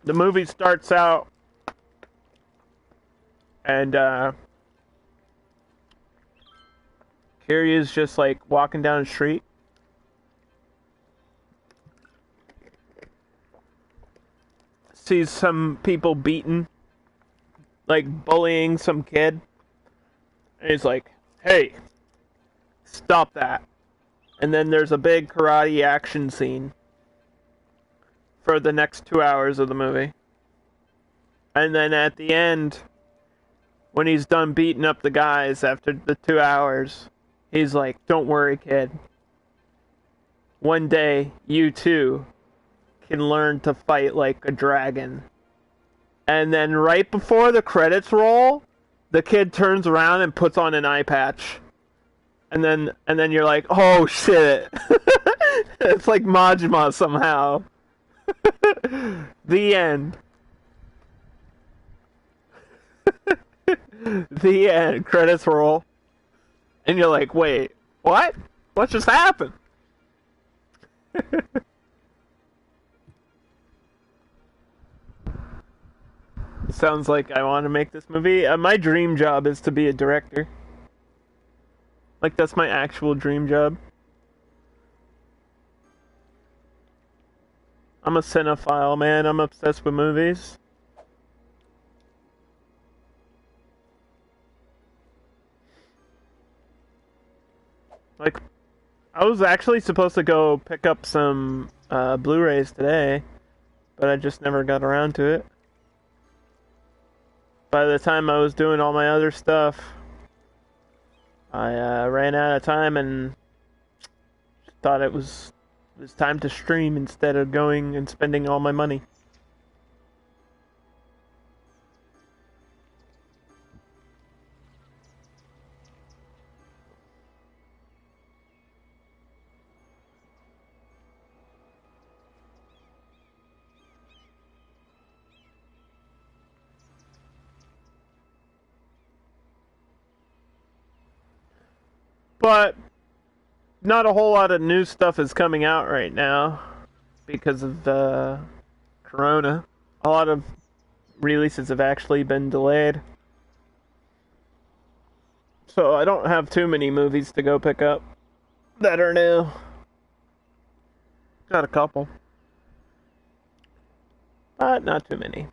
The movie starts out and Kiryu's just like walking down the street. Sees some people beating, like bullying some kid. And he's like, hey, stop that. And then there's a big karate action scene for the next 2 hours of the movie. And then at the end, when he's done beating up the guys after the 2 hours, he's like, don't worry, kid. One day, you too can learn to fight like a dragon. And then right before the credits roll, the kid turns around and puts on an eye patch. And then you're like, oh shit. It's like Majima somehow. The end. The end. Credits roll. And you're like, wait, what? What just happened? Sounds like I want to make this movie. My dream job is to be a director. Like, that's my actual dream job. I'm a cinephile, man. I'm obsessed with movies. Like, I was actually supposed to go pick up some Blu-rays today, but I just never got around to it. By the time I was doing all my other stuff, I ran out of time and thought it was time to stream instead of going and spending all my money. But not a whole lot of new stuff is coming out right now because of Corona. A lot of releases have actually been delayed. So I don't have too many movies to go pick up that are new. Got a couple. But not too many.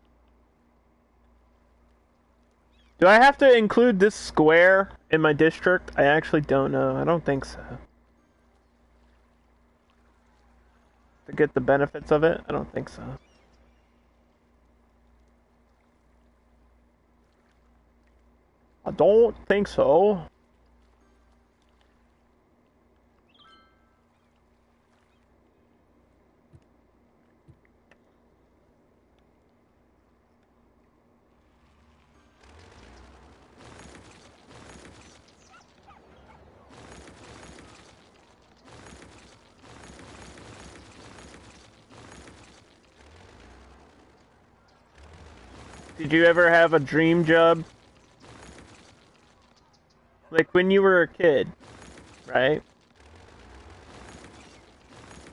Do I have to include this square in my district? I actually don't know. I don't think so. To get the benefits of it? I don't think so. I don't think so. did you ever have a dream job? Like when you were a kid, right?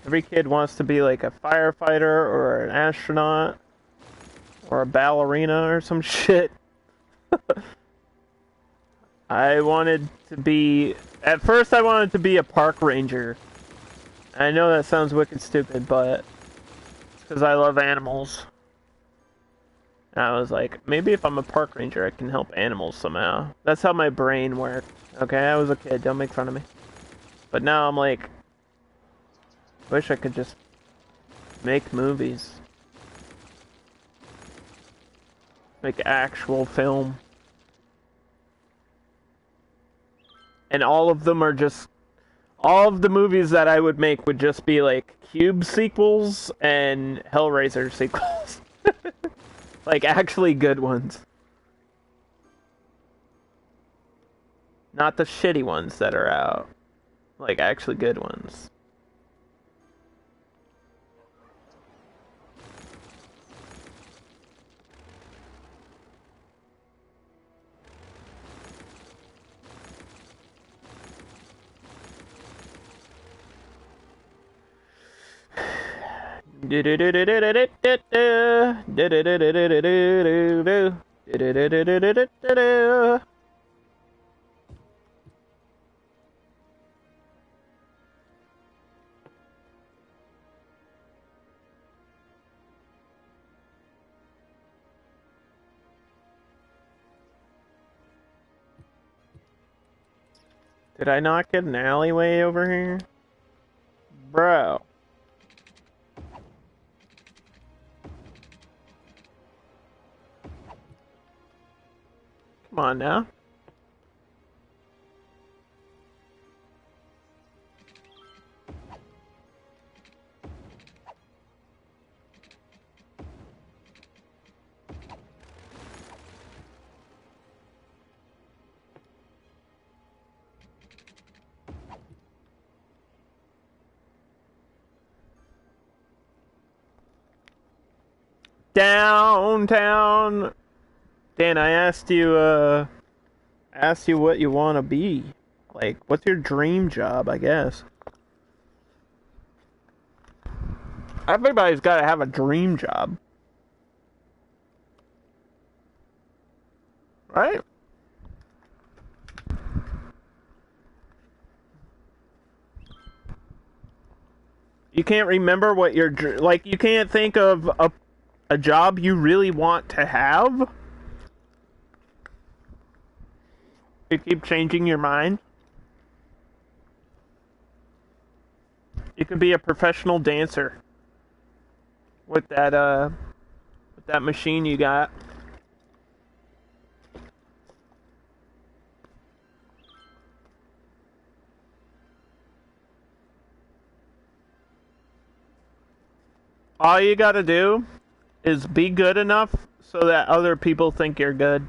Every kid wants to be like a firefighter or an astronaut or a ballerina or some shit. I wanted to be... At first I wanted to be a park ranger. I know that sounds wicked stupid, but... It's because I love animals. And I was like, maybe if I'm a park ranger, I can help animals somehow. That's how my brain worked. Okay, I was a kid, don't make fun of me. But now I'm like... Wish I could just... make movies. Make actual film. And all of them are just... All of the movies that I would make would just be like Cube sequels and Hellraiser sequels. Like actually good ones. Not the shitty ones that are out. Like actually good ones. Did I not get an alleyway over here? Bro. Come on now. Downtown. Dan, I asked you what you want to be. Like, what's your dream job, I guess. Everybody's got to have a dream job. Right? You can't remember what your... Like, you can't think of a job you really want to have? You keep changing your mind? You could be a professional dancer. With that machine you got. All you gotta do is be good enough so that other people think you're good.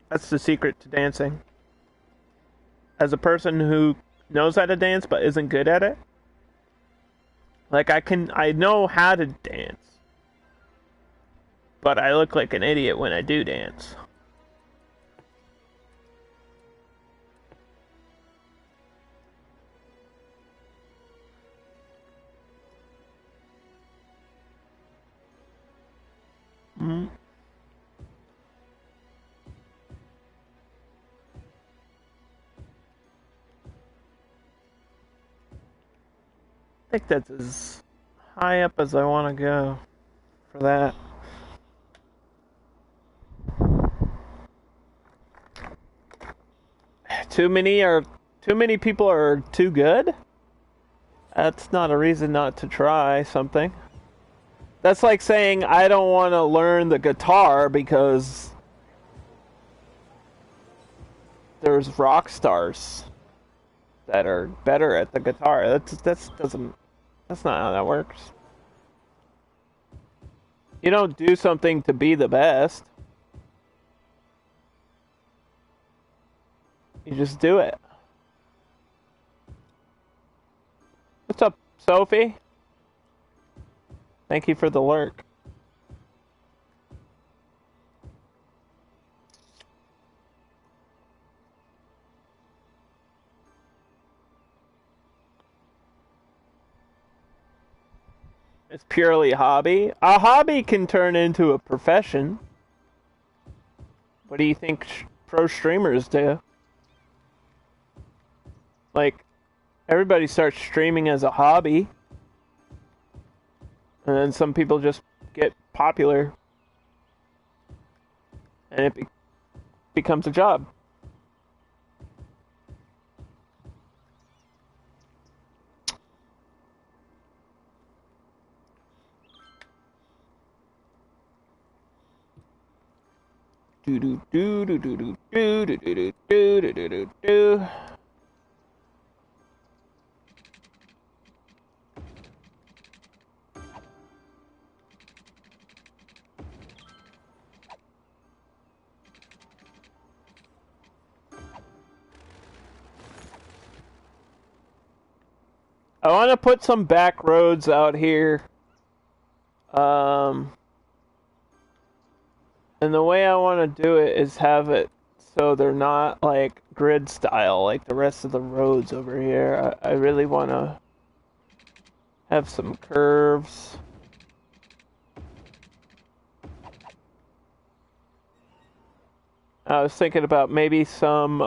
That's the secret to dancing. As a person who knows how to dance but isn't good at it, like I know how to dance, but I look like an idiot when I do dance. Mm-hmm. I think that's as high up as I want to go for that. Too many people are too good? That's not a reason not to try something. That's like saying I don't want to learn the guitar because there's rock stars that are better at the guitar. That's not how that works. You don't do something to be the best. You just do it. What's up, Sophie? Thank you for the lurk. It's purely hobby. A hobby can turn into a profession. What do you think pro streamers do? Like, everybody starts streaming as a hobby, and then some people just get popular, and it becomes a job. Do do do do do do do do do do do do do. I want to put some back roads out here. And the way I want to do it is have it so they're not like grid style like the rest of the roads over here. I really want to have some curves. I was thinking about maybe some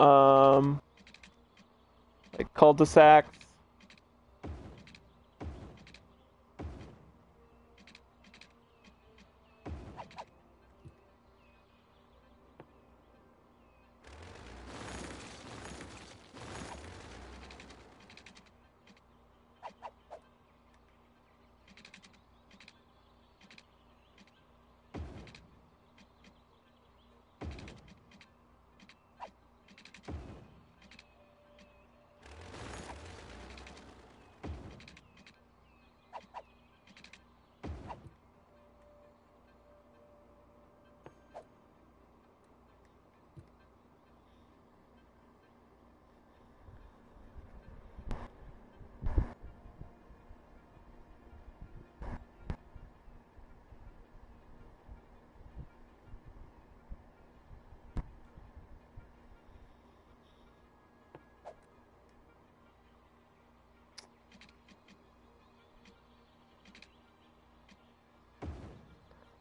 like cul-de-sacs.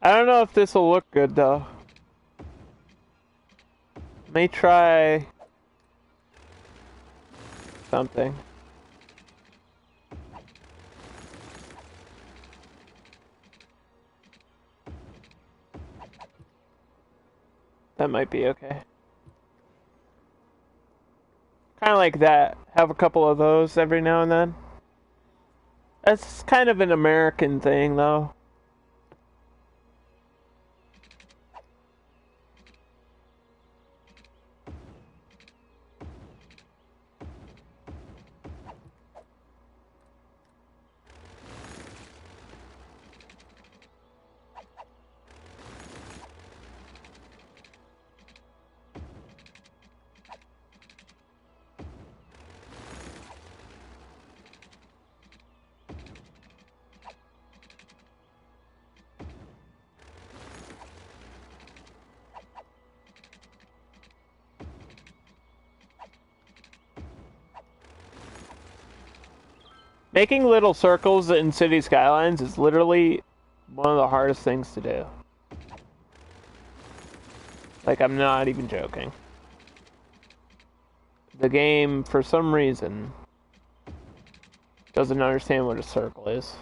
I don't know if this will look good though. May try something. That might be okay. Kind of like that. Have a couple of those every now and then. That's kind of an American thing though. Making little circles in city skylines is literally one of the hardest things to do. Like, I'm not even joking. The game, for some reason, doesn't understand what a circle is.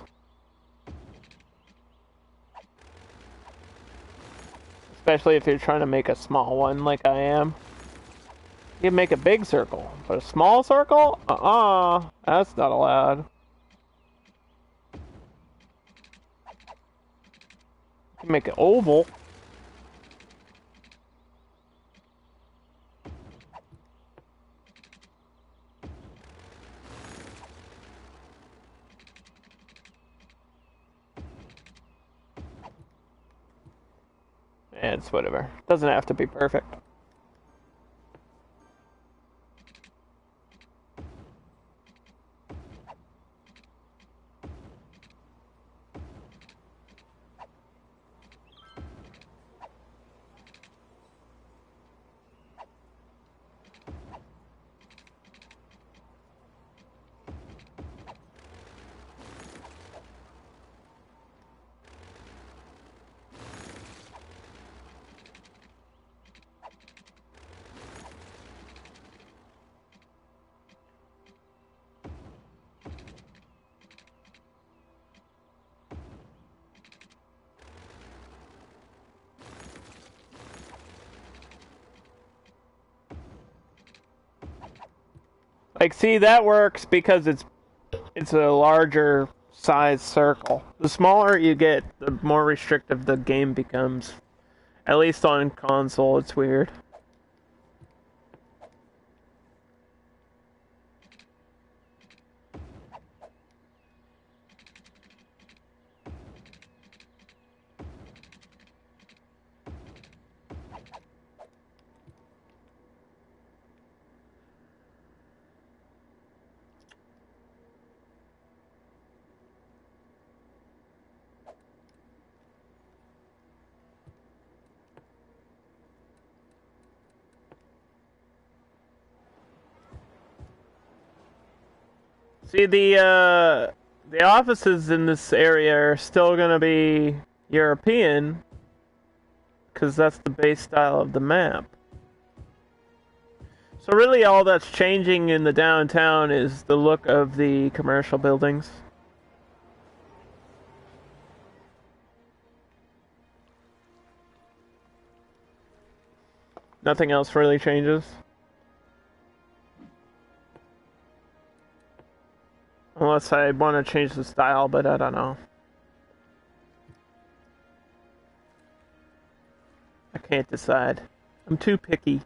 Especially if you're trying to make a small one like I am. You can make a big circle, but a small circle? That's not allowed. You can make an oval. It's whatever. Doesn't have to be perfect. Like, see, that works because it's a larger size circle. The smaller you get, the more restrictive the game becomes. At least on console, it's weird. See, the offices in this area are still gonna be European, because that's the base style of the map. So really all that's changing in the downtown is the look of the commercial buildings. Nothing else really changes. Unless I want to change the style, but I don't know. I can't decide. I'm too picky.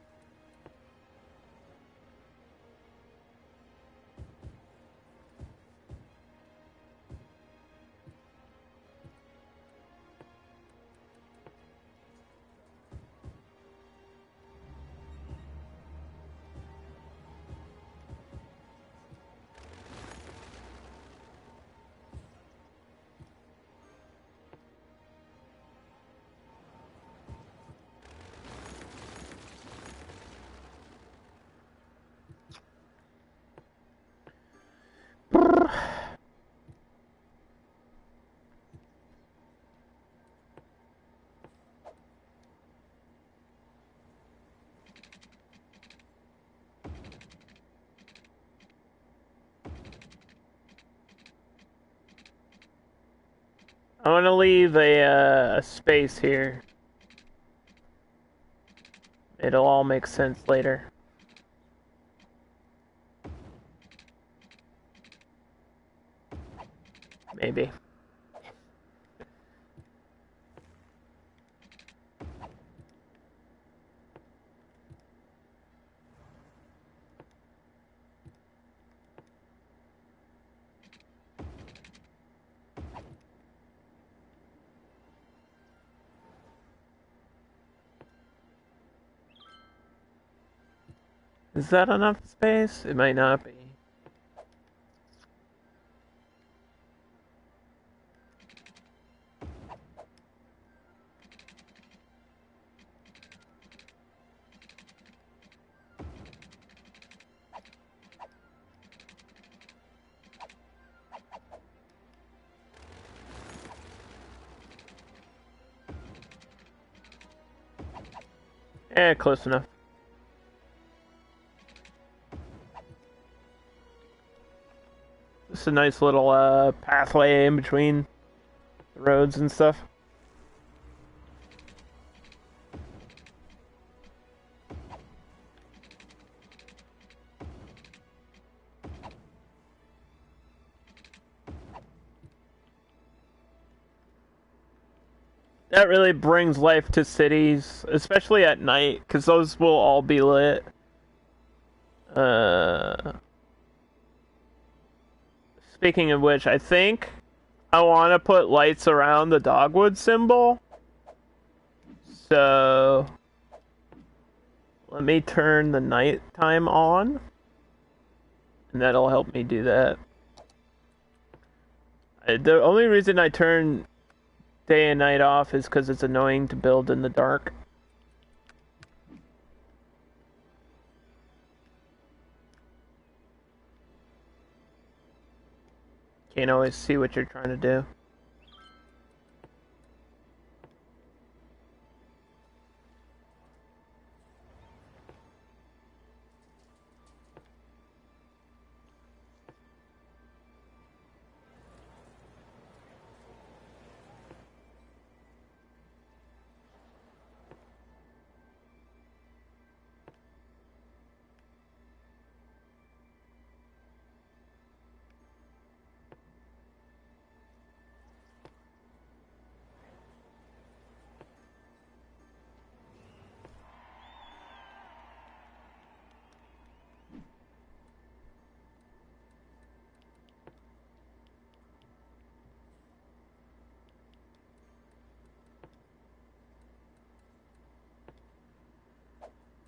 I want to leave a space here. It'll all make sense later. Maybe. Is that enough space? It might not be. Eh, close enough. Just a nice little pathway in between the roads and stuff. That really brings life to cities, especially at night, because those will all be lit. Speaking of which, I think I want to put lights around the Dogwood symbol. So let me turn the nighttime on, and that'll help me do that. The only reason I turn day and night off is because it's annoying to build in the dark. Can't always see what you're trying to do.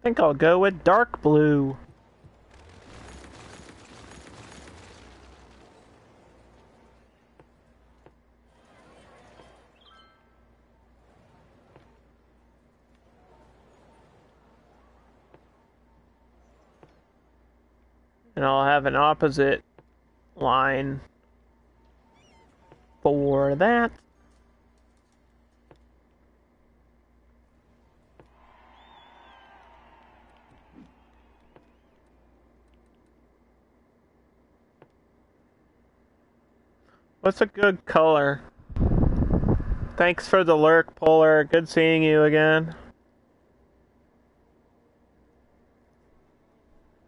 think I'll go with dark blue. And I'll have an opposite line for that. What's a good color? Thanks for the lurk, Polar. Good seeing you again.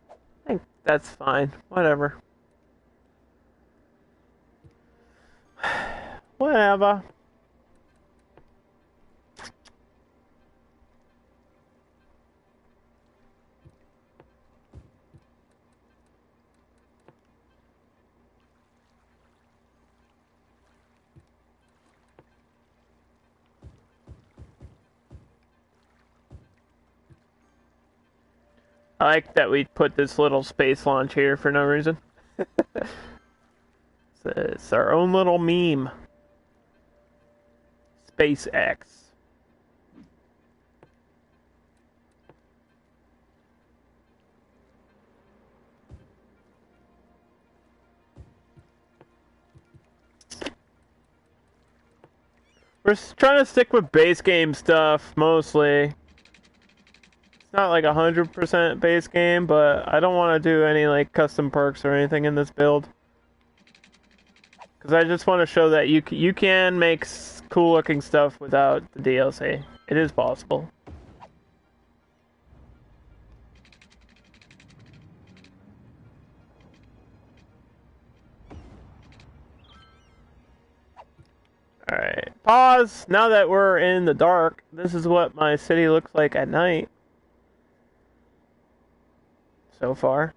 I think that's fine. Whatever. Whatever. I like that we put this little space launch here for no reason. It's our own little meme. SpaceX. We're trying to stick with base game stuff, mostly. It's not like 100% base game, but I don't want to do any like custom perks or anything in this build. Because I just want to show that you can make cool looking stuff without the DLC. It is possible. Alright, pause. Now that we're in the dark, this is what my city looks like at night. So far.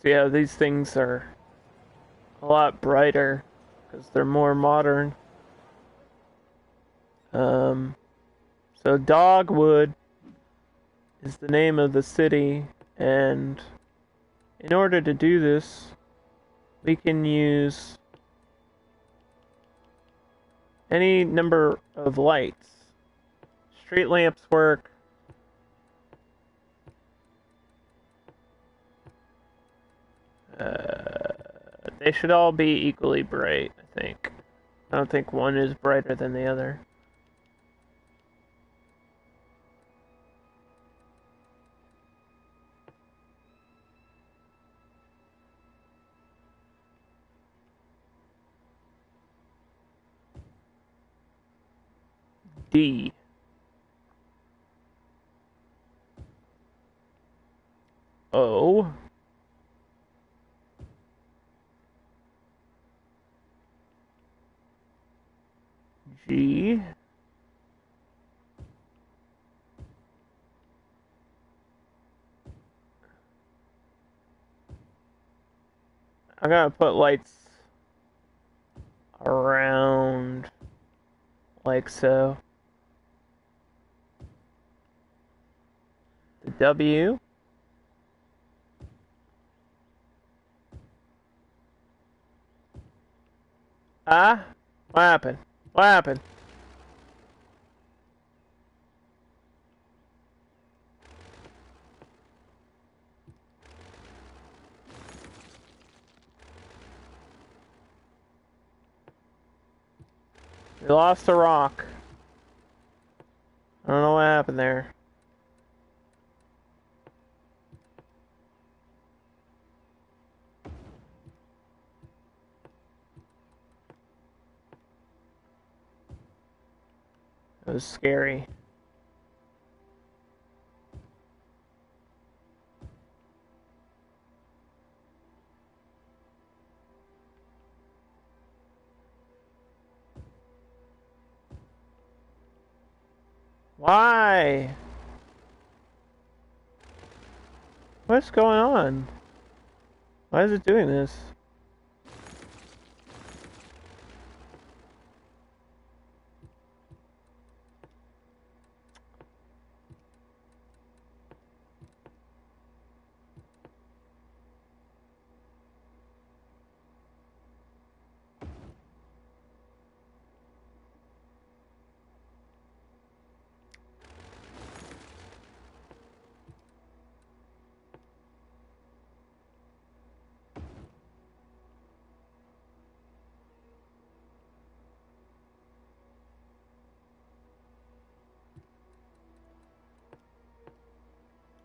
So yeah, these things are a lot brighter because they're more modern. So Dogwood is the name of the city, and in order to do this, we can use any number of lights. Street lamps work. They should all be equally bright, I think. I don't think one is brighter than the other. D. O. G. I'm gonna put lights around like so. The W. Ah? What happened? What happened? We lost a rock. I don't know what happened there. It was scary. Why? What's going on? Why is it doing this?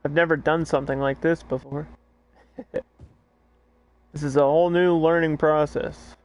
I've never done something like this before. This is a whole new learning process.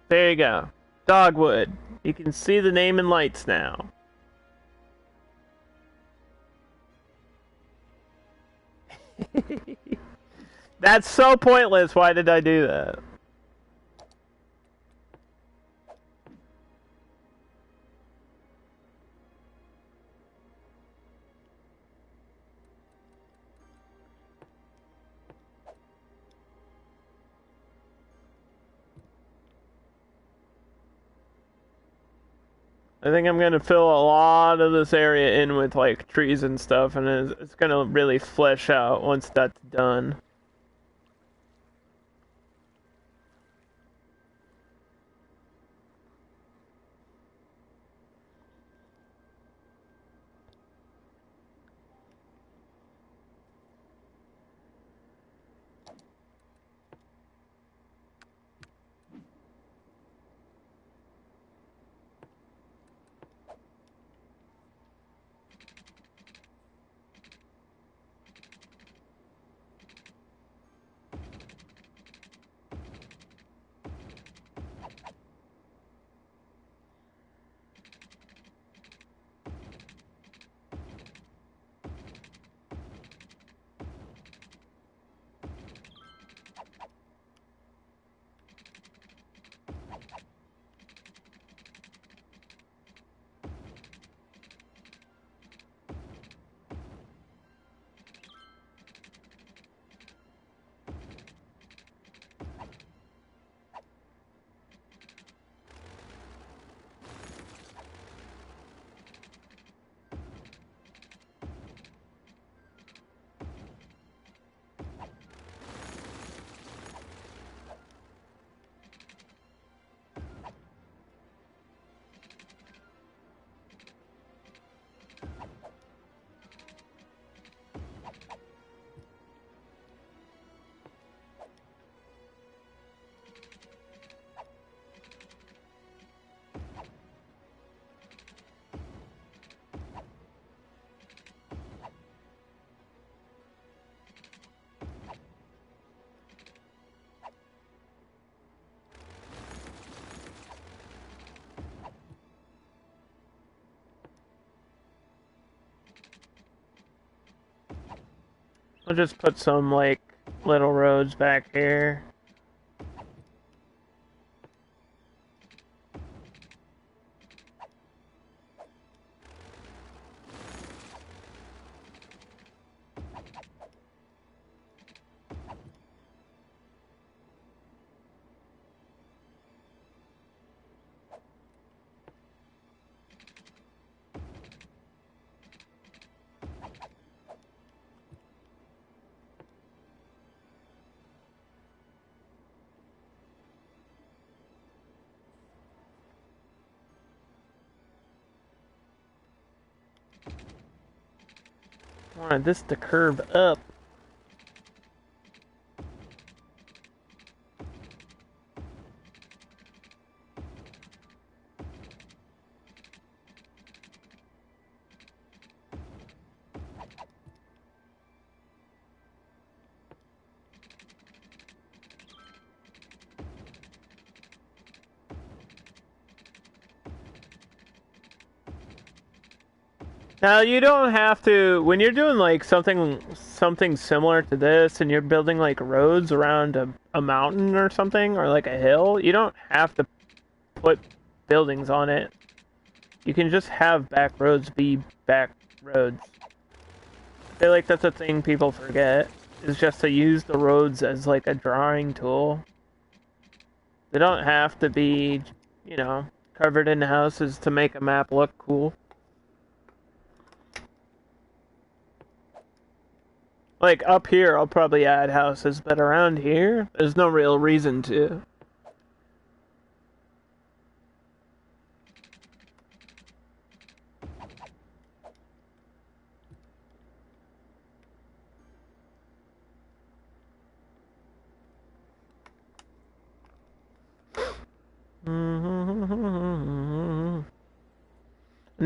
There you go. Dogwood. You can see the name in lights now. That's so pointless. Why did I do that? I think I'm gonna fill a lot of this area in with like trees and stuff, and it's gonna really flesh out once that's done. I'll just put some like little roads back here. I wanted this to curve up. Now you don't have to when you're doing like something similar to this, and you're building like roads around a mountain or something, or like a hill. You don't have to put buildings on it. You can just have back roads be back roads. I feel like that's a thing people forget, is just to use the roads as like a drawing tool. They don't have to be, you know, covered in houses to make a map look cool. Like, up here, I'll probably add houses, but around here, there's no real reason to.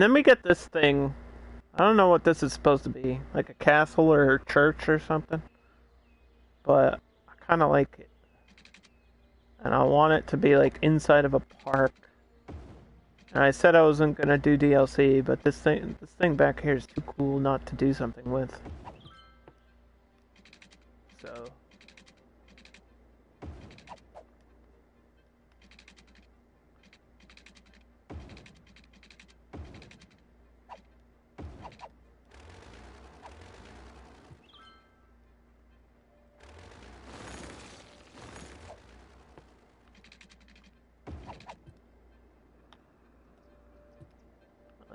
And then we get this thing. I don't know what this is supposed to be. Like a castle or a church or something. But I kind of like it. And I want it to be like inside of a park. And I said I wasn't gonna do DLC, but this thing back here is too cool not to do something with. So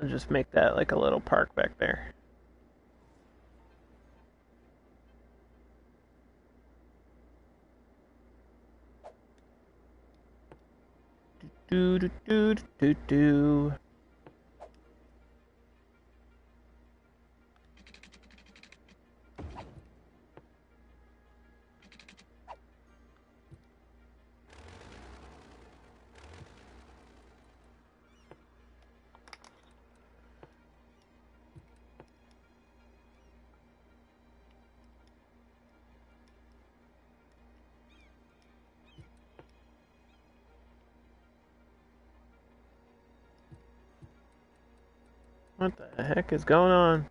I'll just make that like a little park back there. Do do do do do. What the heck is going on?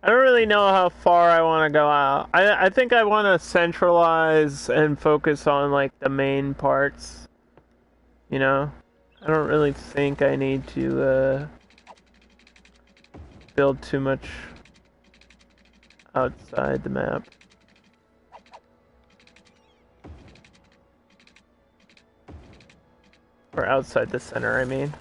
I don't really know how far I want to go out. I think I want to centralize and focus on like the main parts. You know? I don't really think I need to build too much outside the map. Or outside the center, I mean.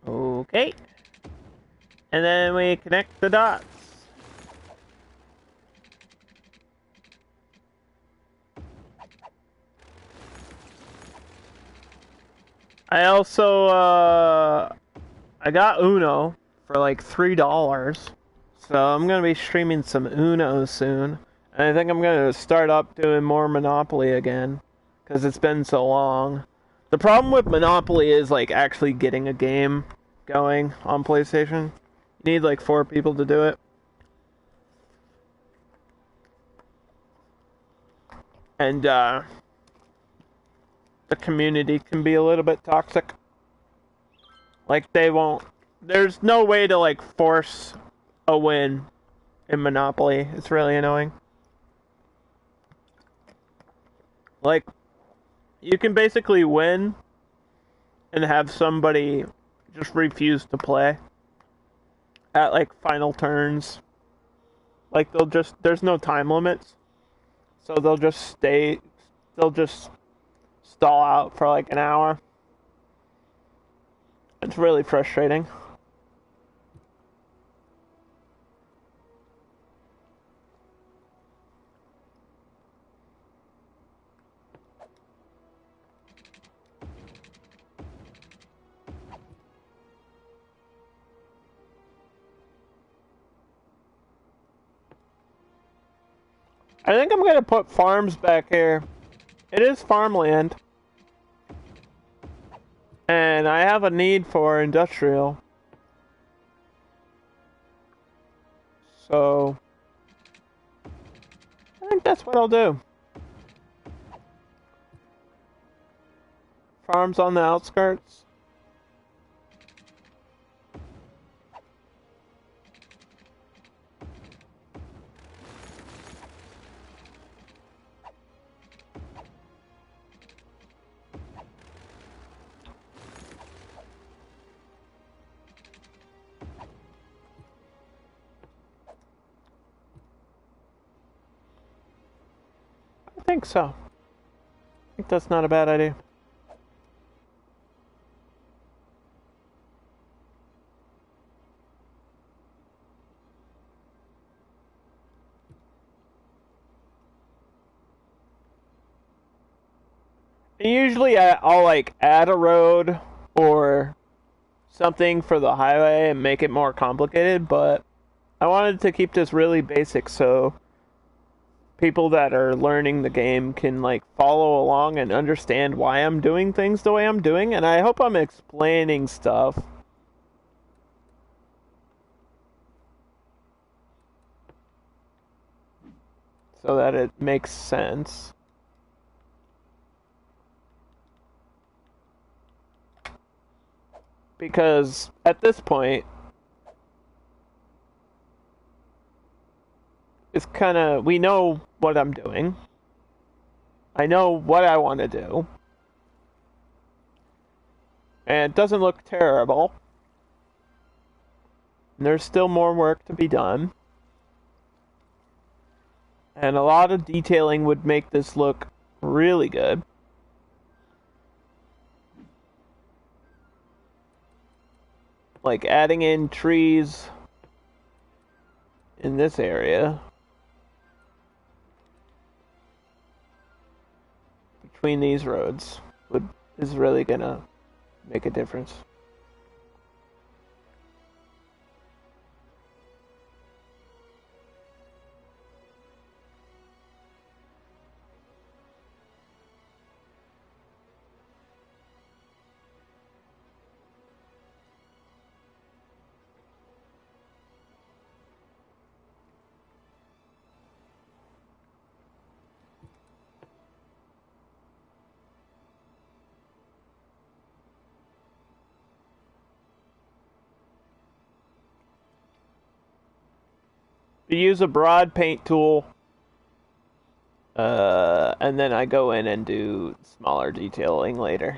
Okay. And then we connect the dots. I also, I got Uno for like $3. So I'm gonna be streaming some Uno soon. And I think I'm gonna start up doing more Monopoly again. Because it's been so long. The problem with Monopoly is like actually getting a game going on PlayStation. You need like 4 people to do it. And the community can be a little bit toxic. Like they won't. There's no way to like force a win in Monopoly. It's really annoying. Like you can basically win and have somebody just refuse to play at like final turns. Like there's no time limits. So they'll just stall out for like an hour. It's really frustrating. I think I'm gonna put farms back here. It is farmland. And I have a need for industrial. So I think that's what I'll do. Farms on the outskirts. I think so. I think that's not a bad idea. Usually I'll like add a road or something for the highway and make it more complicated, but I wanted to keep this really basic so people that are learning the game can like follow along and understand why I'm doing things the way I'm doing, and I hope I'm explaining stuff so that it makes sense. Because at this point, it's kind of, we know what I'm doing. I know what I want to do. And it doesn't look terrible. And there's still more work to be done. And a lot of detailing would make this look really good. Like adding in trees in this area. Between these roads is really gonna make a difference. You use a broad paint tool, and then I go in and do smaller detailing later.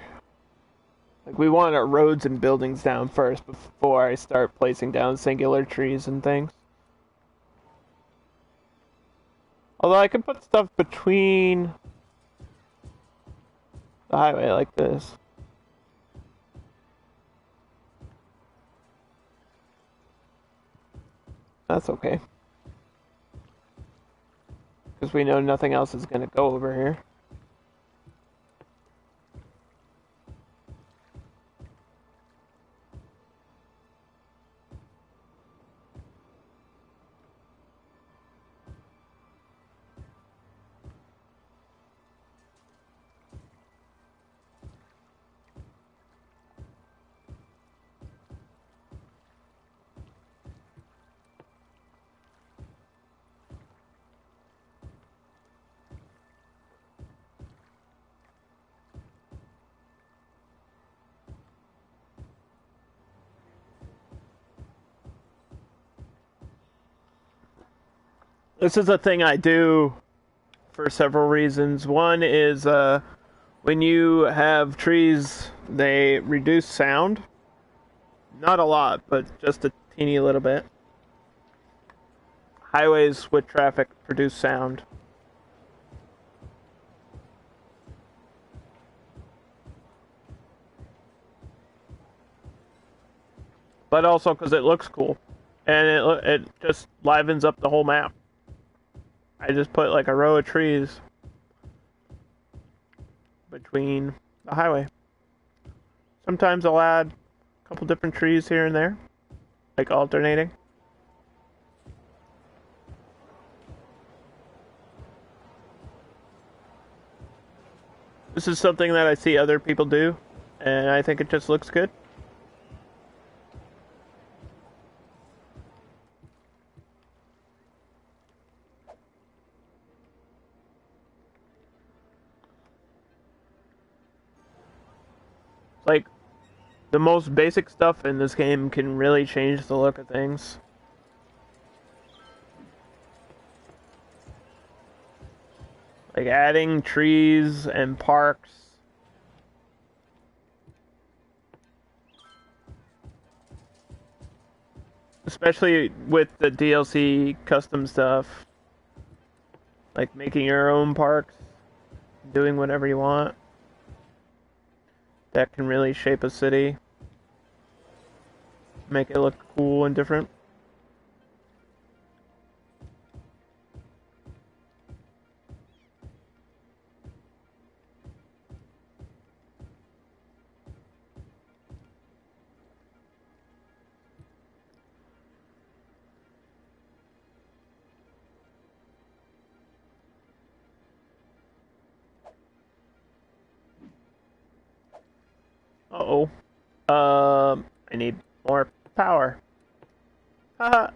Like, we want our roads and buildings down first before I start placing down singular trees and things. Although I can put stuff between the highway like this. That's okay. Because we know nothing else is going to go over here. This is a thing I do for several reasons. One is when you have trees, they reduce sound. Not a lot, but just a teeny little bit. Highways with traffic produce sound. But also because it looks cool. And it just livens up the whole map. I just put like a row of trees between the highway. Sometimes I'll add a couple different trees here and there, like alternating. This is something that I see other people do, and I think it just looks good. Like, the most basic stuff in this game can really change the look of things. Like adding trees and parks. Especially with the DLC custom stuff. Like making your own parks. Doing whatever you want. That can really shape a city. Make it look cool and different. Uh-oh. I need more power. Haha.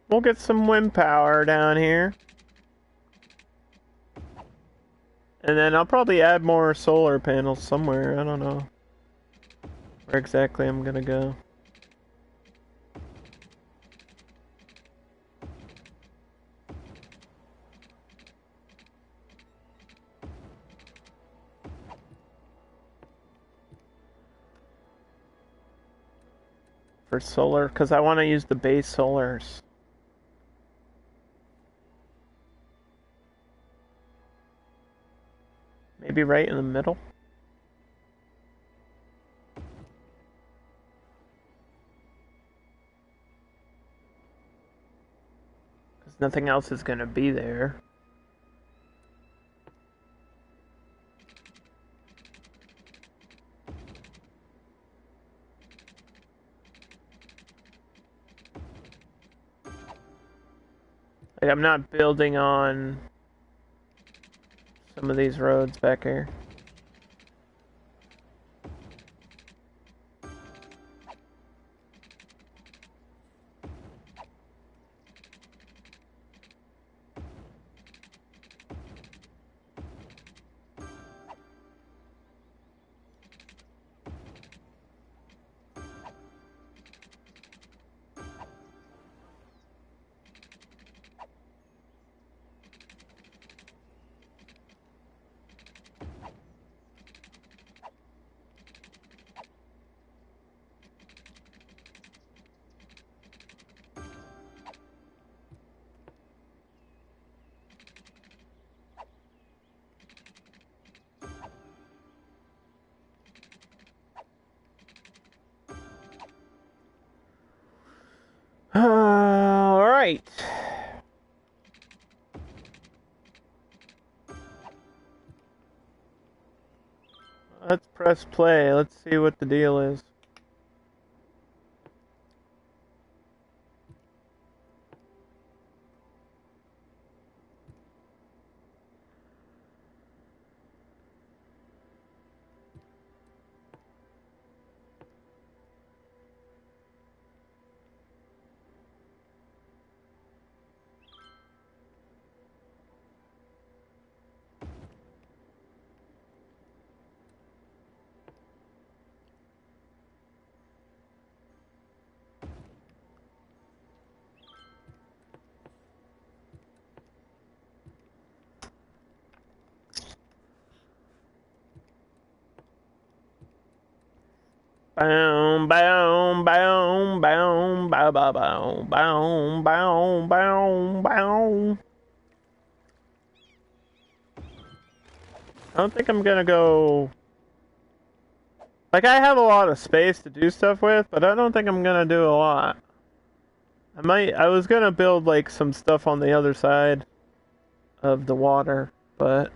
We'll get some wind power down here. And then I'll probably add more solar panels somewhere. I don't know where exactly I'm gonna go. For solar, because I want to use the base solars. Maybe right in the middle? Because nothing else is going to be there. Like, I'm not building on some of these roads back here. All right. Let's press play. Let's see what the deal is. Boom, boom, boom, boom, bow, bow, bow, bow, bow, bow, bow. I don't think I'm gonna go. Like, I have a lot of space to do stuff with, but I don't think I'm gonna do a lot. I was gonna build, like, some stuff on the other side of the water, but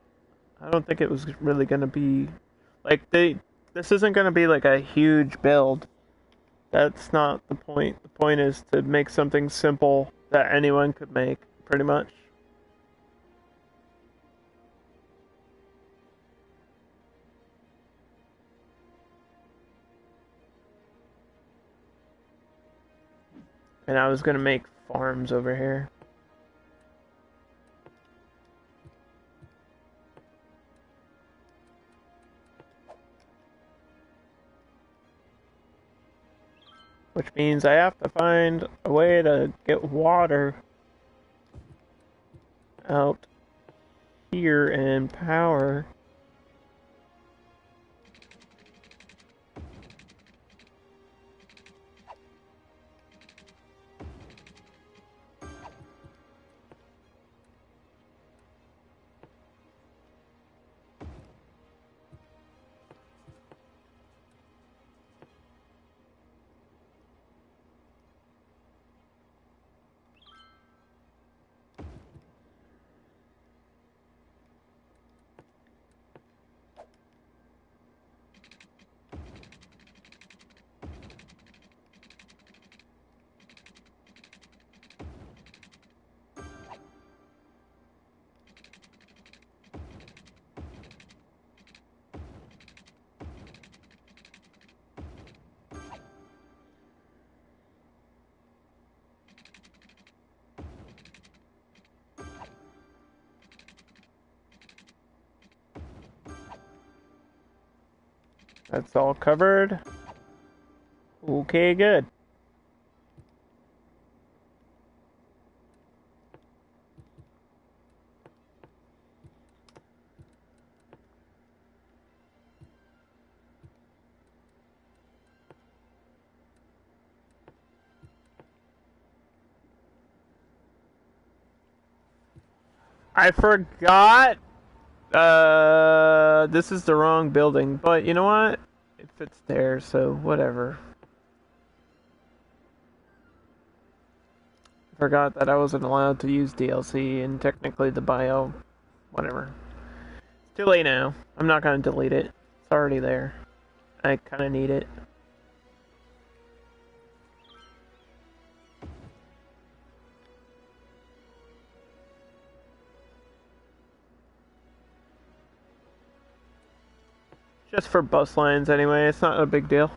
I don't think it was really gonna be. Like, this This isn't going to be like a huge build. That's not the point. The point is to make something simple that anyone could make, pretty much. And I was going to make farms over here. Which means I have to find a way to get water out here and power. That's all covered. Okay, good. I forgot. This is the wrong building, but you know what? It fits there, so whatever. Forgot that I wasn't allowed to use DLC and technically the bio. Whatever. It's too late now. I'm not gonna delete it. It's already there. I kinda need it. Just for bus lines anyway, it's not a big deal.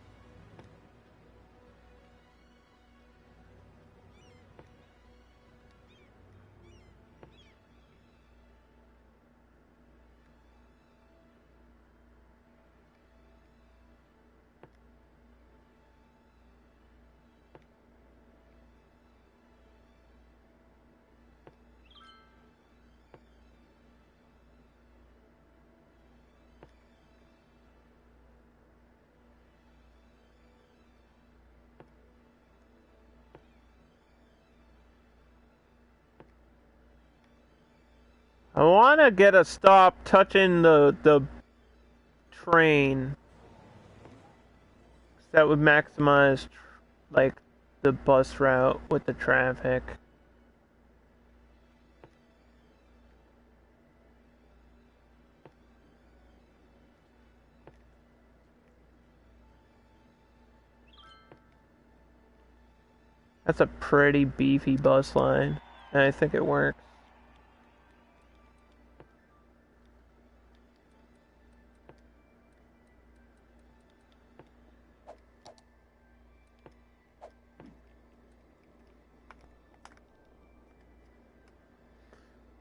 I want to get a stop touching the train. That would maximize like the bus route with the traffic. That's a pretty beefy bus line, and I think it works.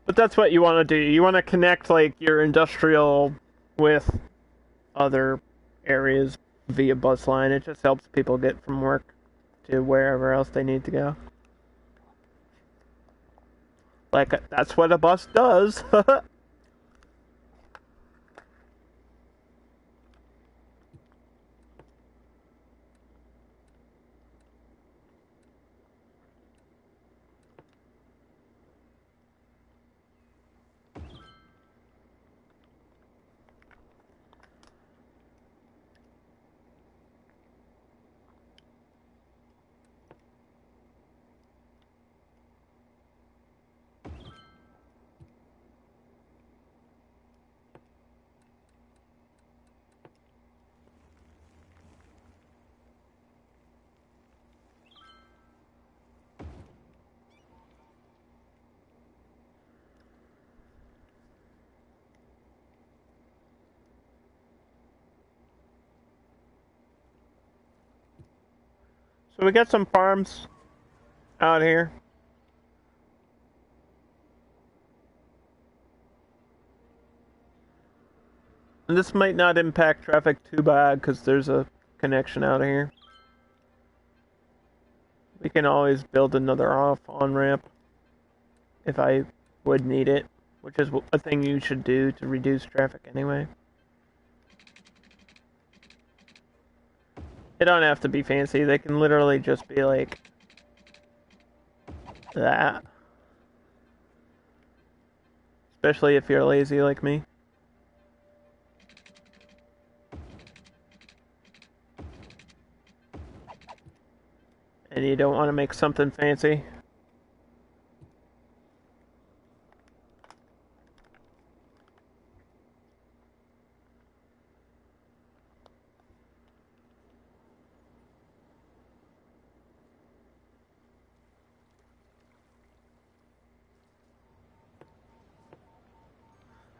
But that's what you want to do. You want to connect like your industrial with other areas via bus line. It just helps people get from work to wherever else they need to go. Like, that's what a bus does. So we got some farms out here. And this might not impact traffic too bad because there's a connection out here. We can always build another off on-ramp if I would need it, which is a thing you should do to reduce traffic anyway. They don't have to be fancy. They can literally just be like that. Especially if you're lazy like me. And you don't want to make something fancy.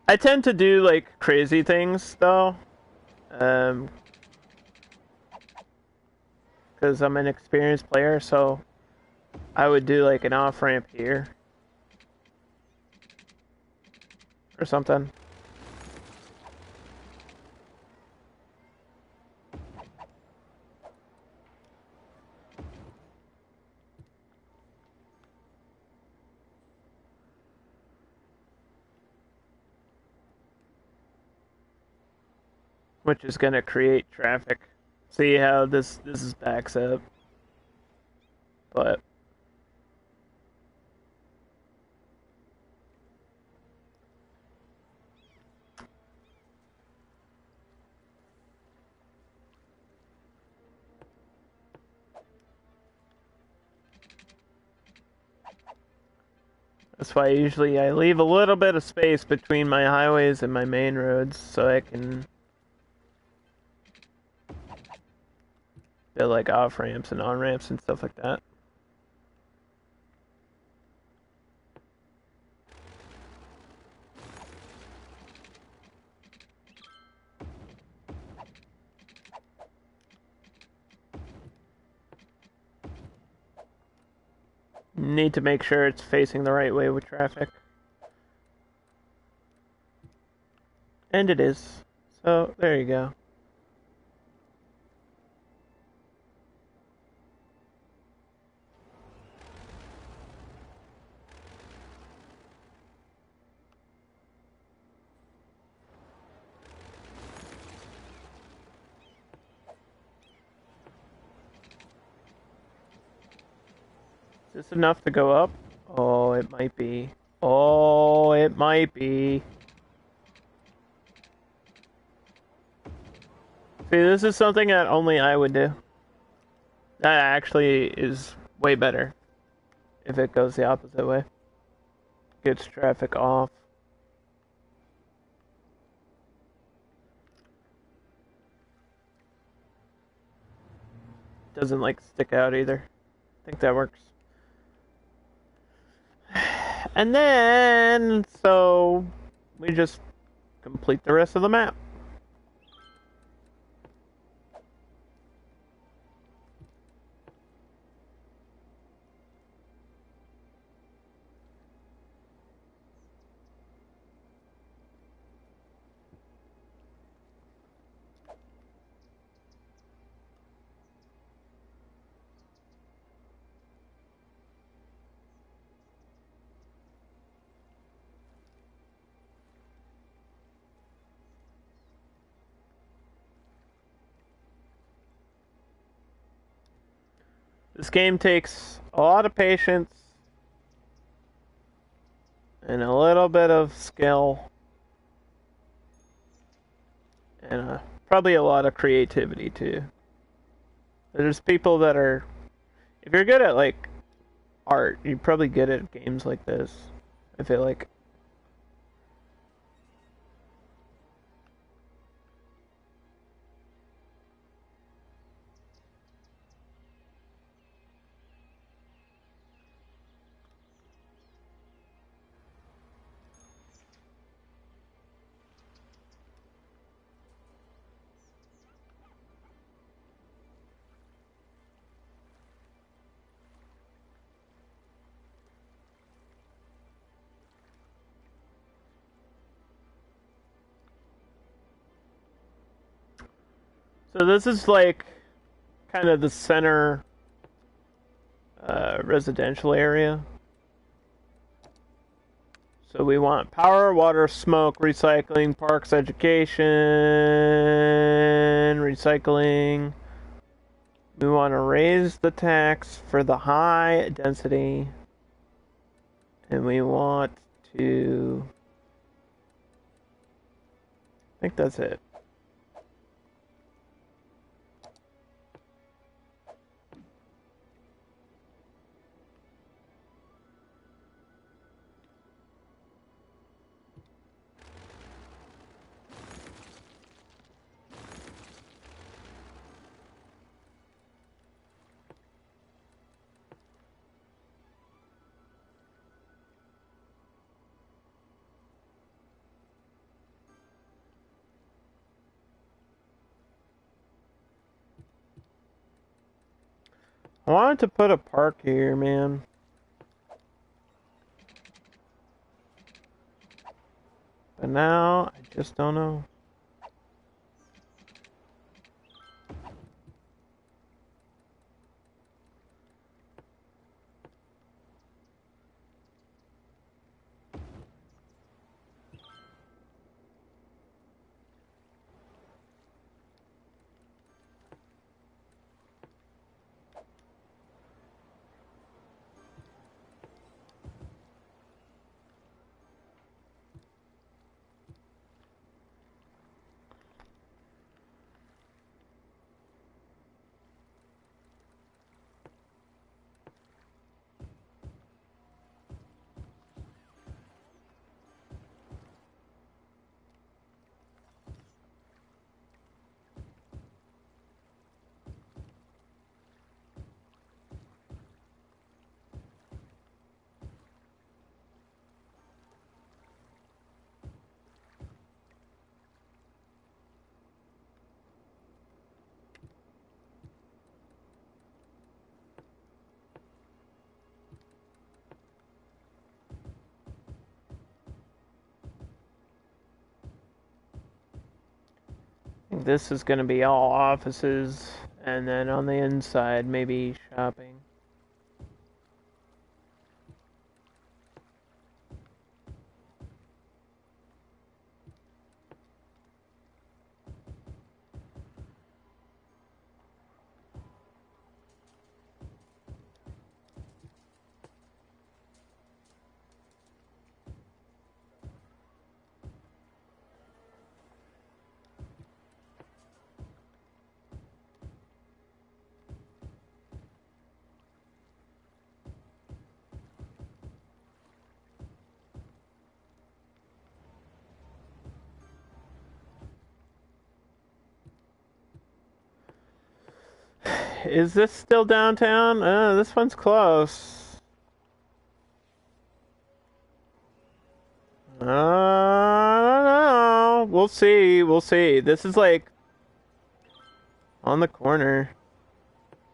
I tend to do like crazy things though. Because I'm an experienced player, so I would do like an off ramp here or something. Which is gonna create traffic. See how this is backs up. But that's why usually I leave a little bit of space between my highways and my main roads so I can build like off ramps and on ramps and stuff like that. Need to make sure it's facing the right way with traffic. And it is. So, there you go. Is this enough to go up? Oh, it might be. Oh, it might be. See, this is something that only I would do. That actually is way better if it goes the opposite way. Gets traffic off. Doesn't like stick out either. I think that works. And then, so we just complete the rest of the map. This game takes a lot of patience and a little bit of skill and probably a lot of creativity too. There's people that are, if you're good at like art, you're probably good at games like this. I feel like. So this is like kind of the center residential area. So we want power, water, smoke, recycling, parks, education, recycling. We want to raise the tax for the high density. And we want to... I think that's it. I wanted to put a park here, man. But now, I just don't know. This is going to be all offices, and then on the inside, maybe shopping. Is this still downtown? This one's close. I don't know. We'll see. We'll see. This is like on the corner.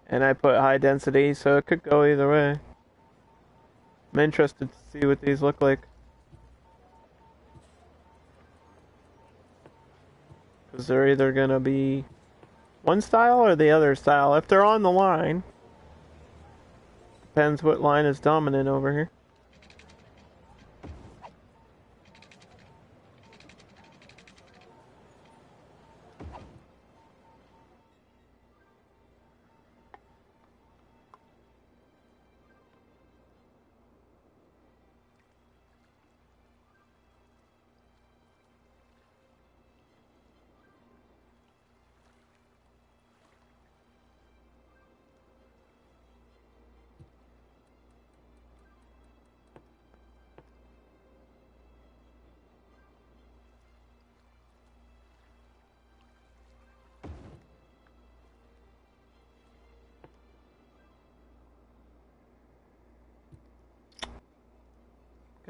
And I put high density, so it could go either way. I'm interested to see what these look like. Because they're either going to be one style or the other style. If they're on the line. Depends what line is dominant over here.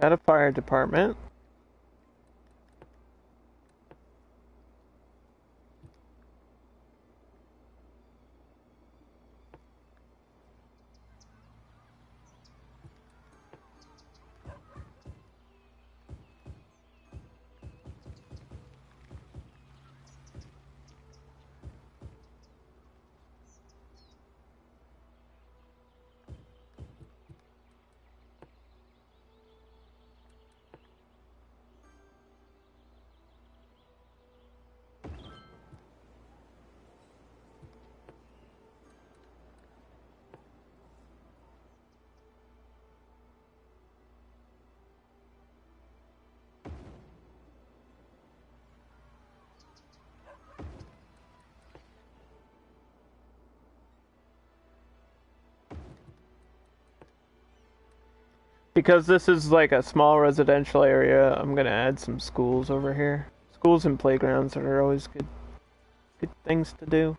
Got a fire department. Because this is like a small residential area, I'm gonna add some schools over here. Schools and playgrounds are always good things to do.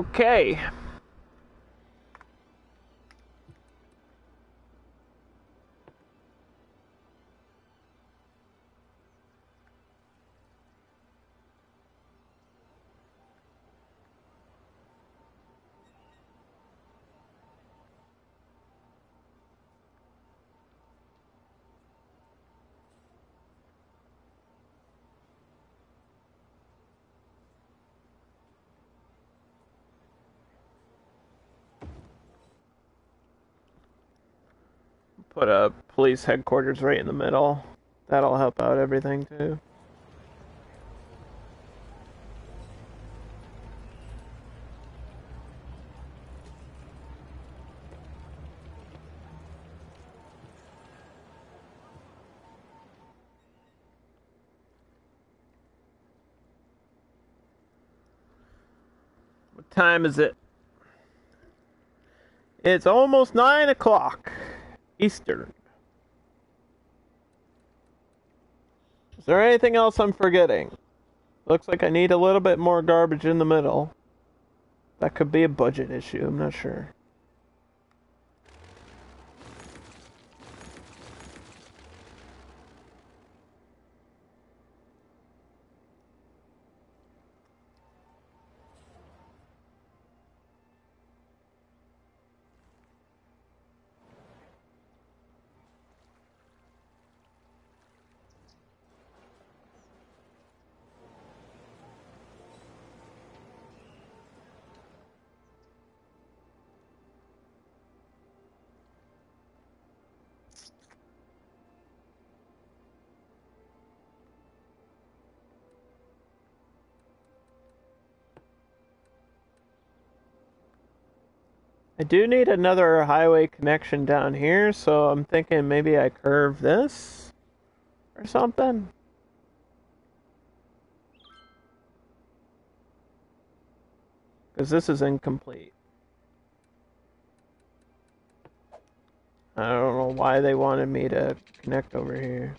Okay. Put a police headquarters right in the middle. That'll help out everything too. What time is it? It's almost 9 o'clock Eastern. Is there anything else I'm forgetting? Looks like I need a little bit more garbage in the middle. That could be a budget issue, I'm not sure. I do need another highway connection down here, so I'm thinking maybe I curve this or something. Because this is incomplete. I don't know why they wanted me to connect over here.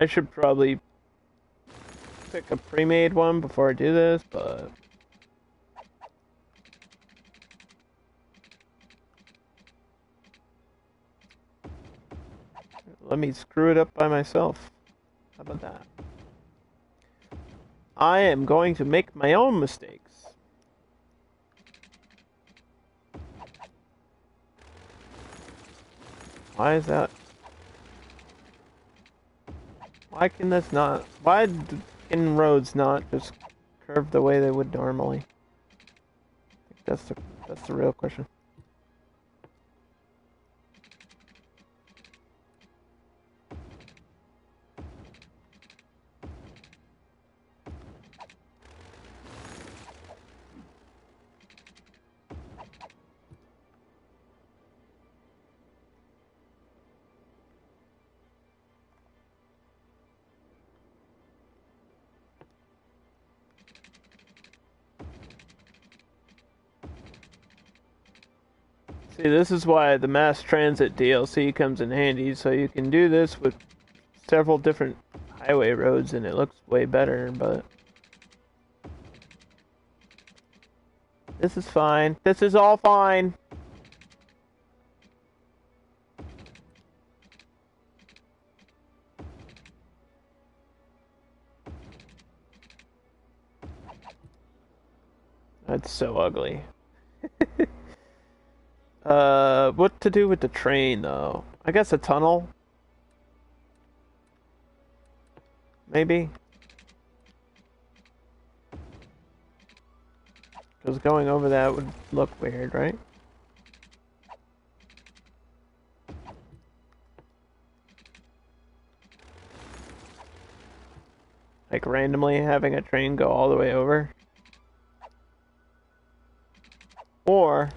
I should probably pick a pre-made one before I do this, but let me screw it up by myself. How about that? I am going to make my own mistakes. Why is that? Why can this not? Why can roads not just curve the way they would normally? I think that's the real question. See, this is why the mass transit DLC comes in handy, so you can do this with several different highway roads and it looks way better, but this is fine. This is all fine. That's so ugly. What to do with the train, though? I guess a tunnel. Maybe. Because going over that would look weird, right? Like randomly having a train go all the way over. Or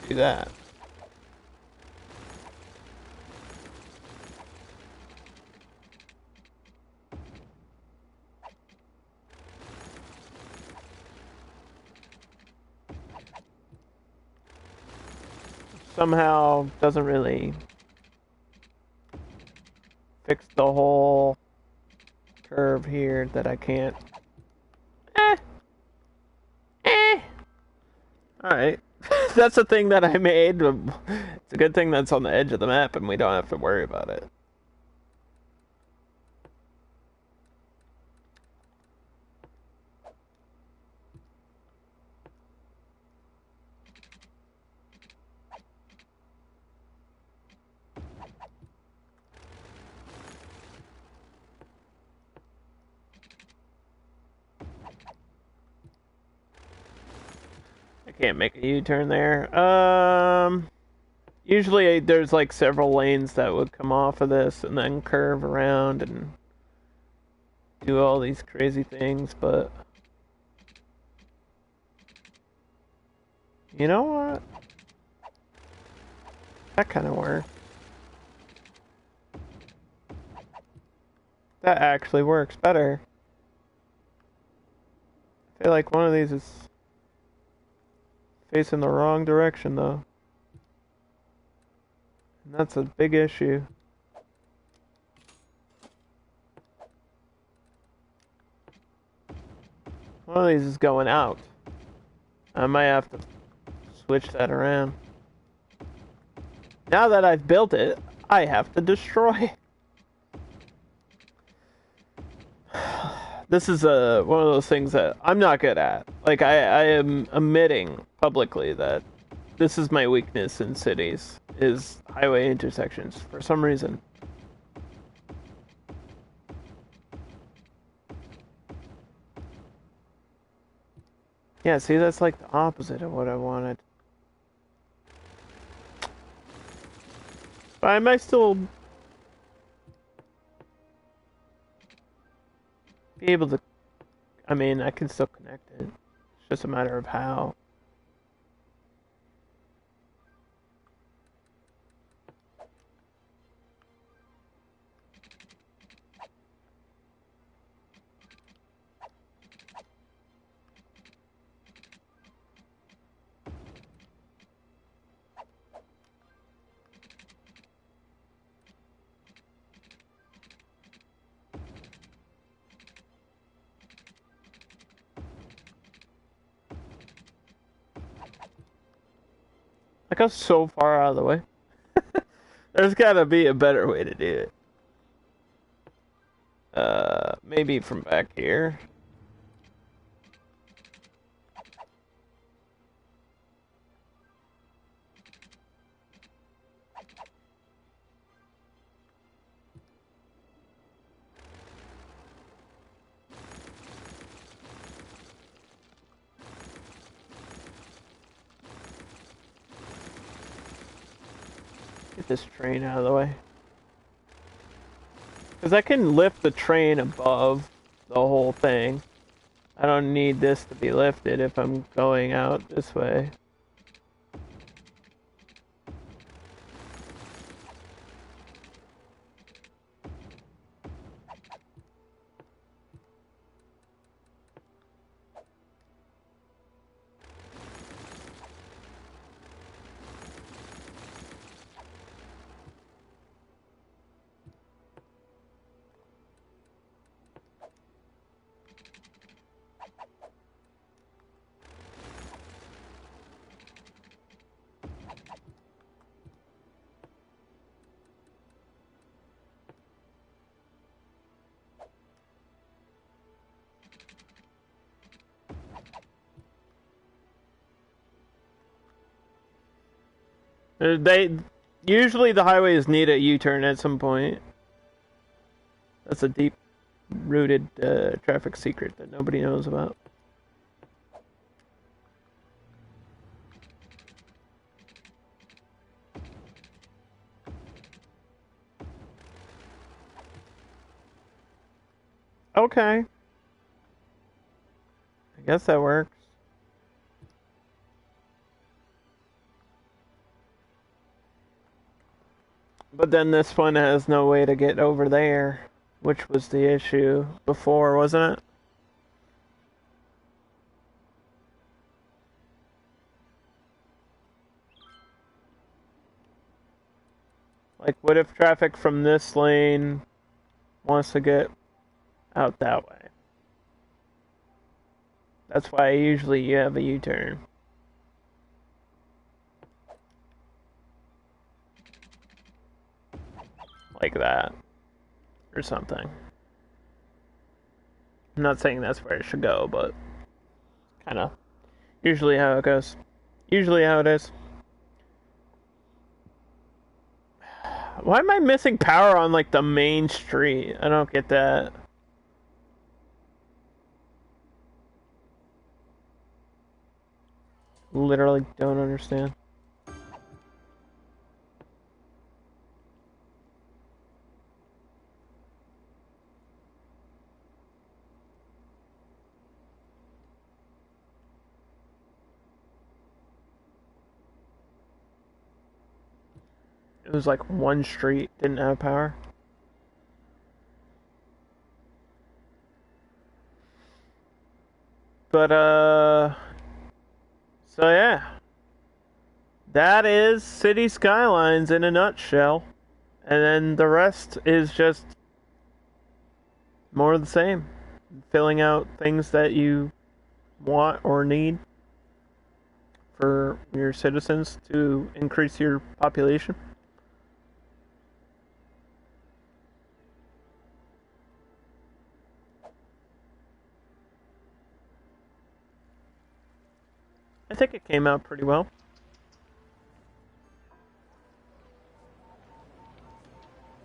do that. Somehow doesn't really fix the whole curve here that I can't. Alright. That's a thing that I made. It's a good thing that's on the edge of the map and we don't have to worry about it. I can't make a U-turn there. Usually there's like several lanes that would come off of this and then curve around and do all these crazy things, but you know what? That kind of works. That actually works better. I feel like one of these is facing the wrong direction though. And that's a big issue. One of these is going out. I might have to switch that around. Now that I've built it, I have to destroy. This is one of those things that I'm not good at. Like, I am admitting publicly that this is my weakness in cities, is highway intersections, for some reason. Yeah, see, that's like the opposite of what I wanted. But I might still be able to... I mean, I can still connect it. It's just a matter of how. I go so far out of the way. There's gotta be a better way to do it. Maybe from back here. Get this train out of the way. Because I can lift the train above the whole thing. I don't need this to be lifted if I'm going out this way. They usually the highways need a U-turn at some point. That's a deep-rooted traffic secret that nobody knows about. Okay. I guess that works. But then this one has no way to get over there, which was the issue before, wasn't it? Like, what if traffic from this lane wants to get out that way? That's why usually you have a U-turn. Like that. Or something. I'm not saying that's where it should go, but kind of usually how it goes. Usually how it is. Why am I missing power on, like, the main street? I don't get that. Literally don't understand. It was like one street didn't have power. But, so yeah. That is City Skylines in a nutshell. And then the rest is just more of the same. Filling out things that you want or need for your citizens to increase your population. I think it came out pretty well.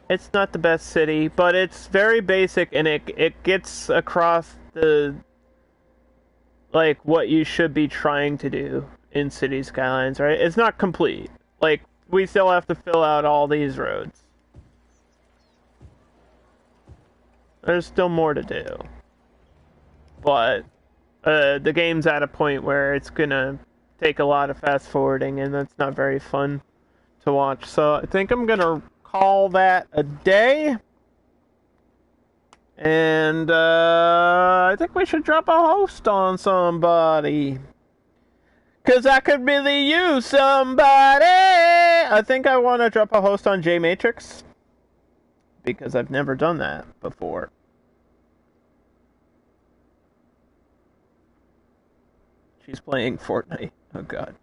It's not the best city, but it's very basic and it gets across the like what you should be trying to do in City Skylines, right? It's not complete. Like, we still have to fill out all these roads. There's still more to do. But the game's at a point where it's gonna take a lot of fast forwarding, and that's not very fun to watch. So I think I'm gonna call that a day. And I think we should drop a host on somebody. Cause that could be the you, somebody. I think I want to drop a host on J Matrix. Because I've never done that before. She's playing Fortnite. Oh god.